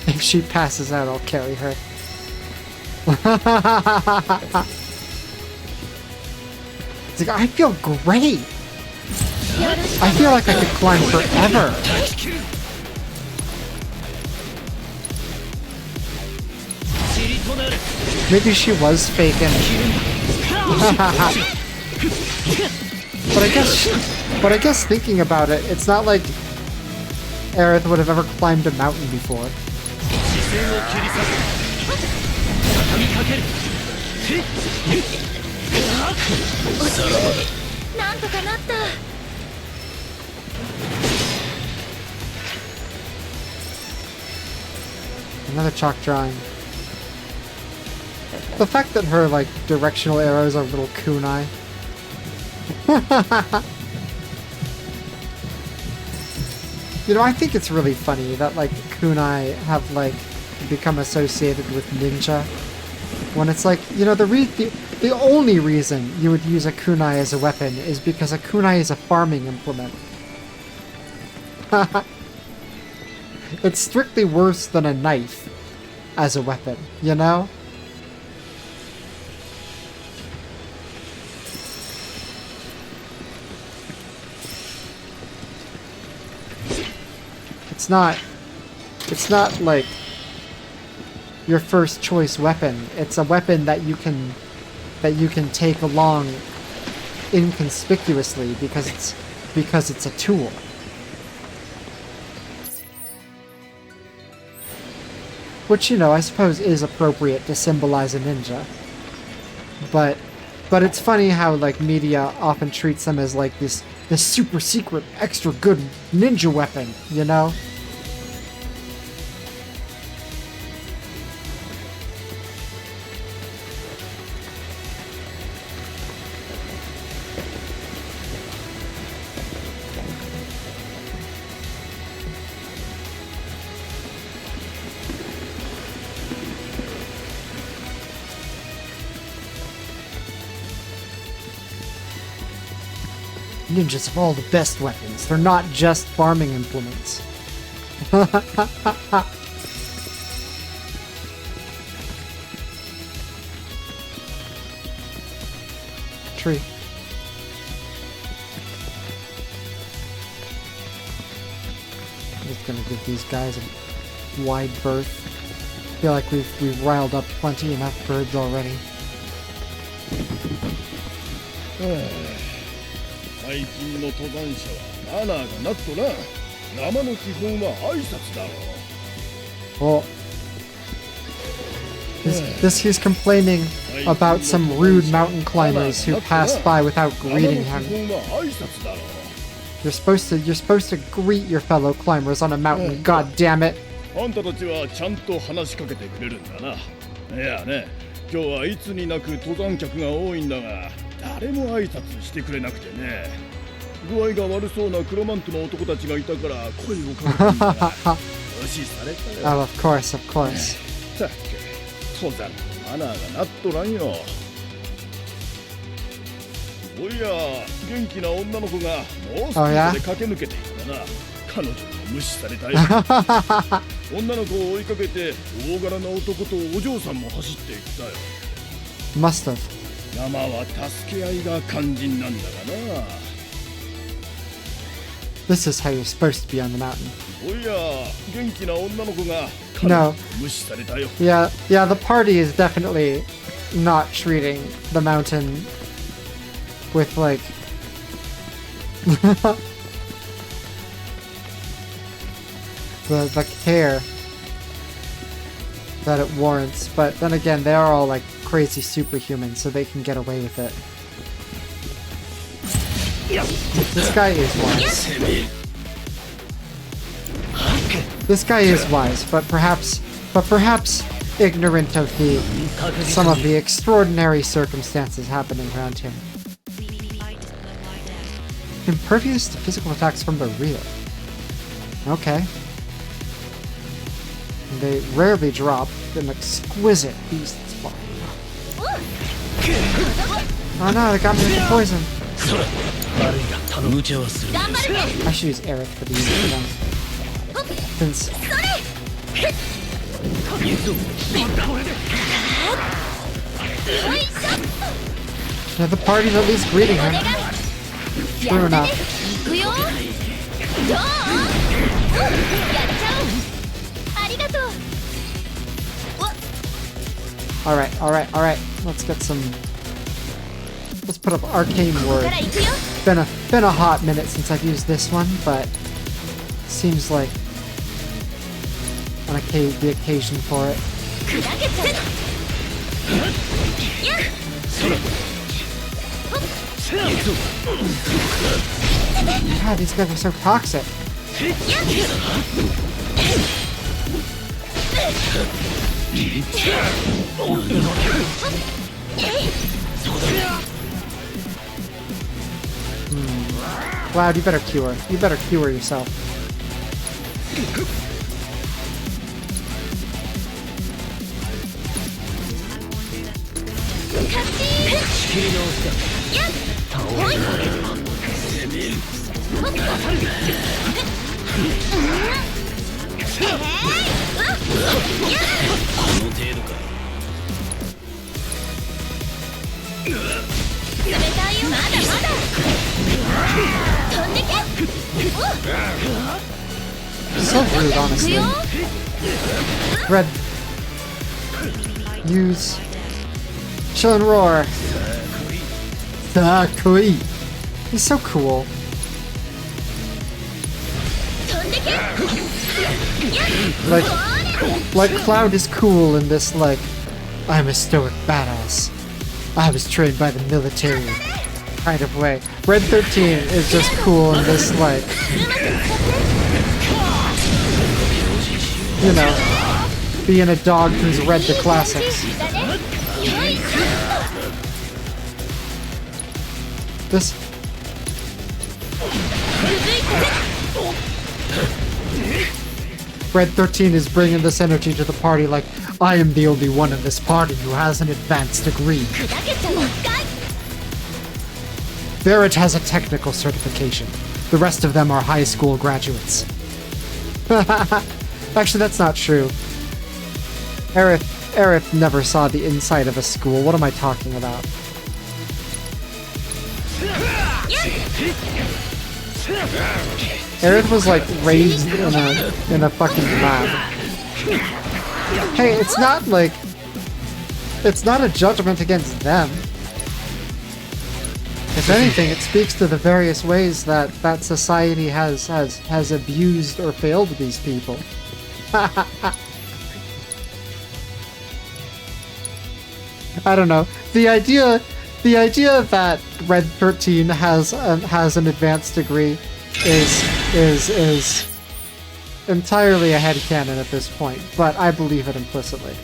If she passes out, I'll carry her. It's like, I feel great! I feel like I could climb forever! Maybe she was faking. But I guess thinking about it, it's not like Aerith would have ever climbed a mountain before. Another chalk drawing. The fact that her, like, directional arrows are little kunai. You know, I think it's really funny that, like, kunai have, like, become associated with ninja. When it's like, you know, the only reason you would use a kunai as a weapon is because a kunai is a farming implement. It's strictly worse than a knife as a weapon, you know? It's not like your first choice weapon. It's a weapon that you can take along inconspicuously because it's a tool. Which, you know, I suppose is appropriate to symbolize a ninja. But it's funny how, like, media often treats them as, like, this super secret, extra good ninja weapon, you know? Ninjas have all the best weapons. They're not just farming implements. Tree. I'm just gonna give these guys a wide berth. I feel like we've riled up plenty enough birds already. 最近の登山者はマナーがなっとな。生の基本は挨拶だろう。 Oh. He's complaining about some rude mountain climbers who passed by without greeting him. You're supposed to greet your fellow climbers on a mountain, god damn it. あんたたちはちゃんと話しかけてくれるんだな。いやね、今日はいつになく登山客が多いんだが、誰も挨拶してくれなくてね。具合が悪そうなクロマントの男たちがいたから声をかけたんだが、無視されたよ。Oh, of course, of course. たっけ、登山のマナーがなっとらんよ。おや、元気な女の子が猛スピードで駆け抜けていったな。彼女も無視されたよ。女の子を追いかけて大柄な男とお嬢さんも走っていったよ。Must have. 山は助け合いが肝心なんだがな。This is how you're supposed to be on the mountain. おや、元気な女の子が彼 No. 女無視されたよ。Yeah, the party is definitely not treating the mountain with, like... the care that it warrants. But then again, they are all, like, crazy superhumans, so they can get away with it. This guy is wise. This guy is wise, but perhaps ignorant of some of the extraordinary circumstances happening around him. Impervious to physical attacks from the rear. Okay. They rarely drop an exquisite beast spawn. Oh no, they got me with the poison. I should use Eric for these ones. Since... Yeah, the party's at least greeting her. True enough. Alright. Let's get some... Let's put up Arcane Word. Been a hot minute since I've used this one, but seems like the occasion for it. God, these guys are so toxic. Cloud, you better cure. You better cure yourself. So rude, honestly. Red Use Chill and Roar. Sakui. He's so cool. Like Cloud is cool in this, like, I'm a stoic badass. I was trained by the military kind of way. Red 13 is just cool in this, like, you know, being a dog who's read the classics. This... Red 13 is bringing this energy to the party like, I am the only one in this party who has an advanced degree. Barrett has a technical certification. The rest of them are high school graduates. Actually, that's not true. Aerith never saw the inside of a school. What am I talking about? Aerith was like raised in a fucking lab. Hey, it's not like, it's not a judgment against them. If anything, it speaks to the various ways that society has abused or failed these people. I don't know. The idea that Red 13 has an advanced degree is entirely a headcanon at this point, but I believe it implicitly.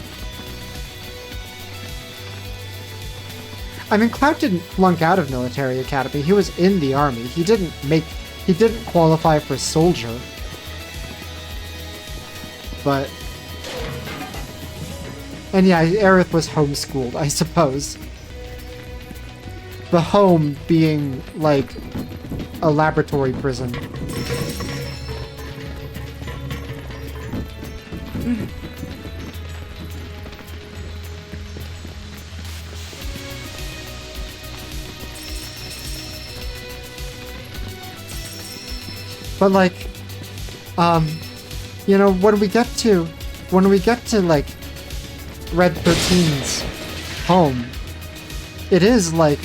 I mean, Cloud didn't flunk out of military academy. He was in the army. He didn't qualify for soldier. But... And yeah, Aerith was homeschooled, I suppose. The home being, like, a laboratory prison. But like, you know, when we get to like Red 13's home, it is like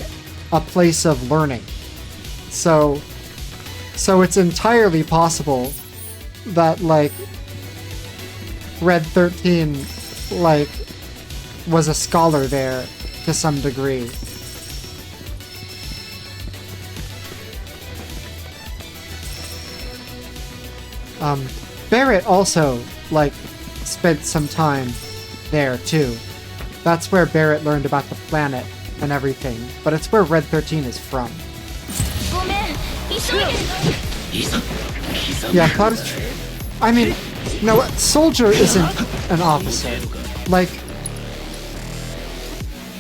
a place of learning. So it's entirely possible that like Red 13 like was a scholar there to some degree. Barrett also, like, spent some time there, too. That's where Barrett learned about the planet and everything, but it's where Red 13 is from. Yeah, Cloud is... I mean, no, soldier isn't an officer. Like,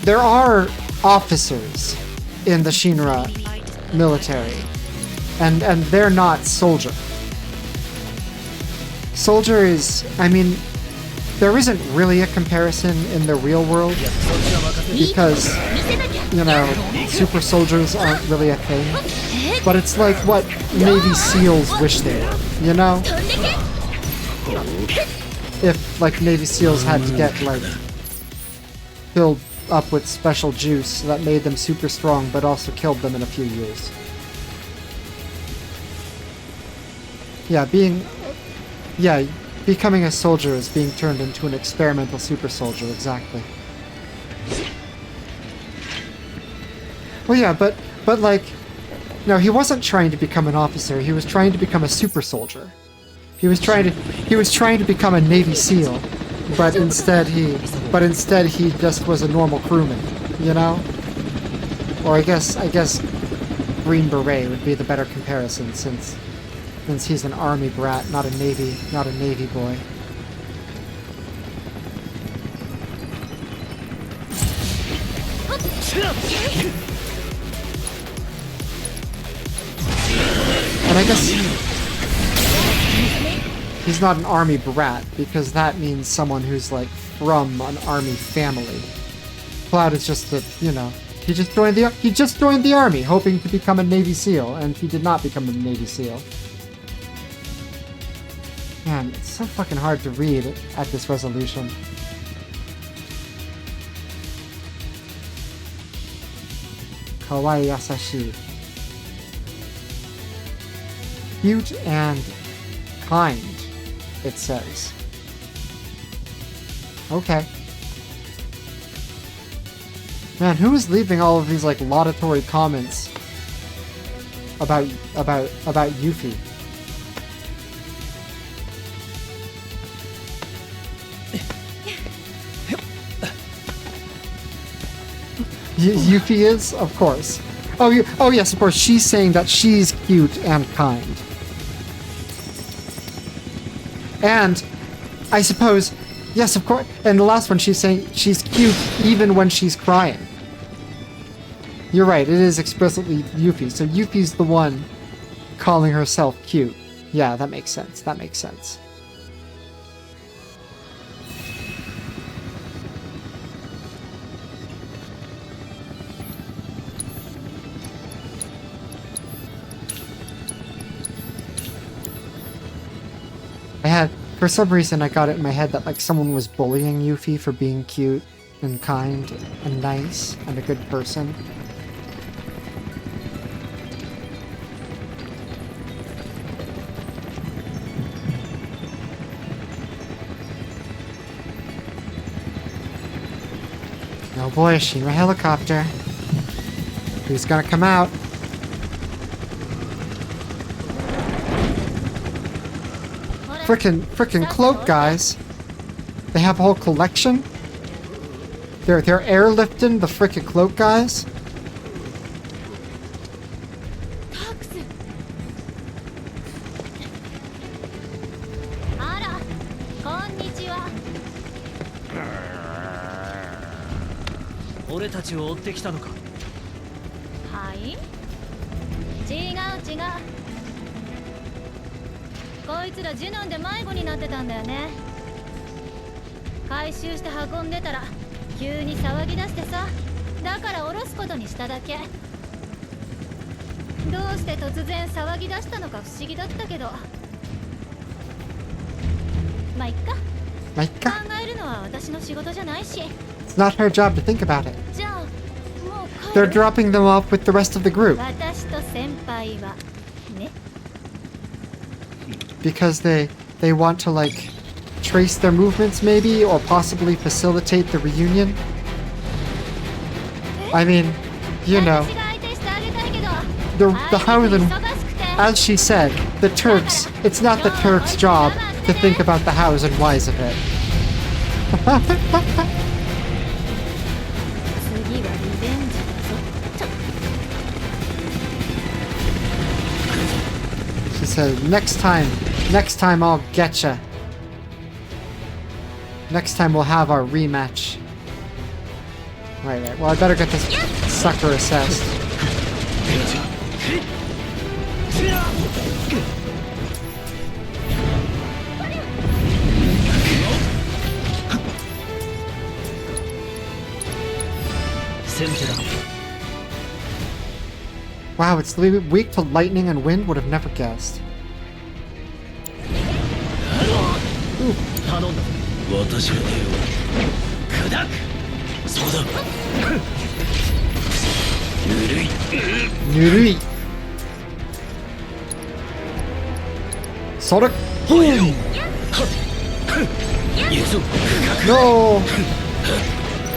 there are officers in the Shinra military, and they're not soldier. Soldier is, I mean, there isn't really a comparison in the real world because, you know, super soldiers aren't really a thing. But it's like what Navy SEALs wish they were, you know? If, like, Navy SEALs had to get, like, filled up with special juice that made them super strong but also killed them in a few years. Yeah, becoming a soldier is being turned into an experimental super soldier, exactly. Well, yeah, but like, no, he wasn't trying to become an officer. He was trying to become a super soldier. He was trying to become a Navy SEAL, but instead he just was a normal crewman, you know? Or I guess Green Beret would be the better comparison since he's an army brat, not a navy boy. And I guess he's not an army brat because that means someone who's like from an army family. Cloud is just a, you know, he just joined the army hoping to become a Navy SEAL, and he did not become a Navy SEAL. Man, it's so fucking hard to read at this resolution. Kawaii yasashi. Cute and kind, it says. Okay. Man, who is leaving all of these like laudatory comments about Yuffie? Yuffie is, of course. Oh yes, of course. She's saying that she's cute and kind. And I suppose, yes, of course. And the last one, she's saying she's cute even when she's crying. You're right. It is explicitly Yuffie. So Yuffie's the one calling herself cute. Yeah, that makes sense. That makes sense. For some reason, I got it in my head that like someone was bullying Yuffie for being cute and kind and nice and a good person. Oh boy, Shinra helicopter. Who's gonna come out? Frickin' cloak, guys. They have a whole collection. They're airlifting the frickin' cloak, guys. It's not her job to think about it. They're dropping them off with the rest of the group. Because they want to, like, trace their movements, maybe, or possibly facilitate the reunion. I mean, you know, the Howland, as she said, the Turks, it's not the Turks' job to think about the hows and whys of it. She said, next time I'll getcha. Next time we'll have our rematch. Right. Well, I better get this sucker assessed. Wow, it's weak to lightning and wind. Would have never guessed. Ooh. Nurui. Sonic boom. No.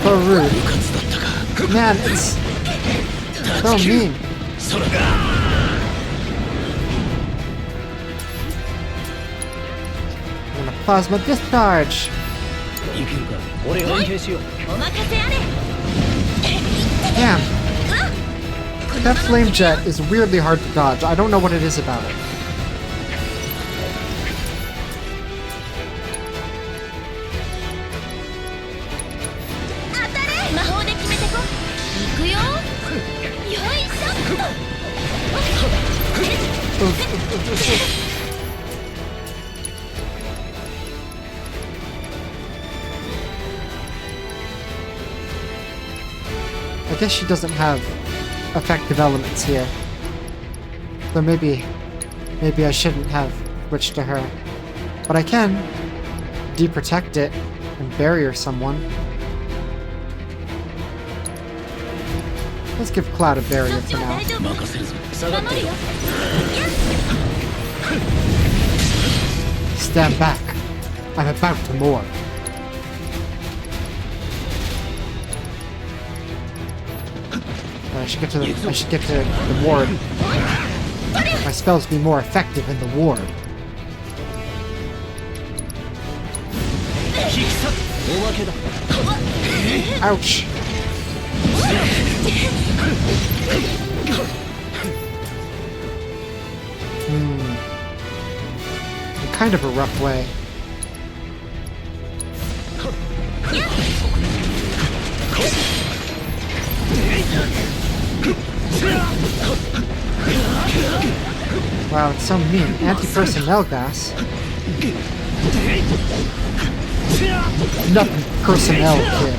So rude. Man, it's so mean. I'm gonna plasma discharge. Damn. That flame jet is weirdly hard to dodge. I don't know what it is about it. I guess she doesn't have effective elements here. So maybe I shouldn't have switched to her. But I can deprotect it and barrier someone. Let's give Cloud a barrier for now. 任せるぞ下がってる Stand back. I'm about to more. I should get to the ward. My spells be more effective in the ward. おまけだ Ouch. In kind of a rough way. Wow, it's so mean. Anti-personnel gas. Nothing personnel, kid.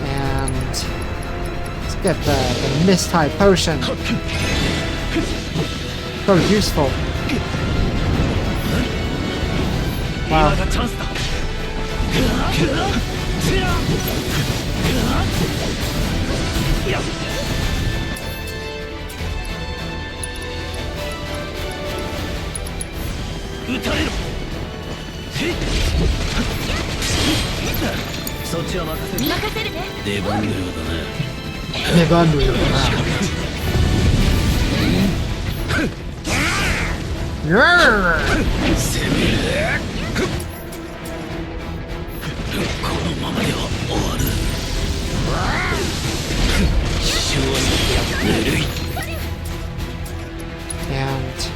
And let's get the mist high potion. So useful. Wow. And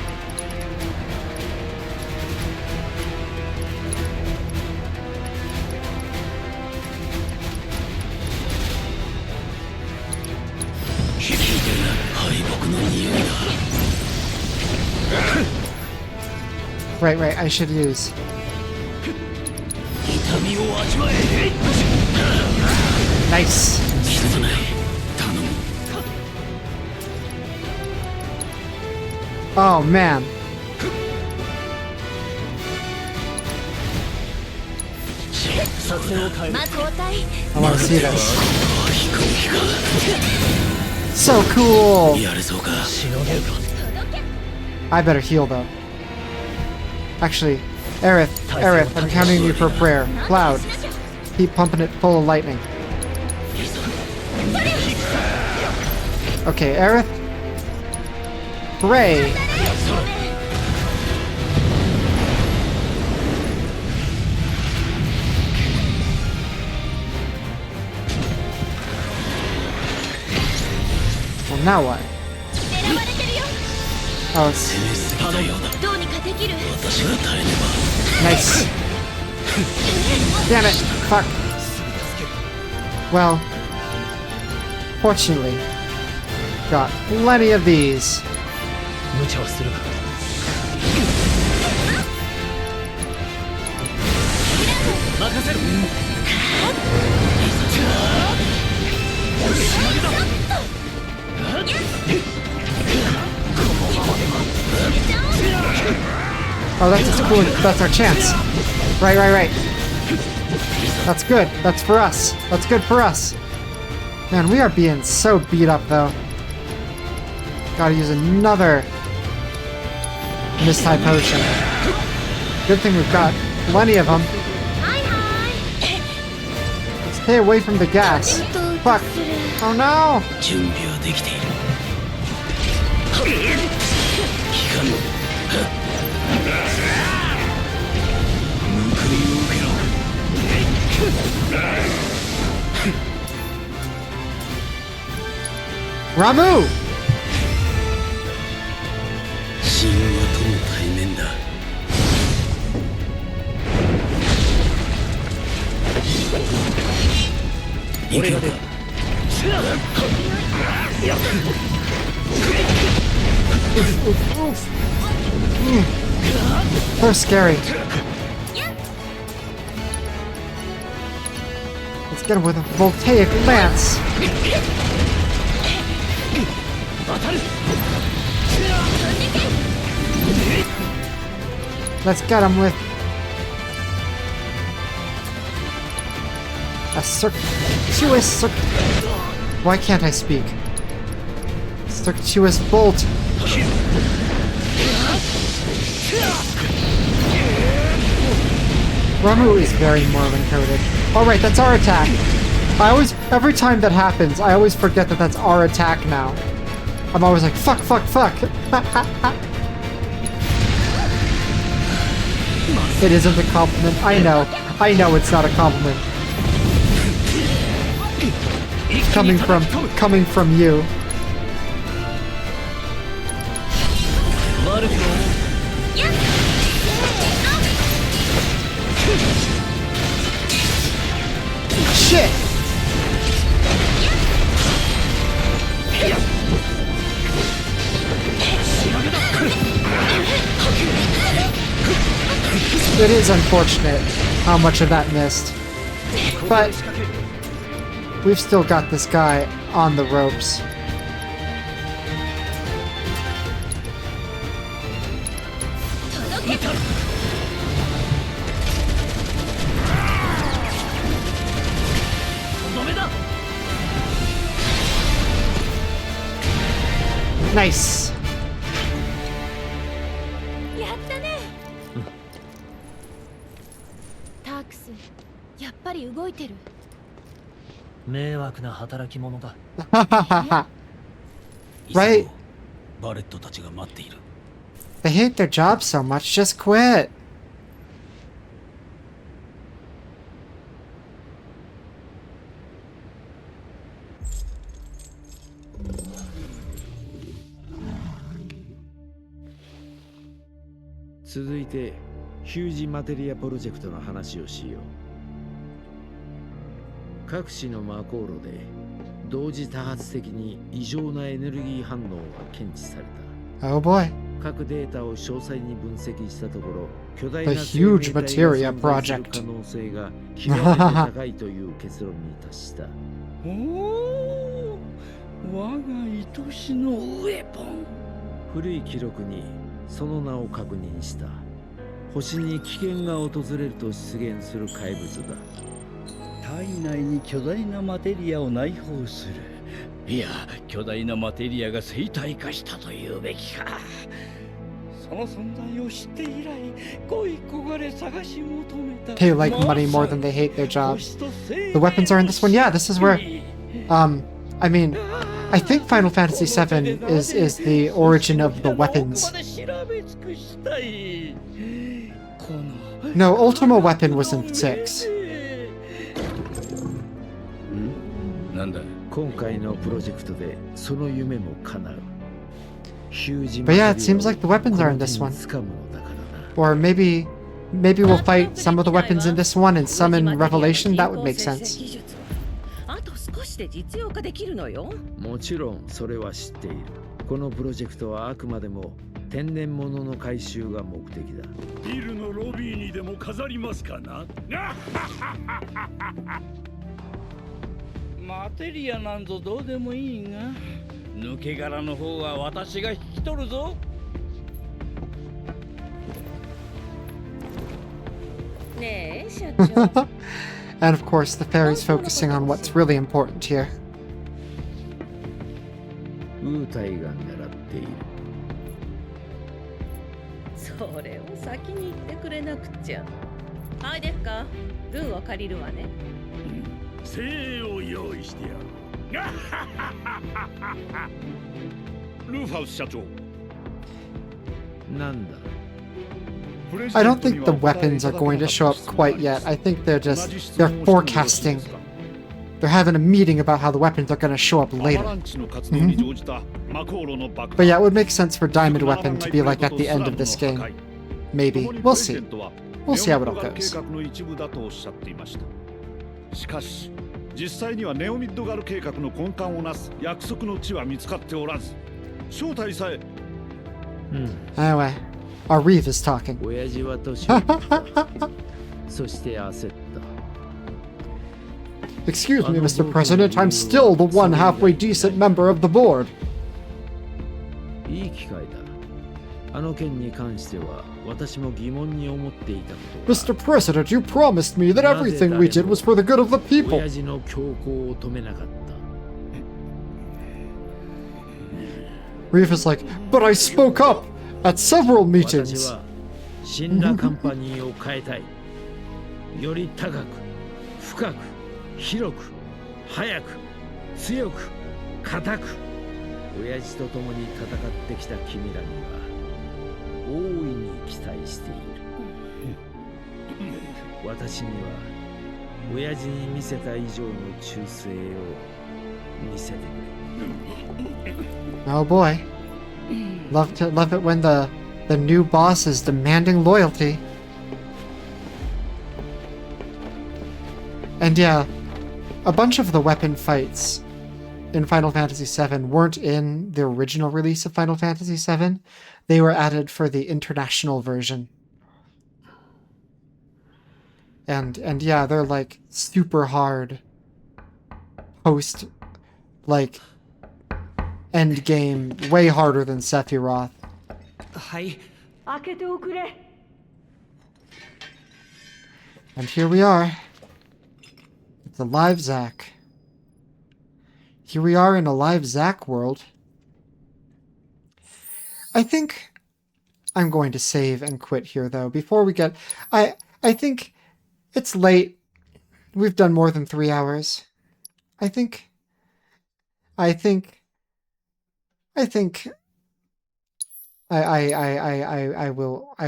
right, I should use. Nice. Oh man. I want to see this. So cool. I better heal though. Actually, Aerith, I'm counting you for a prayer. Cloud, keep pumping it full of lightning. Okay, Aerith. Hooray! Well, now what? Oh, it's... Nice. Damn it! Fuck. Well, fortunately, got plenty of these. Oh, that's cool. That's our chance. Right. That's good. That's for us. That's good for us. Man, we are being so beat up, though. Gotta use another mist-type potion. Good thing we've got plenty of them. Stay away from the gas. Fuck. Oh no! Ramu! 神話との対面だ。行くのか。So scary. Let's get him with a voltaic lance. Let's get him with a circuitous. Why can't I speak? Circuitous bolt. Ramu is very Mormon coded. All right, that's our attack. Every time that happens, I always forget that that's our attack now. I'm always like, fuck, fuck, fuck. It isn't a compliment. I know it's not a compliment. Coming from you. Shit! It is unfortunate how much of that missed. But we've still got this guy on the ropes. Nice. やったね。タークス、やっぱり動いてる。迷惑な働き者だ。Right? バレットたちが待っている。 They hate their job so much, just quit. 続いてヒュージマテリアプロジェクトの話をしよう。各種の魔航路で同時多発的に異常なエネルギー反応が検知された。 Oh boy. 各データを詳細に分析したところ、巨大 The な huge 生命体 materia が存在する project. 可能性が極めて高いという結論に達した。おお、我が愛しのウェポン。古い記録にその名を確認した。星に危険が訪れると出現する怪物だ。体内に巨大なマテリアを内包する。いや、巨大なマテリアが生体化したというべきか。その存在を知って以来、恋焦がれ探し求めた。 They like money more than they hate their jobs. The weapons are in this one. Yeah, this is where I mean, I think Final Fantasy VII is the origin of the weapons. No, Ultima Weapon was in 6. なんだ。今回のプロジェクトでその夢も叶う。 But yeah, it seems like the weapons are in this one. 掴むのだからな。 Or maybe we'll fight some of the weapons in this one and some in Revelation. That would make sense. あと少しで実用化できるのよ。もちろんそれは知っている。このプロジェクトはあくまでも天然物の回収が目的だ。ビルのロビーにでも飾りますかな。マテリアなんぞどうでもいいが、抜け殻の方は私が引き取るぞ。ねえ、社長。And of course, the fairy's focusing on what's really important here. ウータイが狙っている。それを先に言ってくれなくちゃ。はいですか。軍を借りるわね。精を用意してやる。ルファウス社長。なんだ。 I don't think the weapons are going to show up quite yet. I think they're forecasting. They're having a meeting about how the weapons are going to show up later. But yeah, it would make sense for Diamond Weapon to be like at the end of this game. Maybe. We'll see. We'll see how it all goes. しかし実際にはネオミッドガル計画の根幹をなす約束の地は見つかっておらず、正体さえ。Anyway, our Reeve is talking. 親父は年を取った。そして焦った。Excuse me, Mr. President, I'm still the one halfway decent member of the board. いい機会だ。あの件に関しては私も疑問に思っていたことが。 Mr. President, you promised me that everything we did was for the good of the people. 親父の強行を止めなかった。 Reef is like, but I spoke up at several 私 meetings. は死んだカンパニーを変えたい。より高く、深く、広く、早く、強く、固く。親父と共に戦ってきた君らには大いに期待している。私には親父に見せた以上の忠誠を見せてくれ。 Oh boy. Love it when the new boss is demanding loyalty. And yeah, a bunch of the weapon fights in Final Fantasy VII weren't in the original release of Final Fantasy VII. They were added for the international version. And yeah, they're like super hard post, like end game, way harder than Sephiroth. はい。 And here we are. It's a live Zack. Here we are in a live Zack world. I think I'm going to save and quit here, though. Before we get... I think it's late. We've done more than 3 hours. I think I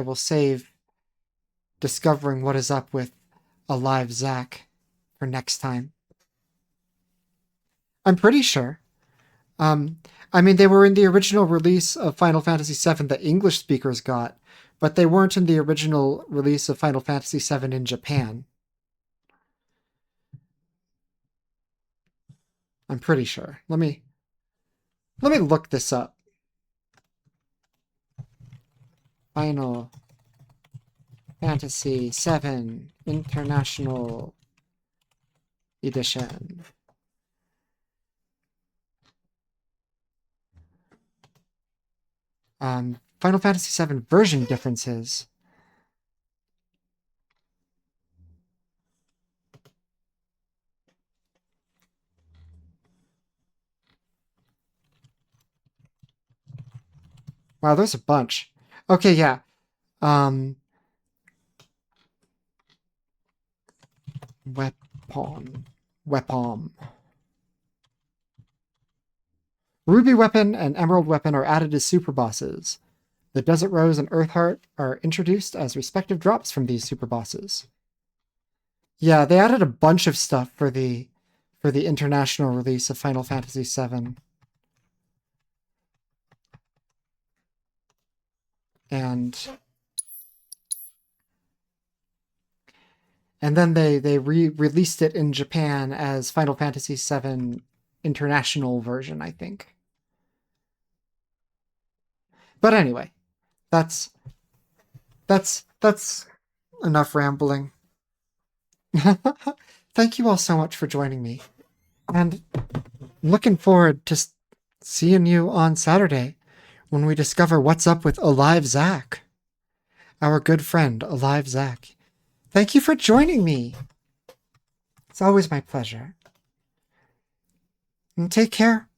will save discovering what is up with a live Zack for next time. I'm pretty sure. I mean, they were in the original release of Final Fantasy VII that English speakers got, but they weren't in the original release of Final Fantasy VII in Japan. I'm pretty sure. Let me look this up. Final Fantasy VII International Edition. Final Fantasy VII version differences. Wow, there's a bunch. Okay, yeah. Weapon. Ruby Weapon and Emerald Weapon are added as super bosses. The Desert Rose and Earthheart are introduced as respective drops from these super bosses. Yeah, they added a bunch of stuff for the international release of Final Fantasy VII. And then they released it in Japan as Final Fantasy VII International version, I think. But anyway, that's enough rambling. Thank you all so much for joining me. And I'm looking forward to seeing you on Saturday when we discover what's up with Alive Zack. Our good friend, Alive Zack. Thank you for joining me. It's always my pleasure. And take care.